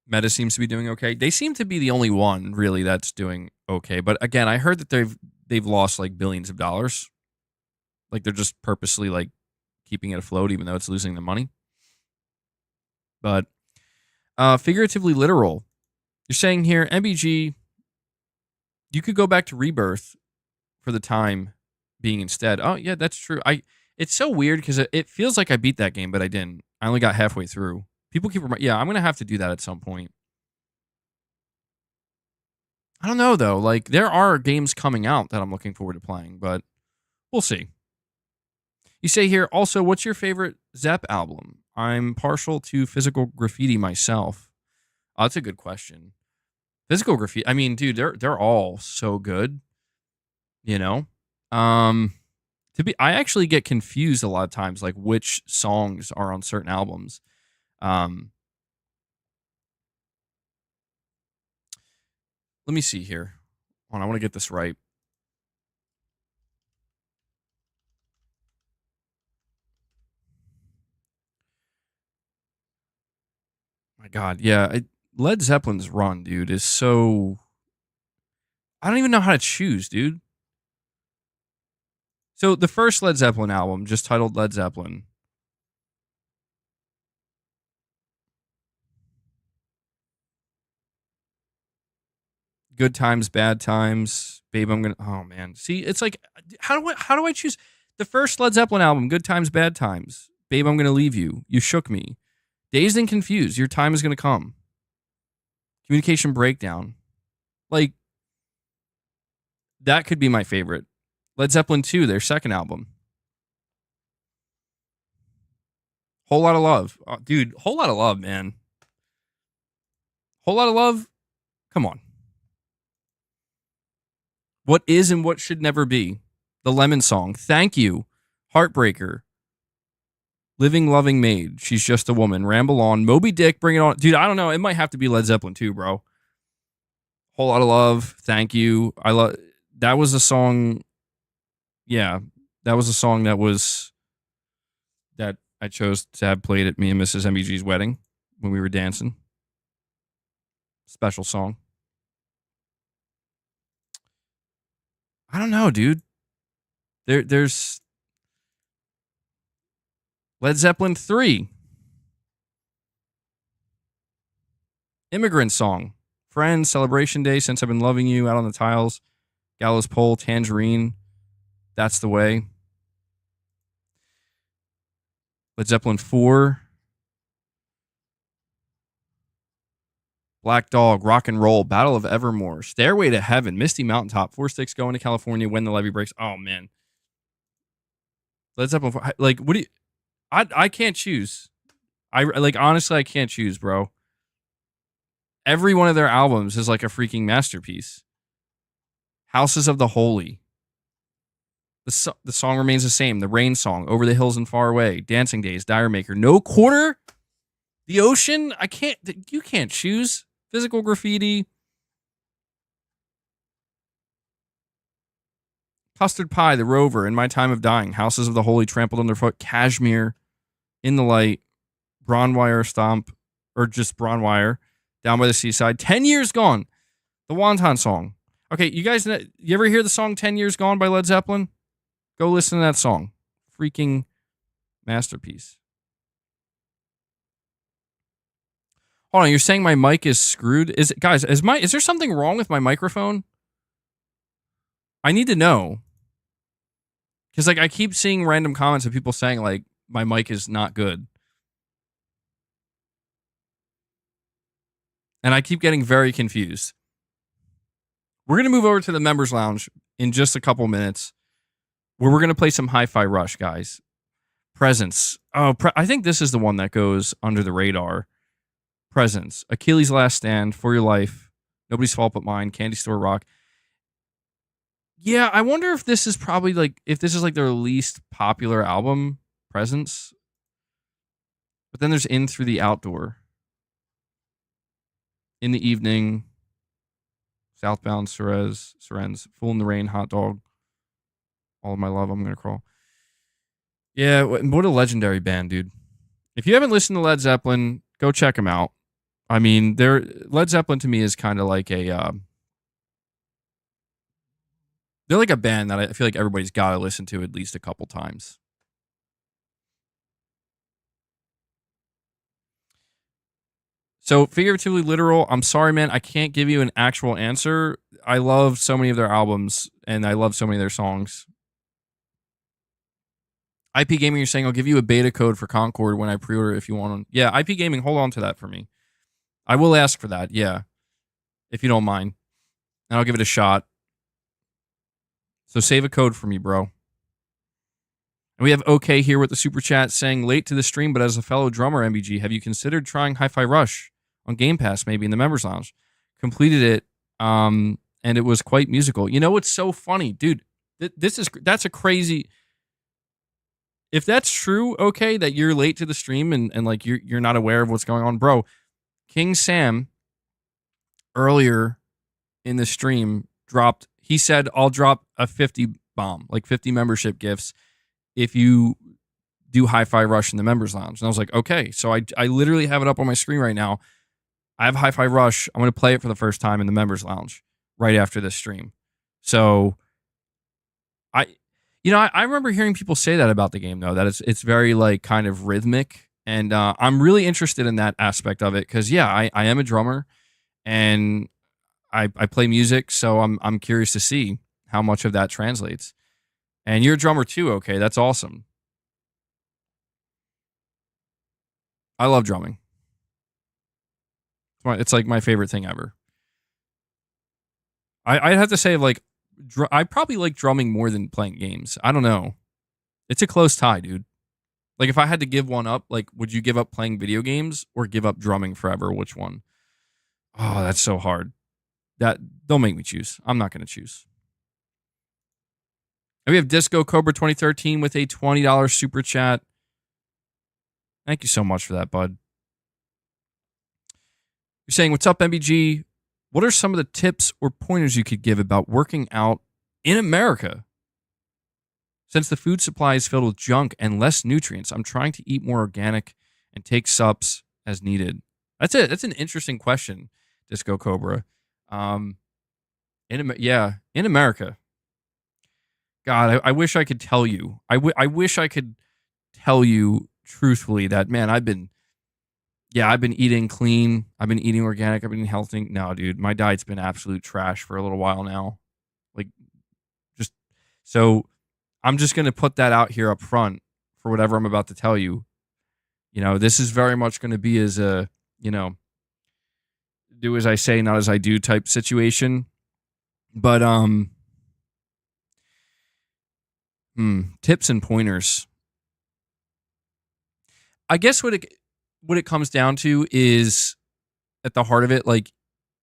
Meta seems to be doing okay. They seem to be the only one really that's doing okay. But again, I heard that they've lost like billions of dollars. Like they're just purposely like keeping it afloat even though it's losing the money. But figuratively literal. You're saying here, MBG, you could go back to Rebirth for the time being instead. Oh, yeah, that's true. It's so weird because it feels like I beat that game, but I didn't. I only got halfway through. People keep yeah, I'm going to have to do that at some point. I don't know, though. Like, there are games coming out that I'm looking forward to playing, but we'll see. You say here, also, what's your favorite Zepp album? I'm partial to Physical Graffiti myself. Oh, that's a good question. Physical Graffiti, I mean, dude, they're all so good. You know? I actually get confused a lot of times, like which songs are on certain albums. Let me see here. Hold on, I want to get this right. My God, yeah, Led Zeppelin's run, dude, is so. I don't even know how to choose, dude. So the first Led Zeppelin album, just titled Led Zeppelin. Good Times, Bad Times, Babe, I'm gonna. Oh man, see, it's like, how do I choose the first Led Zeppelin album? Good Times, Bad Times, Babe, I'm gonna leave you. You shook me. Dazed and Confused. Your time is gonna come. Communication Breakdown. Like that could be my favorite. Led Zeppelin 2, their second album. Whole Lot of Love, dude. Whole Lot of Love, man. Whole Lot of Love. Come on. What is and what should never be. The Lemon Song. Thank you. Heartbreaker. Living Loving Maid. She's Just a Woman. Ramble On. Moby Dick. Bring It On. Dude, I don't know. It might have to be Led Zeppelin 2, bro. Whole Lot of Love. Thank you. I love. That was a song. Yeah, that was a song that I chose to have played at me and Mrs. MBG's wedding when we were dancing. Special song. I don't know, dude. There's Led Zeppelin 3. Immigrant Song. Friends, Celebration Day, Since I've Been Loving You, Out on the Tiles, Gallows Pole, Tangerine, That's the Way. Led Zeppelin 4. Black Dog, Rock and Roll, Battle of Evermore, Stairway to Heaven, Misty Mountaintop, Four Sticks, Going to California, When the Levee Breaks. Oh, man. Led Zeppelin 4. Like, what do you... I can't choose. Honestly, I can't choose, bro. Every one of their albums is like a freaking masterpiece. Houses of the Holy. The song remains the same. The Rain Song, Over the Hills and Far Away, Dancing Days, Dire Maker, No Quarter, The Ocean. You can't choose. Physical Graffiti. Custard Pie, The Rover, In My Time of Dying, Houses of the Holy, Trampled Underfoot, Cashmere, In the Light, Braunwire Stomp, or just Braunwire, Down by the Seaside, 10 Years Gone, the Wonton Song. Okay, you guys, you ever hear the song 10 Years Gone by Led Zeppelin? Go listen to that song. Freaking masterpiece. Hold on, you're saying my mic is screwed? Is there something wrong with my microphone? I need to know. Because I keep seeing random comments of people saying my mic is not good. And I keep getting very confused. We're going to move over to the members lounge in just a couple minutes, where we're going to play some Hi-Fi Rush, guys. Presence. Oh, I think this is the one that goes under the radar. Presence. Achilles' Last Stand, For Your Life, Nobody's Fault But Mine, Candy Store Rock. Yeah, I wonder if this is probably their least popular album, Presence. But then there's In Through the Outdoor, In the Evening, Southbound, Sirens, Fool in the Rain, Hot Dog, All of My Love, I'm Gonna Crawl. Yeah, what a legendary band, dude. If you haven't listened to Led Zeppelin, go check them out. I mean, Led Zeppelin to me is kind of like they're like a band that I feel like everybody's got to listen to at least a couple times. So, figuratively literal, I'm sorry, man. I can't give you an actual answer. I love so many of their albums, and I love so many of their songs. IP Gaming, you're saying I'll give you a beta code for Concord when I pre-order if you want one. Yeah, IP Gaming, hold on to that for me. I will ask for that, yeah. If you don't mind. And I'll give it a shot. So save a code for me, bro. And we have OK here with the super chat saying, late to the stream, but as a fellow drummer, MBG, have you considered trying Hi-Fi Rush on Game Pass, maybe in the members lounge? Completed it, and it was quite musical. You know what's so funny? Dude, that's a crazy... If that's true, OK, that you're late to the stream and like you're not aware of what's going on, bro, King Sam earlier in the stream he said, I'll drop a 50 bomb, like 50 membership gifts if you do Hi-Fi Rush in the members lounge. And I was like, okay. So I literally have it up on my screen right now. I have Hi-Fi Rush. I'm going to play it for the first time in the members lounge right after this stream. So I remember hearing people say that about the game, though, that it's very like kind of rhythmic. And I'm really interested in that aspect of it because, yeah, I am a drummer and I play music. So I'm curious to see how much of that translates. And you're a drummer too, okay? That's awesome. I love drumming. It's like my favorite thing ever. I'd have to say, like, I probably like drumming more than playing games. I don't know. It's a close tie, dude. Like, if I had to give one up, like, would you give up playing video games or give up drumming forever? Which one? Oh, that's so hard. Don't make me choose. I'm not going to choose. And we have Disco Cobra 2013 with a $20 super chat. Thank you so much for that, bud. You're saying, what's up, MBG? What are some of the tips or pointers you could give about working out in America? Since the food supply is filled with junk and less nutrients, I'm trying to eat more organic and take subs as needed. That's it. That's an interesting question, Disco Cobra. In America. God, I wish I could tell you. I wish I could tell you truthfully that, man, I've been eating clean. I've been eating organic. I've been eating healthy. No, dude, my diet's been absolute trash for a little while now. Like, just so I'm just going to put that out here up front for whatever I'm about to tell you. This is very much going to be as a, do as I say, not as I do type situation. But, tips and pointers. I guess what it comes down to is, at the heart of it, like,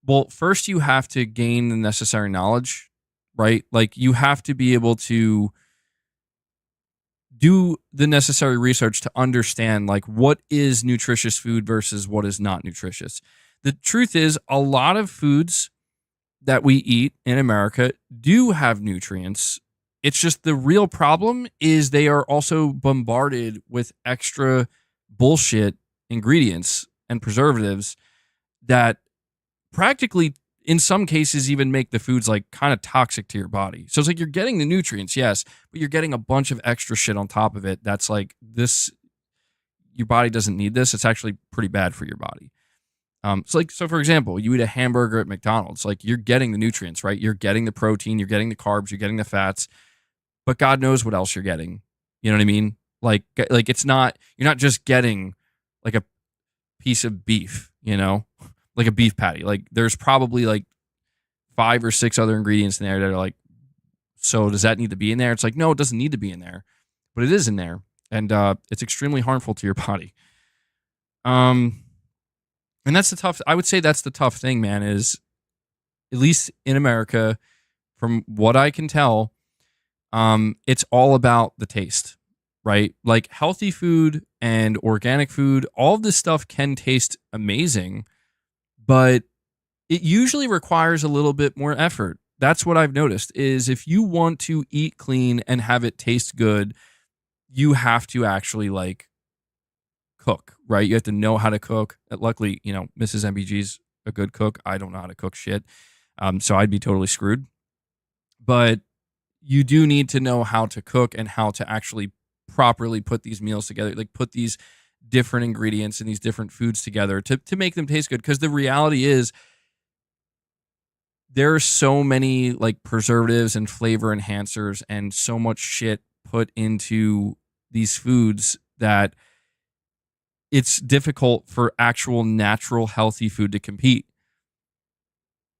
well, first you have to gain the necessary knowledge, right? Like, you have to be able to do the necessary research to understand, like, what is nutritious food versus what is not nutritious. The truth is, a lot of foods that we eat in America do have nutrients. It's just the real problem is they are also bombarded with extra bullshit ingredients and preservatives that practically, in some cases, even make the foods like kind of toxic to your body. So it's like you're getting the nutrients, yes, but you're getting a bunch of extra shit on top of it that's like, this, your body doesn't need this. It's actually pretty bad for your body. So for example, you eat a hamburger at McDonald's, like, you're getting the nutrients, right? You're getting the protein, you're getting the carbs, you're getting the fats, but God knows what else you're getting. You know what I mean? Like it's not, you're not just getting like a piece of beef, like a beef patty. Like, there's probably like 5 or 6 other ingredients in there that are like, so does that need to be in there? It's like, no, it doesn't need to be in there, but it is in there. And it's extremely harmful to your body. And I would say that's the tough thing, man, is, at least in America, from what I can tell, it's all about the taste, right? Like, healthy food and organic food, all of this stuff can taste amazing, but it usually requires a little bit more effort. That's what I've noticed, is if you want to eat clean and have it taste good, you have to actually, like, cook, right? You have to know how to cook. Luckily, Mrs. MBG's a good cook. I don't know how to cook shit. So I'd be totally screwed. But you do need to know how to cook and how to actually properly put these meals together, like put these different ingredients and these different foods together to make them taste good. Because the reality is, there are so many like preservatives and flavor enhancers and so much shit put into these foods that it's difficult for actual natural healthy food to compete.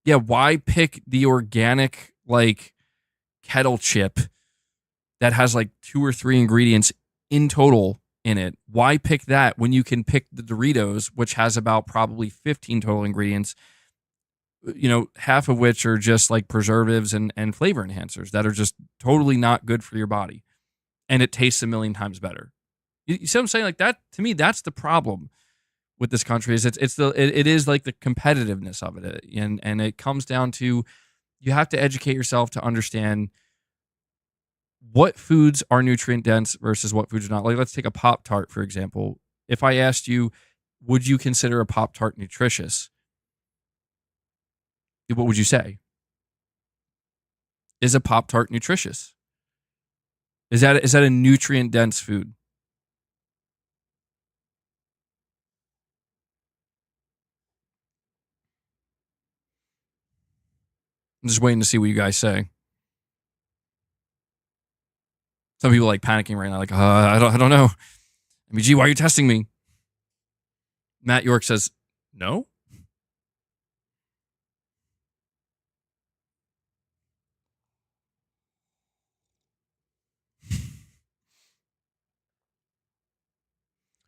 Yeah, why pick the organic like kettle chip that has like 2 or 3 ingredients in total in it? Why pick that when you can pick the Doritos, which has about probably 15 total ingredients, half of which are just like preservatives and flavor enhancers that are just totally not good for your body, and it tastes a million times better. You see what I'm saying? Like, that, to me, that's the problem with this country, is it is like the competitiveness of it. And it comes down to, you have to educate yourself to understand what foods are nutrient dense versus what foods are not. Like, let's take a Pop-Tart, for example. If I asked you, would you consider a Pop-Tart nutritious? What would you say? Is a Pop-Tart nutritious? Is that a nutrient dense food? I'm just waiting to see what you guys say. Some people like panicking right now, like, I don't know. I mean, gee, why are you testing me? Matt York says, no.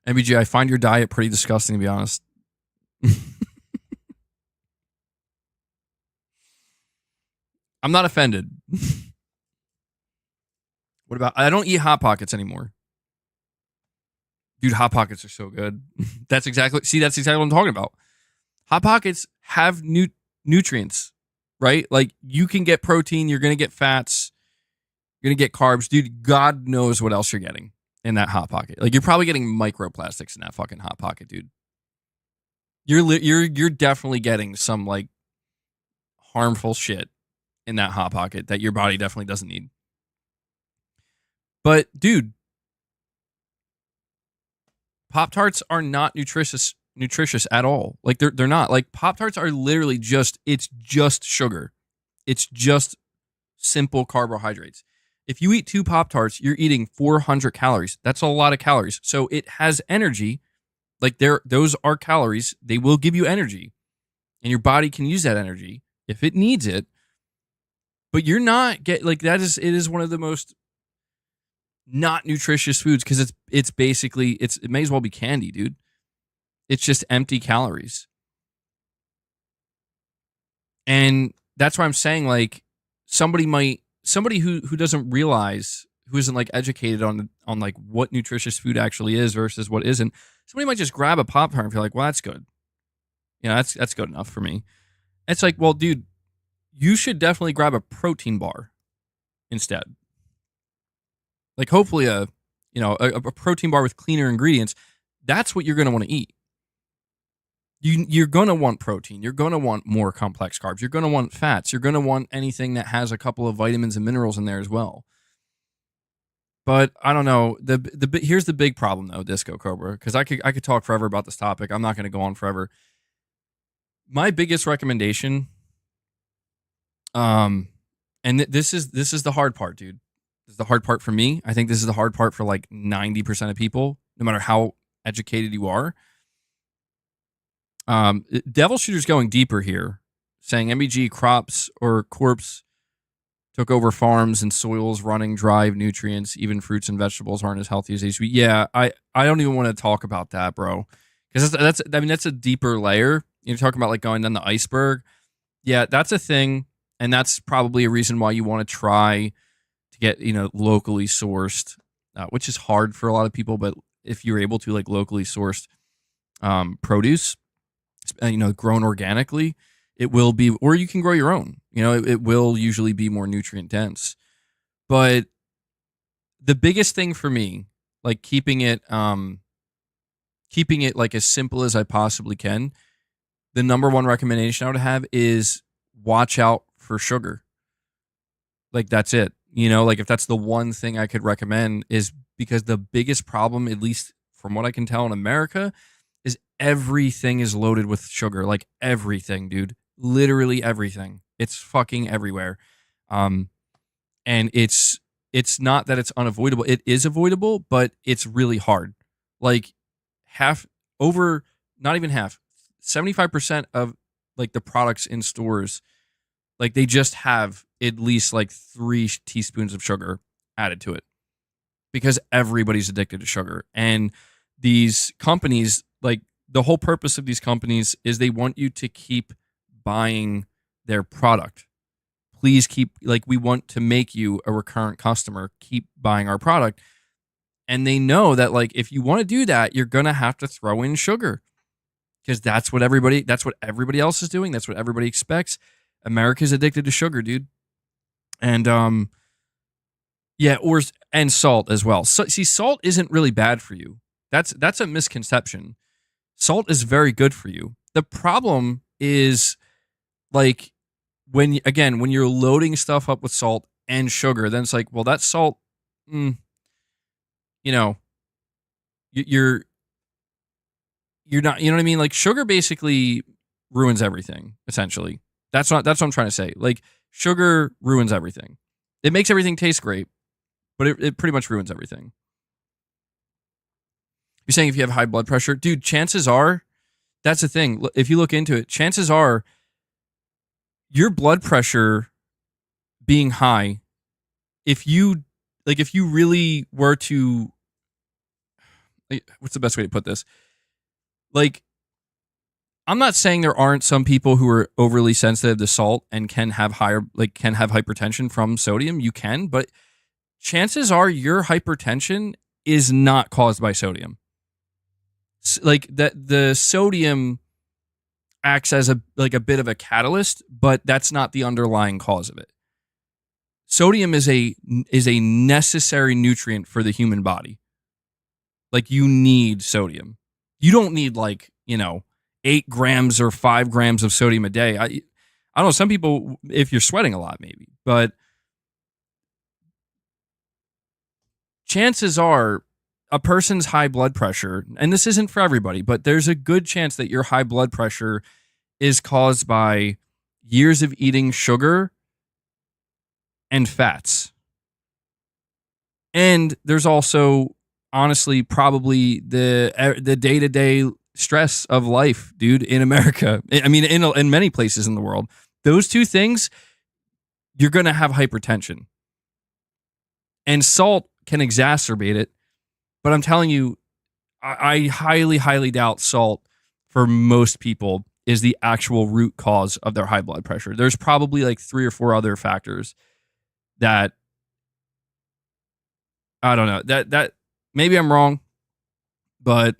MBG, I find your diet pretty disgusting, to be honest. I'm not offended. What about, I don't eat Hot Pockets anymore. Dude, Hot Pockets are so good. That's exactly what I'm talking about. Hot Pockets have nutrients, right? Like, you can get protein, you're going to get fats, you're going to get carbs. Dude, God knows what else you're getting in that Hot Pocket. Like, you're probably getting microplastics in that fucking Hot Pocket, dude. You're definitely getting some like harmful shit in that Hot Pocket that your body definitely doesn't need. But dude, Pop-Tarts are not nutritious at all. Like they're not. Like Pop-Tarts are literally it's just sugar. It's just simple carbohydrates. If you eat 2 Pop-Tarts, you're eating 400 calories. That's a lot of calories. So it has energy. Like those are calories. They will give you energy. And your body can use that energy if it needs it. But you're not it is one of the most not nutritious foods because it's basically it may as well be candy, dude. It's just empty calories. And that's why I'm saying like somebody who doesn't realize, who isn't like educated on like what nutritious food actually is versus what isn't, somebody might just grab a Pop-Tart and feel like, well, that's good. You know, that's good enough for me. It's like, well, dude, you should definitely grab a protein bar instead. Like hopefully a protein bar with cleaner ingredients. That's what you're going to want to eat. You're going to want protein. You're going to want more complex carbs. You're going to want fats. You're going to want anything that has a couple of vitamins and minerals in there as well. But I don't know. Here's the big problem though, Disco Cobra, because I could talk forever about this topic. I'm not going to go on forever. My biggest recommendation, and this is the hard part, dude. This is the hard part for me. I think this is the hard part for like 90% of people, no matter how educated you are. Devil Shooter's going deeper here, saying MBG crops or corpse took over farms and soils running dry of nutrients. Even fruits and vegetables aren't as healthy as they used to be. Yeah, I don't even want to talk about that, bro, because that's a deeper layer. You're talking about like going down the iceberg. Yeah, that's a thing, and that's probably a reason why you want to try to get locally sourced, which is hard for a lot of people. But if you're able to like locally sourced produce, grown organically, it will be, or you can grow your own. It will usually be more nutrient dense. But the biggest thing for me, like keeping it like as simple as I possibly can, the number one recommendation I would have is watch out for sugar. Like that's it. Like if that's the one thing I could recommend, is because the biggest problem, at least from what I can tell in America, is everything is loaded with sugar. Like everything, dude. Literally everything. It's fucking everywhere. And it's not that it's unavoidable. It is avoidable, but it's really hard. Like not even half, 75% of like the products in stores, like they just have at least like 3 teaspoons of sugar added to it because everybody's addicted to sugar. And these companies, like the whole purpose of these companies is they want you to keep buying their product. Please we want to make you a recurrent customer. Keep buying our product. And they know that like if you want to do that, you're going to have to throw in sugar because that's what everybody else is doing. That's what everybody expects. America's addicted to sugar, dude. And and salt as well. So, see, salt isn't really bad for you. That's a misconception. Salt is very good for you. The problem is like when you're loading stuff up with salt and sugar, then it's like, well, that salt, you're not, you know what I mean? Like sugar basically ruins everything, essentially. That's what I'm trying to say. Like sugar ruins everything. It makes everything taste great, but it pretty much ruins everything. You're saying if you have high blood pressure, dude, chances are, that's the thing. If you look into it, chances are your blood pressure being high, if you really were to, what's the best way to put this? Like, I'm not saying there aren't some people who are overly sensitive to salt and can have hypertension from sodium. You can, but chances are your hypertension is not caused by sodium. Like that, the sodium acts as a bit of a catalyst, but that's not the underlying cause of it. Sodium is a necessary nutrient for the human body. Like you need sodium. You don't need 8 grams or 5 grams of sodium a day. I don't know, some people, if you're sweating a lot maybe, but chances are a person's high blood pressure, and this isn't for everybody, but there's a good chance that your high blood pressure is caused by years of eating sugar and fats. And there's also, honestly, probably the day-to-day stress of life, dude, in America. I mean, in many places in the world. Those two things, you're going to have hypertension. And salt can exacerbate it. But I'm telling you, I highly, highly doubt salt for most people is the actual root cause of their high blood pressure. There's probably like 3 or 4 other factors that, I don't know, that maybe I'm wrong, but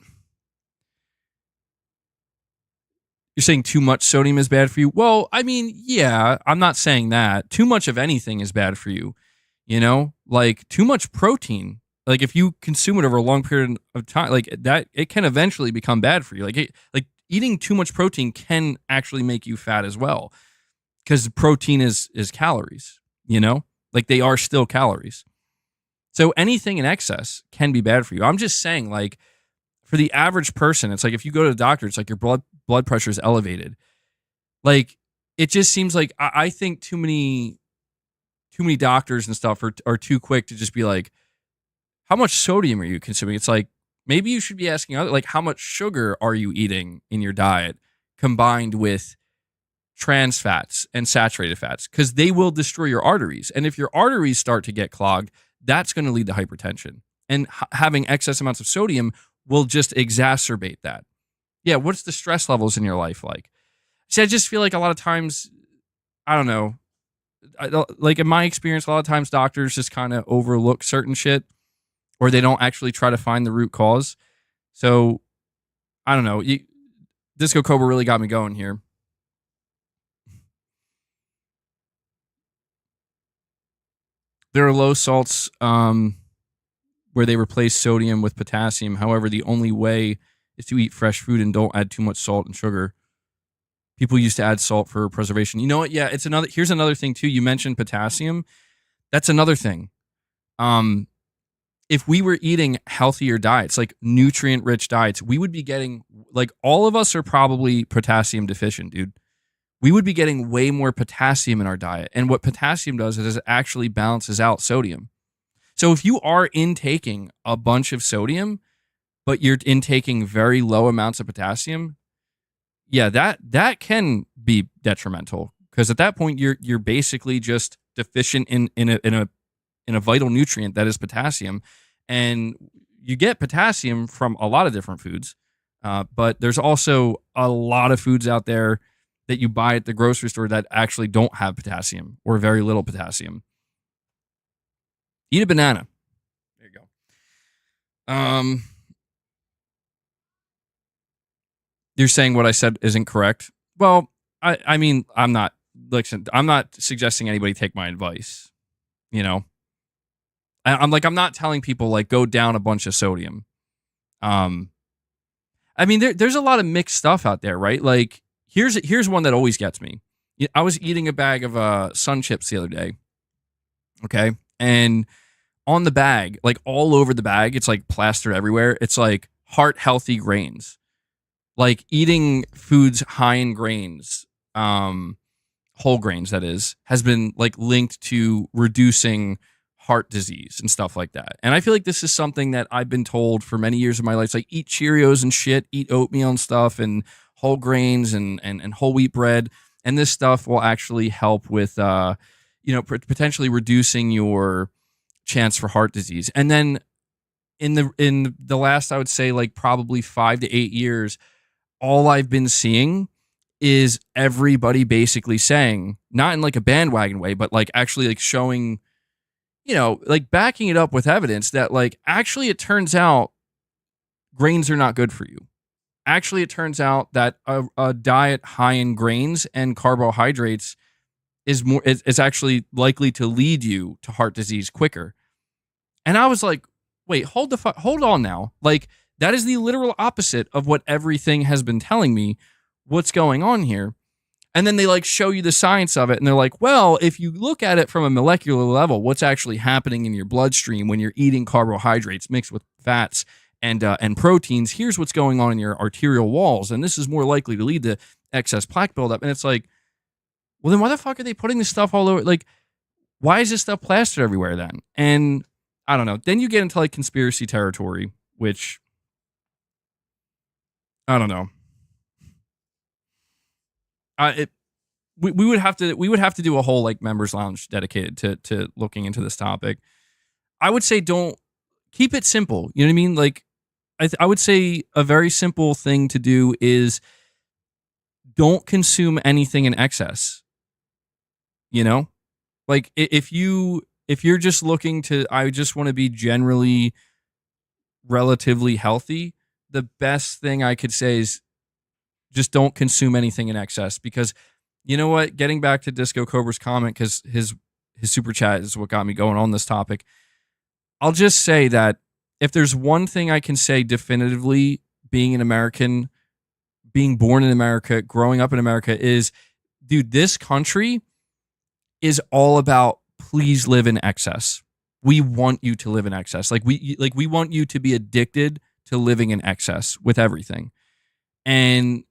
you're saying too much sodium is bad for you? Well, I mean, yeah, I'm not saying that. Too much of anything is bad for you. You know, like too much protein. Like if you consume it over a long period of time, like that, it can eventually become bad for you. Like eating too much protein can actually make you fat as well, because protein is calories. You know, like they are still calories. So anything in excess can be bad for you. I'm just saying, like for the average person, it's like if you go to the doctor, it's like your blood pressure is elevated. Like it just seems like I think too many doctors and stuff are too quick to just be like, how much sodium are you consuming? It's like, maybe you should be asking like, how much sugar are you eating in your diet combined with trans fats and saturated fats? Because they will destroy your arteries. And if your arteries start to get clogged, that's going to lead to hypertension. And having excess amounts of sodium will just exacerbate that. Yeah, what's the stress levels in your life like? See, I just feel like a lot of times, I don't know, like in my experience, a lot of times doctors just kind of overlook certain shit, or they don't actually try to find the root cause. So I don't know. Disco Cobra really got me going here. There are low salts where they replace sodium with potassium. However, the only way is to eat fresh food and don't add too much salt and sugar. People used to add salt for preservation. You know what? Yeah, here's another thing too. You mentioned potassium. That's another thing. If we were eating healthier diets, like nutrient-rich diets, we would be getting, like, all of us are probably potassium deficient, dude. We would be getting way more potassium in our diet. And what potassium does is it actually balances out sodium. So if you are intaking a bunch of sodium, but you're intaking very low amounts of potassium, yeah, that can be detrimental, because at that point you're basically just deficient in a vital nutrient that is potassium. And you get potassium from a lot of different foods, but there's also a lot of foods out there that you buy at the grocery store that actually don't have potassium or very little potassium. Eat a banana. There you go. You're saying what I said isn't correct. Well, I mean, I'm not suggesting anybody take my advice. You know, I'm not telling people like go down a bunch of sodium. I mean, there's a lot of mixed stuff out there, right? Like here's one that always gets me. I was eating a bag of Sun Chips the other day. Okay, and on the bag, like all over the bag, it's like plastered everywhere. It's like heart healthy grains. Like eating foods high in grains, whole grains, that is, has been like linked to reducing heart disease and stuff like that. And I feel like this is something that I've been told for many years of my life. It's like eat Cheerios and shit, eat oatmeal and stuff, and whole grains and whole wheat bread. And this stuff will actually help with, potentially reducing your chance for heart disease. And then in the last, I would say like probably 5 to 8 years, all I've been seeing is everybody basically saying, not in like a bandwagon way, but like actually like showing, like backing it up with evidence that like actually it turns out grains are not good for you. Actually, it turns out that a diet high in grains and carbohydrates is actually likely to lead you to heart disease quicker. And I was like, wait, hold on now. Like, that is the literal opposite of what everything has been telling me. What's going on here? And then they like show you the science of it, and they're like, well, if you look at it from a molecular level, what's actually happening in your bloodstream when you're eating carbohydrates mixed with fats and proteins, here's what's going on in your arterial walls, and this is more likely to lead to excess plaque buildup. And it's like, well, then why the fuck are they putting this stuff all over? Like, why is this stuff plastered everywhere then? And I don't know. Then you get into like conspiracy territory, which I don't know. We would have to do a whole like members lounge dedicated to looking into this topic. I would say don't keep it simple. You know what I mean? Like I would say a very simple thing to do is don't consume anything in excess. You know? Like if you're just looking to, I just want to be generally relatively healthy, the best thing I could say is just don't consume anything in excess, because you know what? Getting back to Disco Cobra's comment, because his super chat is what got me going on this topic. I'll just say that if there's one thing I can say definitively, being an American, being born in America, growing up in America, is, dude, this country is all about please live in excess. We want you to live in excess. Like we want you to be addicted to living in excess with everything. And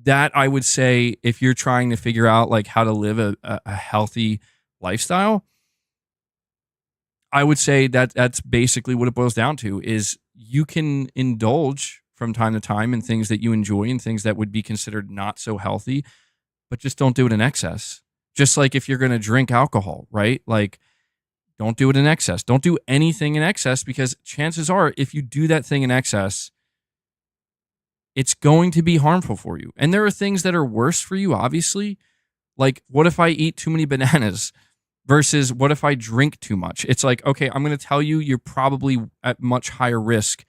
that, I would say, if you're trying to figure out like how to live a healthy lifestyle, I would say that that's basically what it boils down to, is you can indulge from time to time in things that you enjoy and things that would be considered not so healthy, but just don't do it in excess. Just like if you're going to drink alcohol, right? Like, don't do it in excess. Don't do anything in excess, because chances are if you do that thing in excess, it's going to be harmful for you. And there are things that are worse for you, obviously. Like, what if I eat too many bananas versus what if I drink too much? It's like, okay, I'm going to tell you, you're probably at much higher risk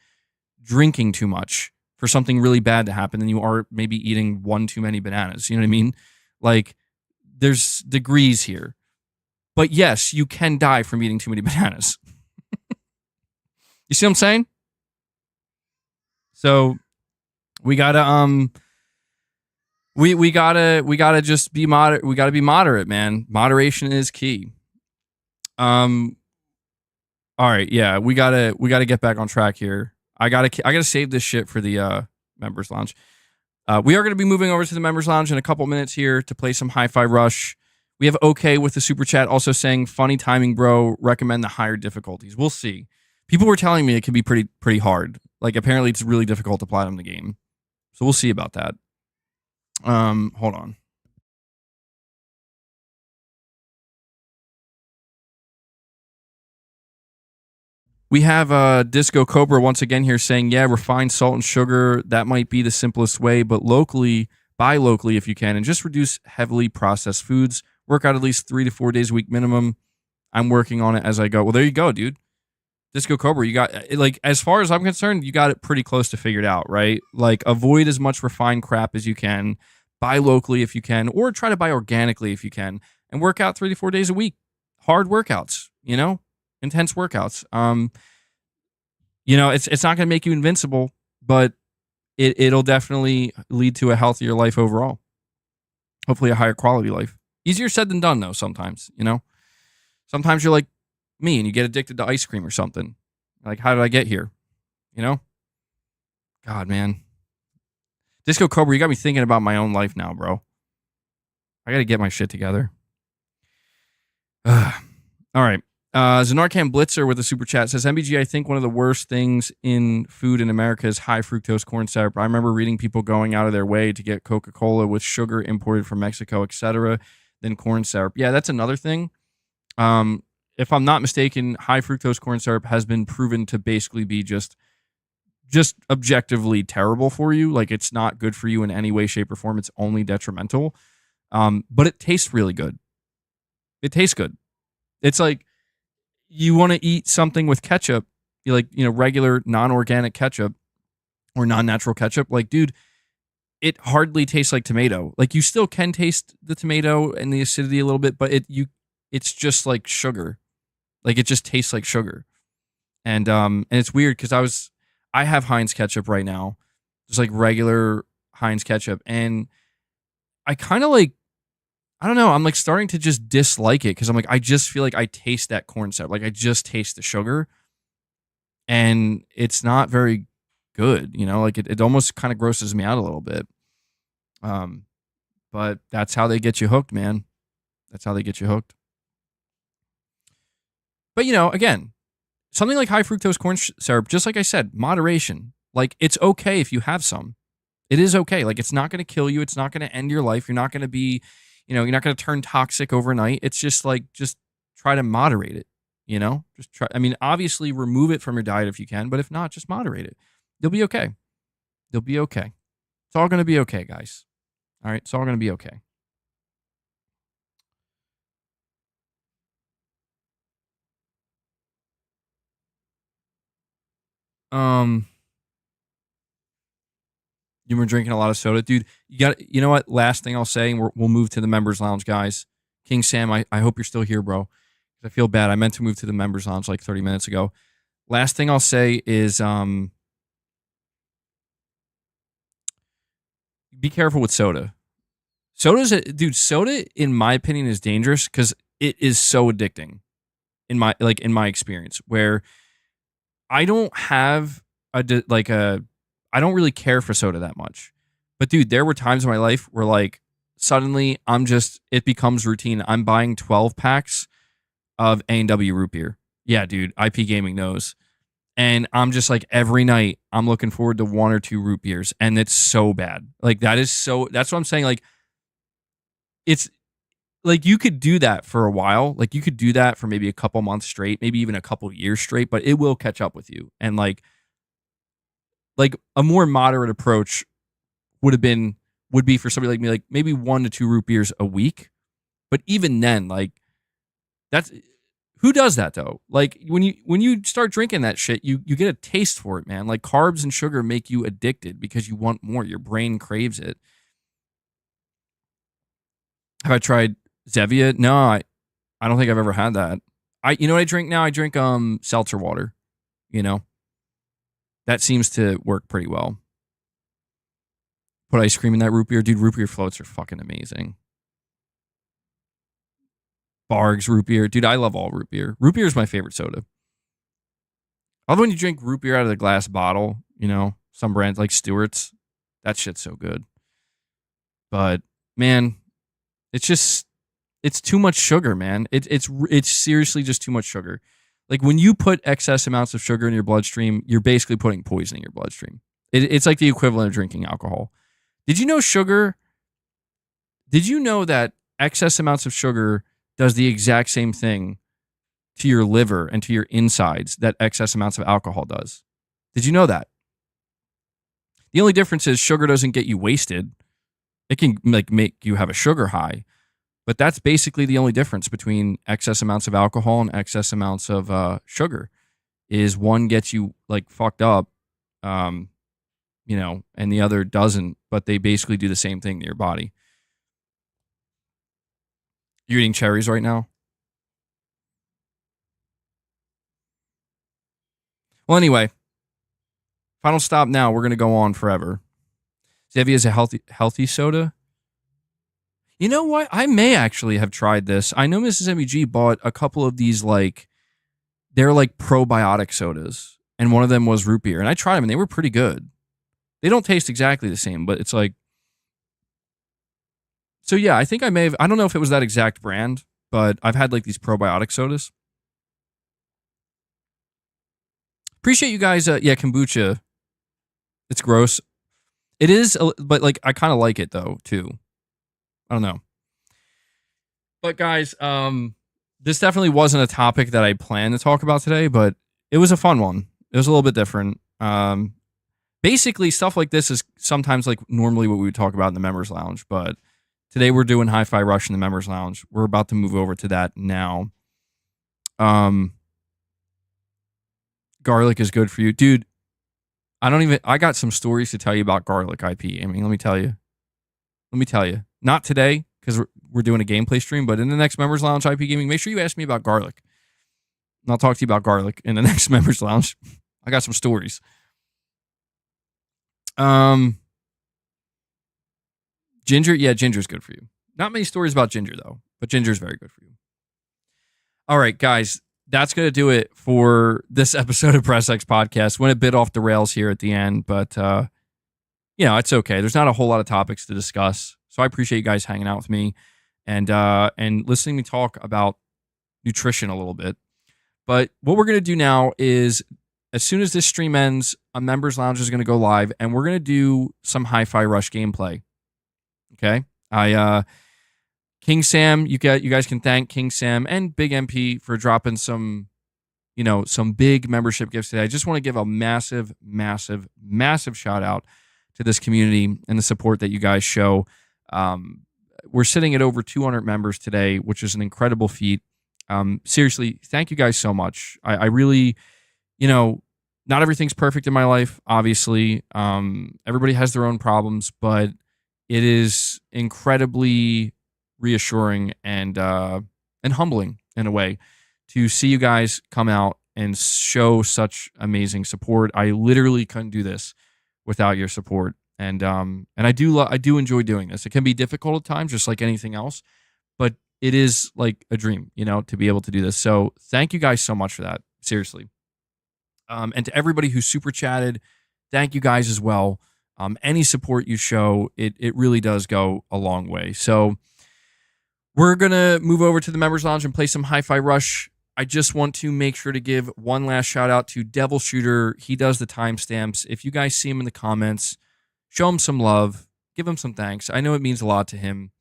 drinking too much for something really bad to happen than you are maybe eating one too many bananas. You know what I mean? Like, there's degrees here. But yes, you can die from eating too many bananas. You see what I'm saying? So we gotta we gotta just be moderate. We gotta be moderate, man. Moderation is key. All right, yeah, we gotta get back on track here. I gotta save this shit for the members lounge. We are gonna be moving over to the members lounge in a couple minutes here to play some Hi-Fi Rush. We have OK with the super chat also saying, funny timing, bro. Recommend the higher difficulties. We'll see. People were telling me it can be pretty hard. Like, apparently it's really difficult to platinum the game. So we'll see about that. Hold on. We have Disco Cobra once again here saying, yeah, refined salt and sugar, that might be the simplest way, but buy locally if you can, and just reduce heavily processed foods. Work out at least 3 to 4 days a week minimum. I'm working on it as I go. Well, there you go, dude. Disco Cobra, you got, like, as far as I'm concerned, you got it pretty close to figured out, right? Like, avoid as much refined crap as you can. Buy locally if you can, or try to buy organically if you can, and work out 3 to 4 days a week. Hard workouts, you know? Intense workouts. You know, it's not going to make you invincible, but it'll definitely lead to a healthier life overall. Hopefully a higher quality life. Easier said than done, though, sometimes, you know? Sometimes you're like me and you get addicted to ice cream or something. Like, how did I get here? You know? God, man. Disco Cobra, you got me thinking about my own life now, bro. I got to get my shit together. All right. Zanarkand Blitzer with a super chat says, MBG, I think one of the worst things in food in America is high fructose corn syrup. I remember reading people going out of their way to get Coca-Cola with sugar imported from Mexico, etc., than corn syrup. Yeah, that's another thing. If I'm not mistaken, high fructose corn syrup has been proven to basically be just objectively terrible for you. Like, it's not good for you in any way, shape, or form. It's only detrimental. But it tastes really good. It tastes good. It's like, you want to eat something with ketchup, you like, you know, regular non-organic ketchup or non-natural ketchup. Like, dude, it hardly tastes like tomato. Like, you still can taste the tomato and the acidity a little bit, but it's just like sugar. Like, it just tastes like sugar. And it's weird because I have Heinz ketchup right now, just like regular Heinz ketchup, and I kind of like I don't know. I'm like starting to just dislike it because I'm like, I just feel like I taste that corn syrup. Like I just taste the sugar, and it's not very good. Like it almost kind of grosses me out a little bit. Um, but that's how they get you hooked, man. That's how they get you hooked. But again, something like high fructose corn syrup, just like I said, moderation. Like it's okay if you have some. It is okay. Like it's not going to kill you. It's not going to end your life. You're not going to be, you're not going to turn toxic overnight. It's just like, just try to moderate it, just try. I mean, obviously remove it from your diet if you can, but if not, just moderate it. You'll be okay. You'll be okay. It's all going to be okay, guys. All right. It's all going to be okay. You were drinking a lot of soda, dude. You know what? Last thing I'll say, and we'll move to the members lounge, guys. King Sam, I hope you're still here, bro. I feel bad. I meant to move to the members lounge like 30 minutes ago. Last thing I'll say is, be careful with soda. Soda, in my opinion, is dangerous because it is so addicting. In my experience, where I don't have I don't really care for soda that much. But dude, there were times in my life where like suddenly it becomes routine. I'm buying 12 packs of A&W root beer. Yeah, dude, IP Gaming knows. And I'm just like every night I'm looking forward to 1 or 2 root beers, and it's so bad. Like that's what I'm saying. Like it's like you could do that for a while. Like you could do that for maybe a couple months straight, maybe even a couple years straight, but it will catch up with you. And like a more moderate approach would be for somebody like me, like maybe 1 to 2 root beers a week. But even then, like that's who does that though? Like when you start drinking that shit, you get a taste for it, man. Like carbs and sugar make you addicted because you want more. Your brain craves it. Have I tried Zevia? No, I don't think I've ever had that. You know what I drink now? I drink seltzer water. That seems to work pretty well. Put ice cream in that root beer. Dude, root beer floats are fucking amazing. Barg's root beer. Dude, I love all root beer. Root beer is my favorite soda. Although when you drink root beer out of the glass bottle, some brands like Stewart's, that shit's so good. But man, it's too much sugar, man. It's seriously just too much sugar. Like when you put excess amounts of sugar in your bloodstream, you're basically putting poison in your bloodstream. It's like the equivalent of drinking alcohol. Did you know that excess amounts of sugar does the exact same thing to your liver and to your insides that excess amounts of alcohol does? Did you know that? The only difference is sugar doesn't get you wasted. It can make you have a sugar high. But that's basically the only difference between excess amounts of alcohol and excess amounts of sugar is one gets you like fucked up, and the other doesn't, but they basically do the same thing to your body. You're eating cherries right now? Well, anyway, final stop now. We're going to go on forever. Zevia is a healthy soda. You know what? I may actually have tried this. I know Mrs. MEG bought a couple of these, they're like probiotic sodas, and one of them was root beer. And I tried them, and they were pretty good. They don't taste exactly the same, but it's like... So yeah, I think I may have... I don't know if it was that exact brand, but I've had like these probiotic sodas. Appreciate you guys. Yeah, kombucha. It's gross. It is, but like I kind of like it though, too. I don't know. But guys, this definitely wasn't a topic that I planned to talk about today, but it was a fun one. It was a little bit different. Basically, stuff like this is sometimes like normally what we would talk about in the members lounge, but today we're doing Hi-Fi Rush in the members lounge. We're about to move over to that now. Garlic is good for you. Dude, I got some stories to tell you about garlic, IP. I mean, let me tell you. Not today, because we're doing a gameplay stream, but in the next members lounge, IP Gaming, make sure you ask me about garlic. And I'll talk to you about garlic in the next members lounge. I got some stories. Ginger, yeah, ginger's good for you. Not many stories about Ginger, though, but Ginger's very good for you. All right, guys, that's going to do it for this episode of Press X Podcast. Went a bit off the rails here at the end, but, it's okay. There's not a whole lot of topics to discuss, so I appreciate you guys hanging out with me and listening to me talk about nutrition a little bit. But what we're going to do now is, as soon as this stream ends, a members lounge is going to go live, and we're going to do some Hi-Fi Rush gameplay. Okay, King Sam, you guys can thank King Sam and Big MP for dropping some big membership gifts today. I just want to give a massive, massive, massive shout out to this community and the support that you guys show. We're sitting at over 200 members today, which is an incredible feat. Seriously, thank you guys so much. I really, not everything's perfect in my life, obviously. Everybody has their own problems, but it is incredibly reassuring and humbling in a way to see you guys come out and show such amazing support. I literally couldn't do this without your support, and I do enjoy doing this. It can be difficult at times, just like anything else, but it is like a dream, to be able to do this. So thank you guys so much for that. Seriously. And to everybody who super chatted, thank you guys as well. Any support you show, it really does go a long way. So we're going to move over to the members lounge and play some Hi-Fi Rush. I just want to make sure to give one last shout out to Devil Shooter. He does the timestamps. If you guys see him in the comments, show him some love, give him some thanks. I know it means a lot to him.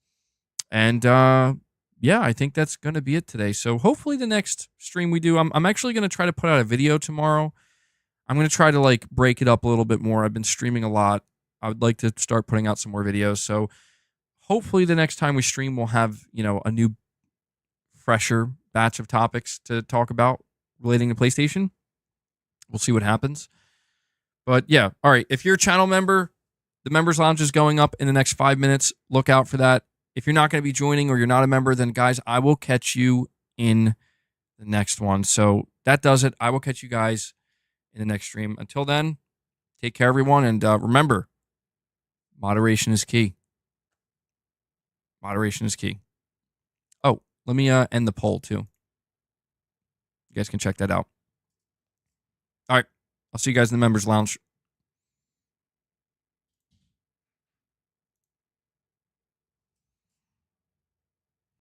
And I think that's going to be it today. So hopefully the next stream we do, I'm actually going to try to put out a video tomorrow. I'm going to try to break it up a little bit more. I've been streaming a lot. I would like to start putting out some more videos. So hopefully the next time we stream, we'll have, a new, fresher batch of topics to talk about relating to PlayStation. We'll see what happens. But yeah, all right. If you're a channel member, the members lounge is going up in the next 5 minutes. Look out for that. If you're not going to be joining or you're not a member, then guys, I will catch you in the next one. So that does it. I will catch you guys in the next stream. Until then, take care, everyone. And remember, moderation is key. Moderation is key. Oh, let me end the poll too. You guys can check that out. All right. I'll see you guys in the members lounge.